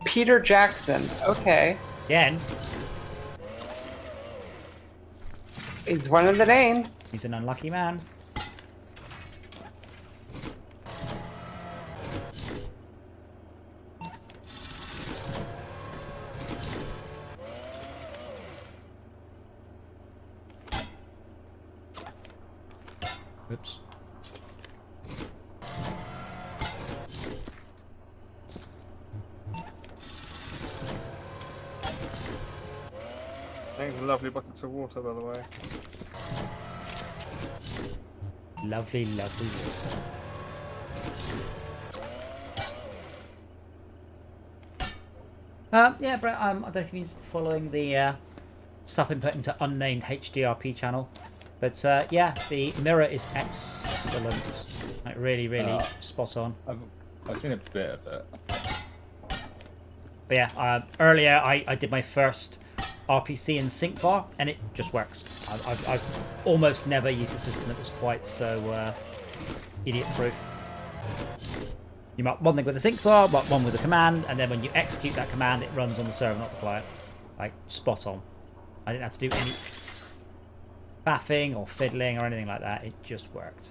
D: Peter Jackson. Okay.
A: Again,
D: It's one of the names.
A: he's an unlucky man. Oops.
E: Thanks for lovely buckets of water, by the way.
A: Lovely, lovely water. Yeah, Brett, I don't know if he's following the stuff input into unnamed HDRP channel. But yeah, the mirror is excellent. Like really, really spot on.
G: I've seen a bit of it.
A: But yeah, earlier I did my first RPC in sync bar, and it just works. I've almost never used a system that was quite so idiot-proof. You mark one thing with a sync bar, mark one with a command, and then when you execute that command, it runs on the server, not the client. Like, spot on. I didn't have to do any faffing or fiddling or anything like that. It just worked.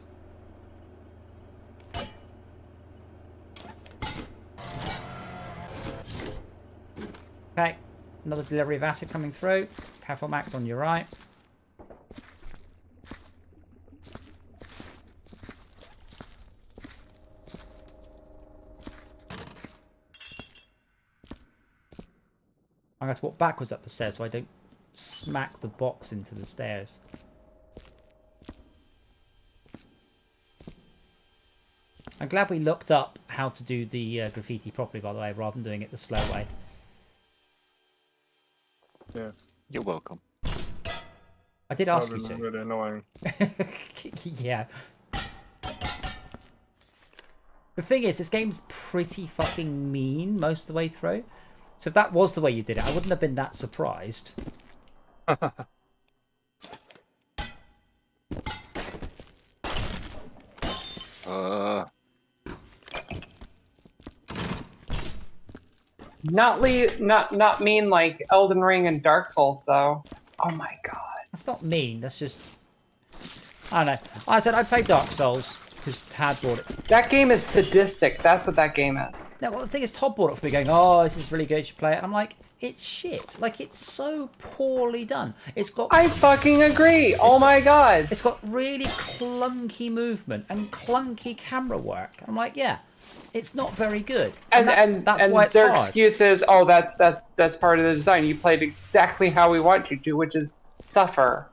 A: Okay, another delivery of acid coming through. Careful, Max, on your right. I'm going to walk backwards up the stairs so I don't smack the box into the stairs. I'm glad we looked up how to do the graffiti properly, by the way, rather than doing it the slow way.
E: Yes.
C: You're welcome.
A: I did ask you
E: That
A: to.
E: was really annoying.
A: Yeah. The thing is, this game's pretty fucking mean most of the way through. So if that was the way you did it, I wouldn't have been that surprised.
D: Not mean like Elden Ring and Dark Souls though. Oh my god.
A: That's not mean. That's just... I don't know. I said I played Dark Souls because Tad bought it.
D: That game is sadistic. That's what that game is.
A: No, well, the thing is, Todd bought it for me going, oh, this is really good, you should play it. And I'm like, it's shit. Like, it's so poorly done. It's got...
D: I fucking agree. Oh my god.
A: It's got really clunky movement and clunky camera work. I'm like, yeah, it's not very good.
D: And
A: that's why it's
D: their
A: hard.
D: excuse is, oh, that's part of the design. You played exactly how we want you to, which is suffer.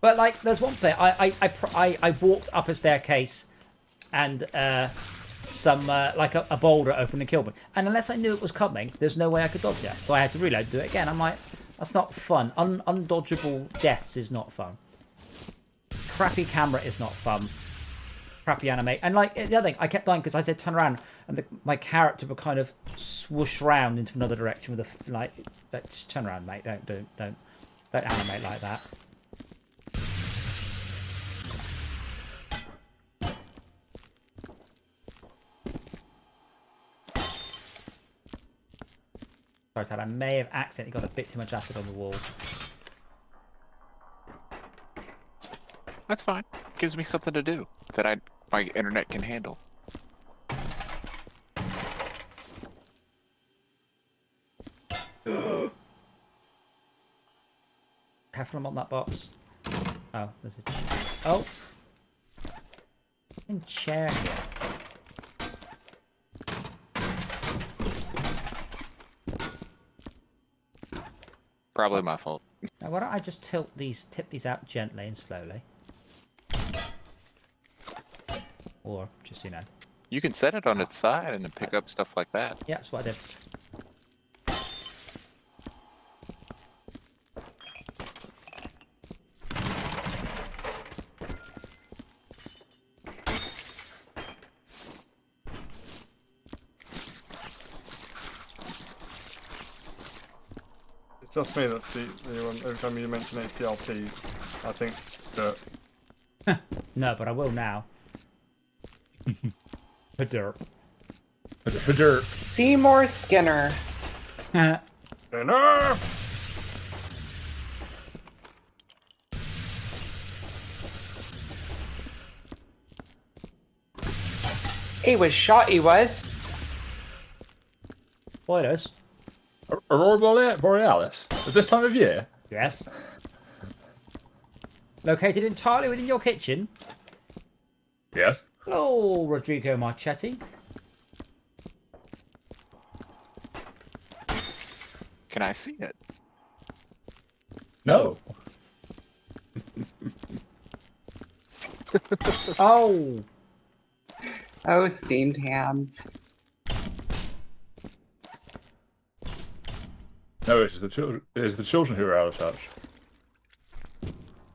A: But like, there's one bit I walked up a staircase, and like a boulder opened and killed me. And unless I knew it was coming, there's no way I could dodge it. So I had to reload, do it again. I'm like, that's not fun. Undodgeable deaths is not fun. Crappy camera is not fun. Crappy animate. And like the other thing, I kept dying because I said turn around, and my character would kind of swoosh round into another direction with a like. Just turn around, mate. Don't animate like that. Sorry, Tad, I may have accidentally got a bit too much acid on the wall.
C: That's fine. Gives me something to do that my internet can handle.
A: Careful, I'm on that box. Oh, there's a oh. Chair here.
C: Probably my fault.
A: Now, why don't I just tip these out gently and slowly? Or just, you know.
C: You can set it on its side and then pick up stuff like that.
A: Yeah, that's what I did.
E: It's just me that every time you mention HDLP, I think dirt.
A: No, but I will now. Derp.
G: Derp.
D: Seymour Skinner.
E: Dinner!
D: He was shot, he was.
A: Spoilers.
G: Aurora Borealis. At this time of year?
A: Yes. Located entirely within your kitchen.
G: Yes.
A: Hello, Rodrigo Marchetti.
C: Can I see it?
G: No.
A: Oh.
D: Oh, steamed hams.
G: No, it's the children. It's the children who are out of touch.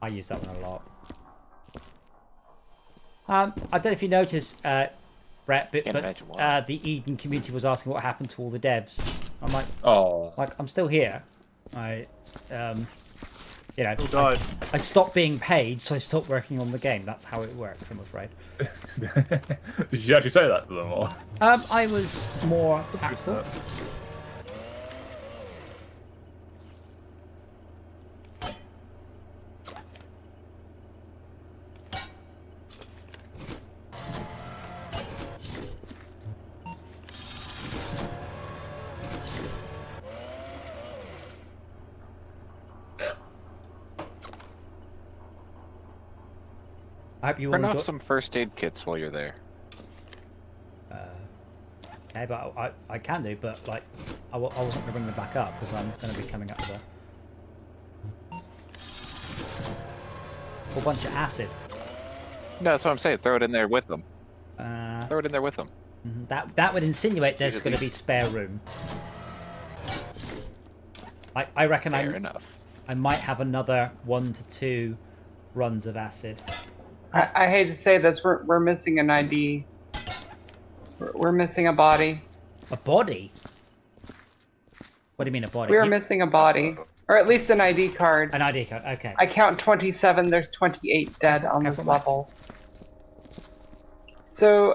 A: I use that one a lot. I don't know if you noticed, Brett, but the Eden community was asking what happened to all the devs. I'm like,
G: oh,
A: I'm still here. You know,
E: died?
A: I stopped being paid, so I stopped working on the game. That's how it works, I'm afraid.
G: Did you actually say that to them, or?
A: I was more tactful. I hope you all
C: Print off
A: enjoy.
C: some first aid kits while you're there.
A: Okay, but I can do, but like I wasn't going to bring them back up because I'm going to be coming up with a whole bunch of acid.
C: No, that's what I'm saying. Throw it in there with them. Throw it in there with them.
A: That would insinuate there's going to be spare room. I reckon
C: Fair enough.
A: I might have another 1 to 2 runs of acid.
D: I hate to say this, we're missing an ID. We're missing a body.
A: A body? What do you mean a body?
D: We're missing a body. Or at least an ID card.
A: An ID card, okay.
D: I count 27, there's 28 dead on this level. So,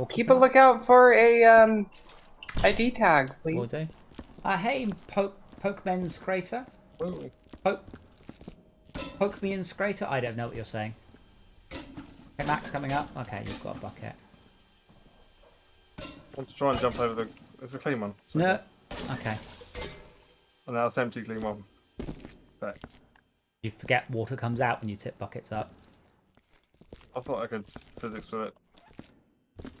D: keep a lookout for a ID tag, please.
A: Will do. Hey, Pokemon's Crater? Pokemon's Crater? I don't know what you're saying. Okay, Max coming up. Okay, you've got a bucket.
E: I want to try and jump over the... It's a clean one.
A: No. Okay.
E: And now it's empty, clean one. Back.
A: You forget water comes out when you tip buckets up.
E: I thought I could physics with it.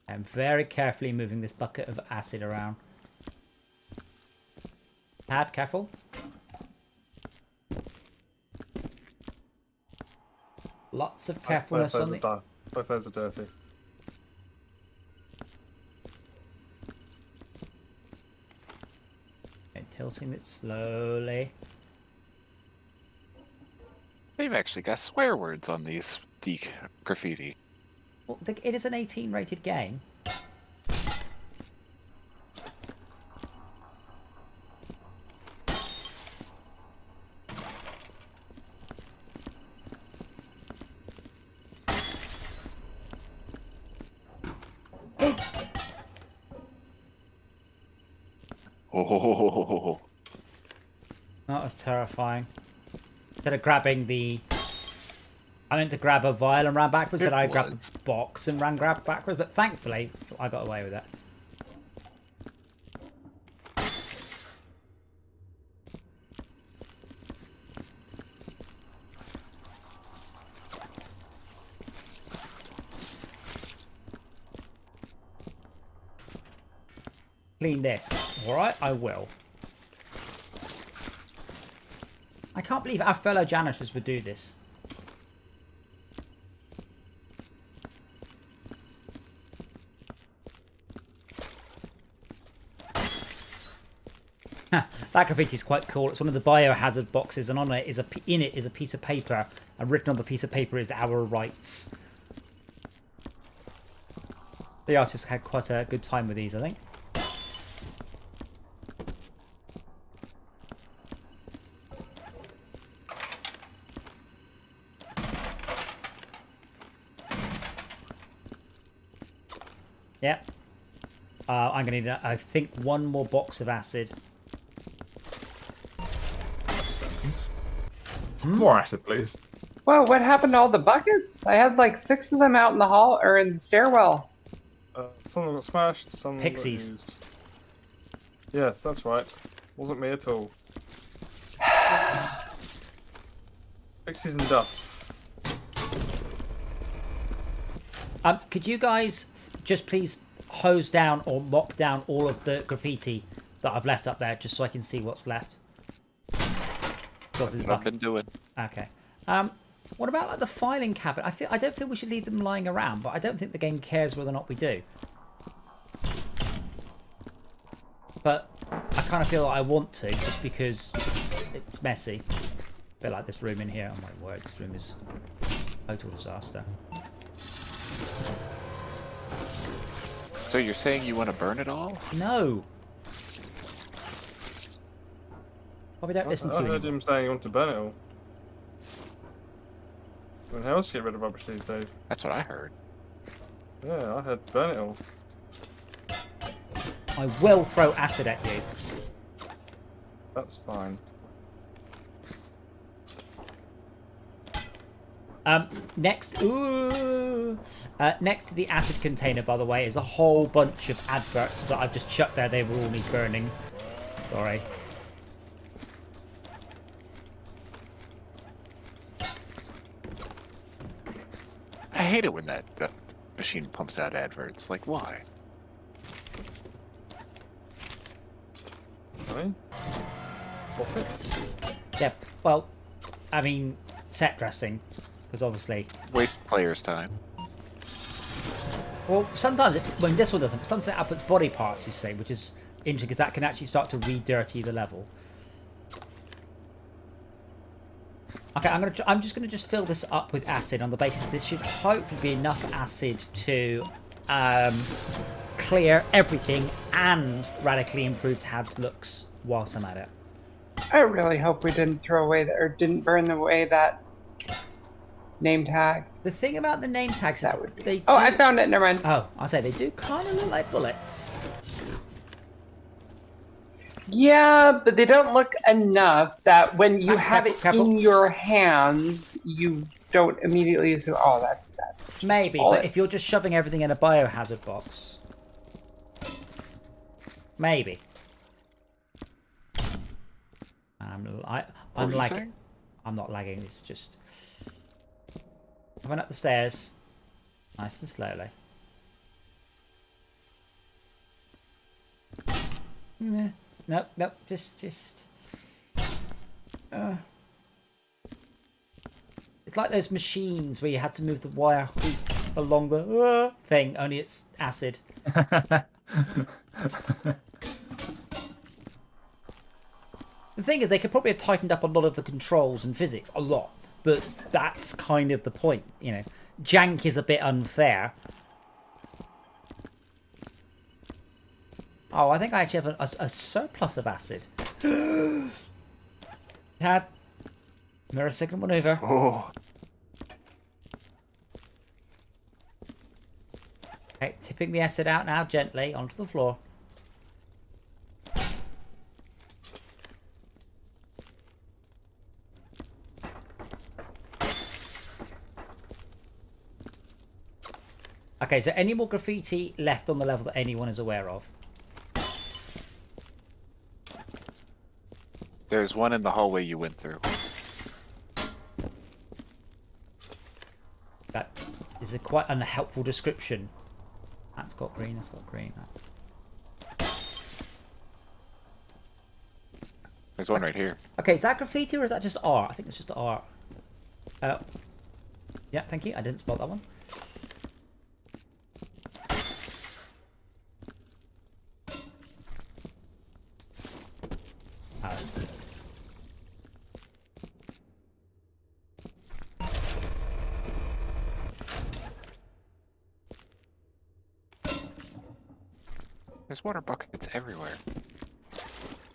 A: I'm very carefully moving this bucket of acid around. Tad, careful. Lots of carefulness on the...
E: Both those are dirty.
A: Tilting it slowly.
C: They've actually got swear words on these graffiti.
A: Well, it is an 18 rated game.
C: Oh.
A: That was terrifying. Instead of grabbing the... I meant to grab a vial and ran backwards, and I grabbed the box and ran backwards, but thankfully, I got away with it. Clean this. Alright, I will. I can't believe our fellow janitors would do this. That graffiti is quite cool. It's one of the biohazard boxes, and on it is in it is a piece of paper, and written on the piece of paper is "Our rights." The artist had quite a good time with these, I think. Yep. I'm gonna need, I think, one more box of acid.
G: More acid, please.
D: Whoa, what happened to all the buckets? I had like 6 of them out in the hall or in the stairwell.
E: Some of them got smashed, some
A: Pixies.
E: got used. Yes, that's right. Wasn't me at all. Pixies and dust.
A: Could you guys just please hose down or mop down all of the graffiti that I've left up there, just so I can see what's left?
C: That's what I've been doing.
A: Okay. What about like the filing cabinet? I don't think we should leave them lying around, but I don't think the game cares whether or not we do. But I kind of feel like I want to, just because it's messy. A bit like this room in here. Oh my word, this room is a total disaster.
C: So you're saying you want to burn it all?
A: No. Probably don't listen to
E: I heard
A: him.
E: him saying he wanted to burn it all. I mean, how else get rid of rubbish these days?
C: That's what I heard.
E: Yeah, I heard burn it all.
A: I will throw acid at you.
E: That's fine.
A: Next to the acid container, by the way, is a whole bunch of adverts that I've just chucked there. They will all need burning. Sorry.
C: hate it when that machine pumps out adverts. Like, why?
E: Right? What's it?
A: Yeah, well, I mean, set dressing, because obviously...
C: Waste players' time.
A: Well, sometimes, when this one doesn't, sometimes it outputs body parts, you see, which is interesting, because that can actually start to re-dirty the level. Okay, I'm just gonna fill this up with acid on the basis this should hopefully be enough acid to clear everything and radically improve Tad's looks whilst I'm at it.
D: I really hope we didn't throw away that, or didn't burn away that name tag.
A: The thing about the name tags is
D: That would be.
A: they
D: Oh,
A: do...
D: I found it. Never mind.
A: Oh, I'll say they do kind of look like bullets.
D: Yeah, but they don't look enough that when you have it
A: Careful.
D: in your hands, you don't immediately assume, oh, that's
A: Maybe,
D: all
A: but
D: it-
A: if you're just shoving everything in a biohazard box, maybe. I'm
C: What were you
A: lagging.
C: saying?
A: I'm not lagging. It's just coming up the stairs, nice and slowly. Meh. Nope, nope. Just. It's like those machines where you had to move the wire hoop along the thing. Only it's acid. The thing is, they could probably have tightened up a lot of the controls and physics, a lot. But that's kind of the point, you know. Jank is a bit unfair. Oh, I think I actually have a surplus of acid. Tad, mirror signal maneuver.
C: Oh,
A: Okay, tipping the acid out now, gently, onto the floor. Okay, so any more graffiti left on the level that anyone is aware of?
C: there's one in the hallway you went through.
A: That is a quite unhelpful description. That's got green, that's got green.
C: There's one right here.
A: Okay, is that graffiti or is that just art? I think it's just art. Yeah, thank you. I didn't spot that one. Oh.
C: There's water buckets everywhere.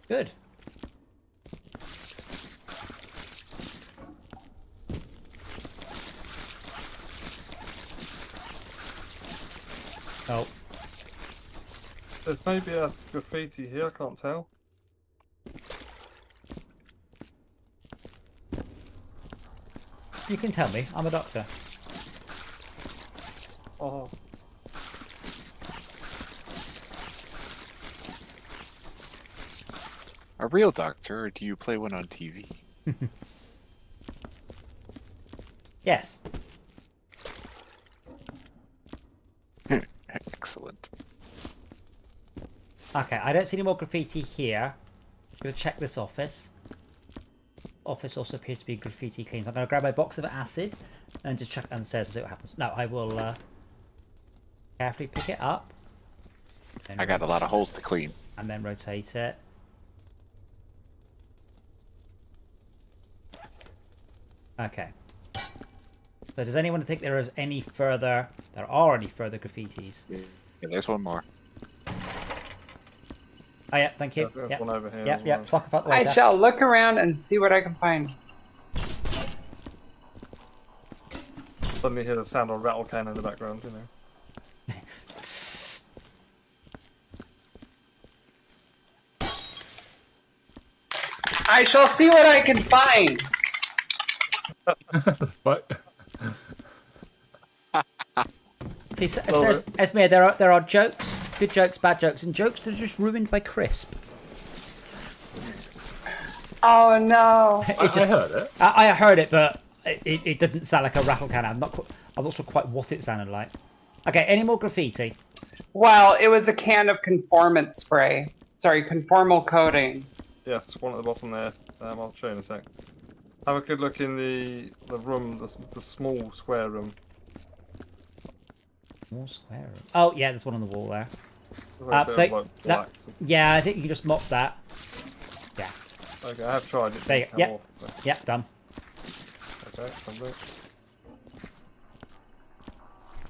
A: Good. Oh.
E: There's maybe a graffiti here, I can't tell.
A: You can tell me. I'm a doctor.
E: Oh,
C: A real doctor, or do you play one on TV?
A: Yes.
C: Excellent.
A: Okay, I don't see any more graffiti here. I'm going to check this office. Office also appears to be graffiti clean. So I'm going to grab my box of acid and just check downstairs and see what happens. No, I will carefully pick it up.
C: I got a lot of holes to clean.
A: And then rotate it. Okay. So does anyone think there are any further graffitis?
C: Yeah, there's one more.
A: Oh yeah, thank you.
E: there's
A: Yep.
E: one over here.
A: Yep,
E: as
A: yep.
E: well.
A: Block about the
D: I
A: way there.
D: shall look around and see what I can find.
E: Suddenly hear the sound of a rattle can in the background, you know.
D: I shall see what I can find.
G: What?
A: See, says Esme, there are jokes, good jokes, bad jokes, and jokes that are just ruined by crisp.
D: Oh no.
G: I heard it.
A: I heard it, but it didn't sound like a rattle can. I'm not sure quite what it sounded like. Okay, any more graffiti?
D: Well, it was a can of conformant spray. Sorry, conformal coating.
E: Yes, one at the bottom there. I'll show you in a sec. Have a good look in the room, the small square room.
A: More square room. Oh, yeah, there's one on the wall there. Yeah, I think you can just mop that. Yeah.
E: Okay, I have tried it.
A: There you go. Yep, done.
E: Okay, lovely.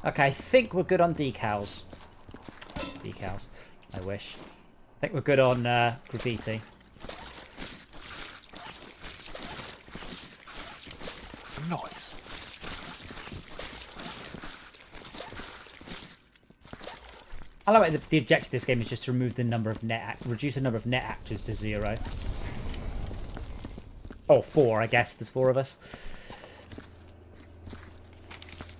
A: Okay, I think we're good on decals. Decals. I wish. I think we're good on graffiti.
C: Nice.
A: I like the objective of this game is just to remove the number of reduce the number of net actors to 0. Or 4, I guess. There's 4 of us.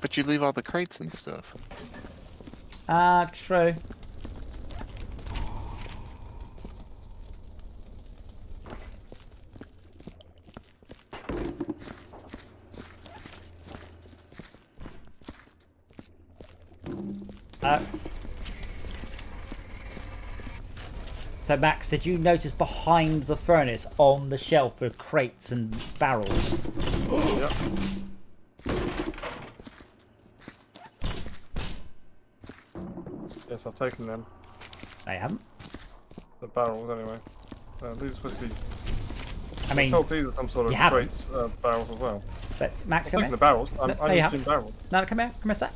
C: But you leave all the crates and stuff.
A: True. So Max, did you notice behind the furnace on the shelf were crates and barrels?
E: Yep. Yes, I've taken them.
A: I haven't.
E: The barrels, anyway. These are supposed to be.
A: I mean,
E: these are some sort of crates, barrels as well.
A: But Max,
E: I've
A: come
E: taken
A: here.
E: the barrels. I'm
A: no,
E: using barrels.
A: No, come here. Come here, sec.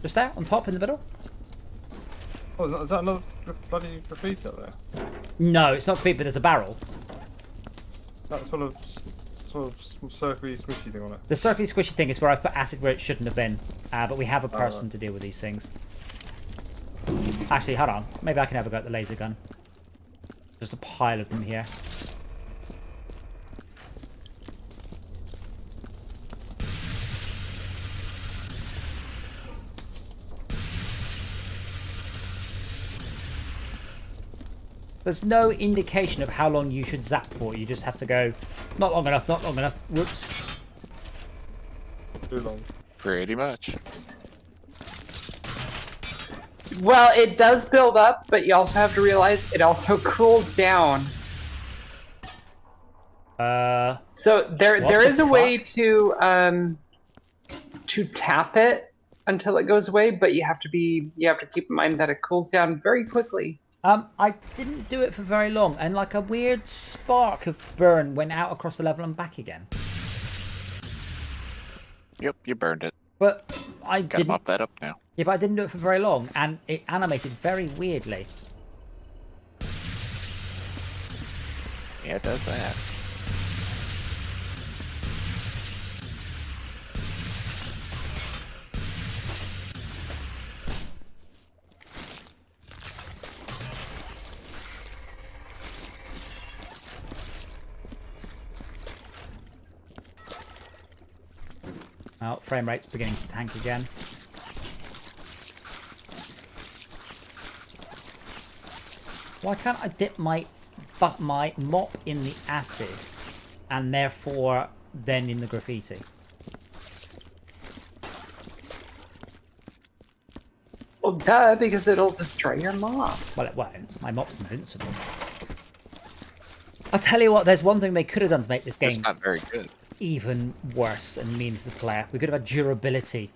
A: Just there, on top, in the middle.
E: Oh, is that another bloody graffiti up there?
A: No, it's not graffiti, but there's a barrel.
E: That sort of circly smushy thing on it.
A: The circly squishy thing is where I've put acid where it shouldn't have been. But we have a person to deal with these things. Actually, hold on. Maybe I can have a go at the laser gun. Just a pile of them here. There's no indication of how long you should zap for. You just have to go, not long enough, not long enough. Whoops.
E: Too long.
C: Pretty much.
D: Well, it does build up, but you also have to realize it also cools down. So there is a way to tap it until it goes away, but you have to keep in mind that it cools down very quickly.
A: I didn't do it for very long, and like a weird spark of burn went out across the level and back again.
C: Yep, you burned it.
A: But I
C: Gotta
A: didn't.
C: mop that up now.
A: Yeah, but I didn't do it for very long, and it animated very weirdly.
C: Yeah, it does that.
A: Oh, frame rate's beginning to tank again. Why can't I dip my mop in the acid and therefore then in the graffiti?
D: Well, duh, because it'll destroy your mop.
A: Well, it won't. My mop's invincible. I'll tell you what, there's one thing they could have done to make this game
C: It's not very good.
A: even worse and mean for the player. We could have had durability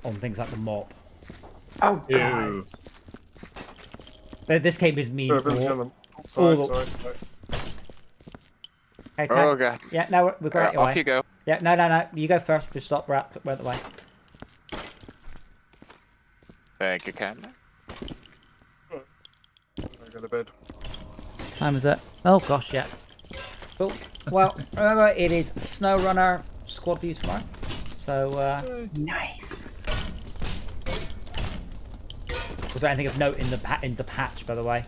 A: on things like the mop.
D: Oh, God.
A: But this game is mean.
E: Sorry.
A: Hey,
C: Oh, God.
A: Yeah, no, we're going
C: Off you go.
A: Yeah, no. You go first. We stop. We're out the way.
C: Thank you, Ken.
E: I go to bed.
A: Time is it? Oh gosh, yeah. Cool. Well, remember it is SnowRunner squad view tomorrow. So
D: Nice.
A: was there anything of note in the patch, by the way?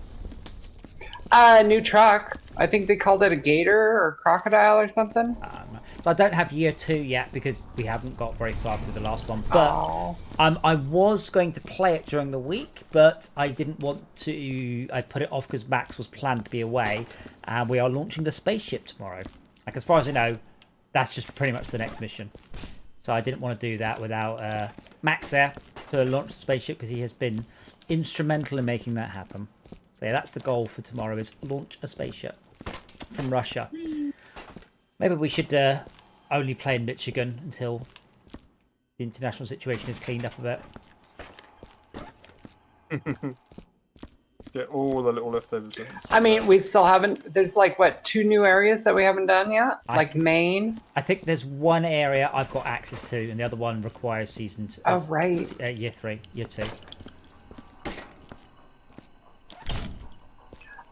D: New truck. I think they called it a gator or crocodile or something.
A: So I don't have year 2 yet because we haven't got very far through the last one. But I was going to play it during the week, but I didn't want to. I put it off because Max was planned to be away, and we are launching the spaceship tomorrow. Like as far as I know, that's just pretty much the next mission. So I didn't want to do that without Max there to launch the spaceship, because he has been instrumental in making that happen. So yeah, that's the goal for tomorrow, is launch a spaceship from Russia. Maybe we should only play in Michigan until the international situation is cleaned up a bit.
E: Get all the little leftovers.
D: I mean, we still haven't. There's like what, 2 new areas that we haven't done yet, like Maine.
A: I think there's one area I've got access to, and the other one requires season two.
D: Oh, right.
A: Year 3, year 2.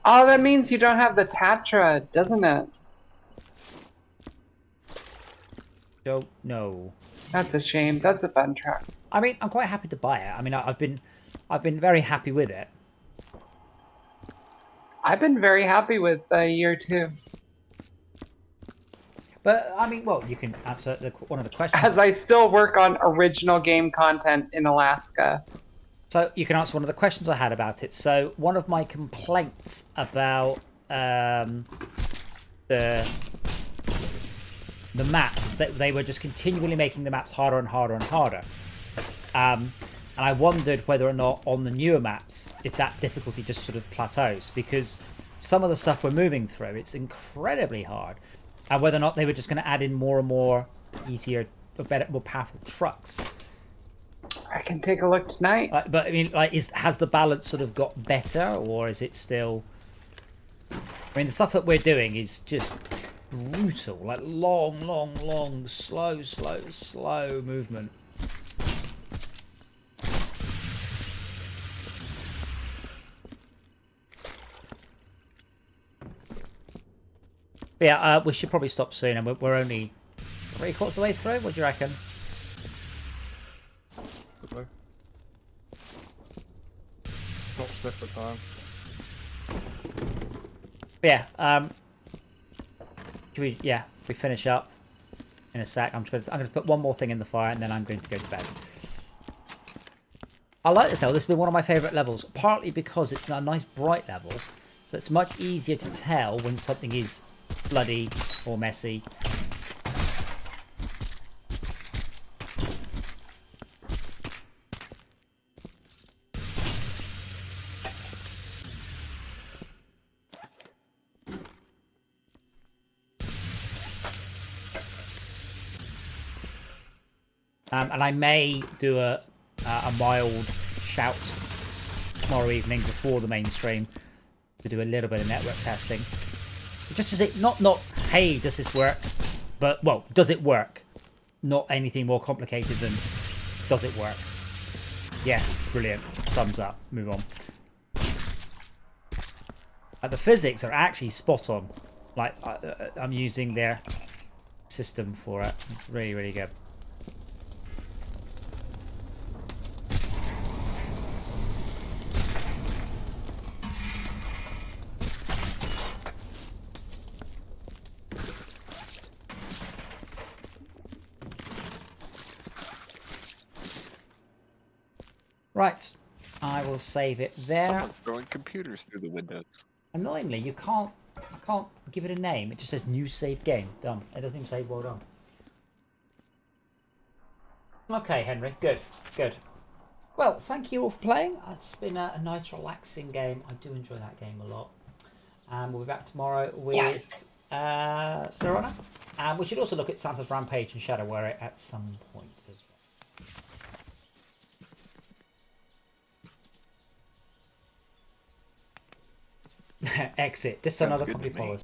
D: Oh, that means you don't have the Tatra, doesn't it?
A: Don't know.
D: That's a shame. That's a fun track.
A: I mean, I'm quite happy to buy it. I mean, I've been very happy with it.
D: I've been very happy with year 2.
A: But I mean, well, you can answer one of the questions.
D: As I still work on original game content in Alaska.
A: So you can answer one of the questions I had about it. So one of my complaints about the maps is that they were just continually making the maps harder and harder and harder. And I wondered whether or not on the newer maps, if that difficulty just sort of plateaus, because some of the stuff we're moving through, it's incredibly hard. And whether or not they were just going to add in more and more easier, or better, more powerful trucks.
D: I can take a look tonight.
A: But I mean, like, has the balance sort of got better, or is it still? I mean, the stuff that we're doing is just brutal, like long, slow movement. But yeah, we should probably stop soon, and we're only 3/4 of the way through. What do you reckon?
E: Not sniffer time.
A: But yeah, we finish up in a sec. I'm going to put one more thing in the fire, and then I'm going to go to bed. I like this level. This has been one of my favourite levels, partly because it's a nice bright level, so it's much easier to tell when something is bloody or messy. And I may do a mild shout tomorrow evening before the main stream to do a little bit of network testing. Just as it, not hey, does this work? But, well, does it work? Not anything more complicated than does it work? Yes, brilliant. Thumbs up. Move on. The physics are actually spot on. Like, I'm using their system for it. It's really, really good. Right, I will save it there.
C: Someone's throwing computers through the windows.
A: Annoyingly, I can't give it a name. It just says new save game. Done. It doesn't even say well done. Okay, Henry. Good. Well, thank you all for playing. It's been a nice, relaxing game. I do enjoy that game a lot. And we'll be back tomorrow with Serona. And we should also look at Santa's Rampage and Shadow Warrior at some point as well. Exit. This is another company policy.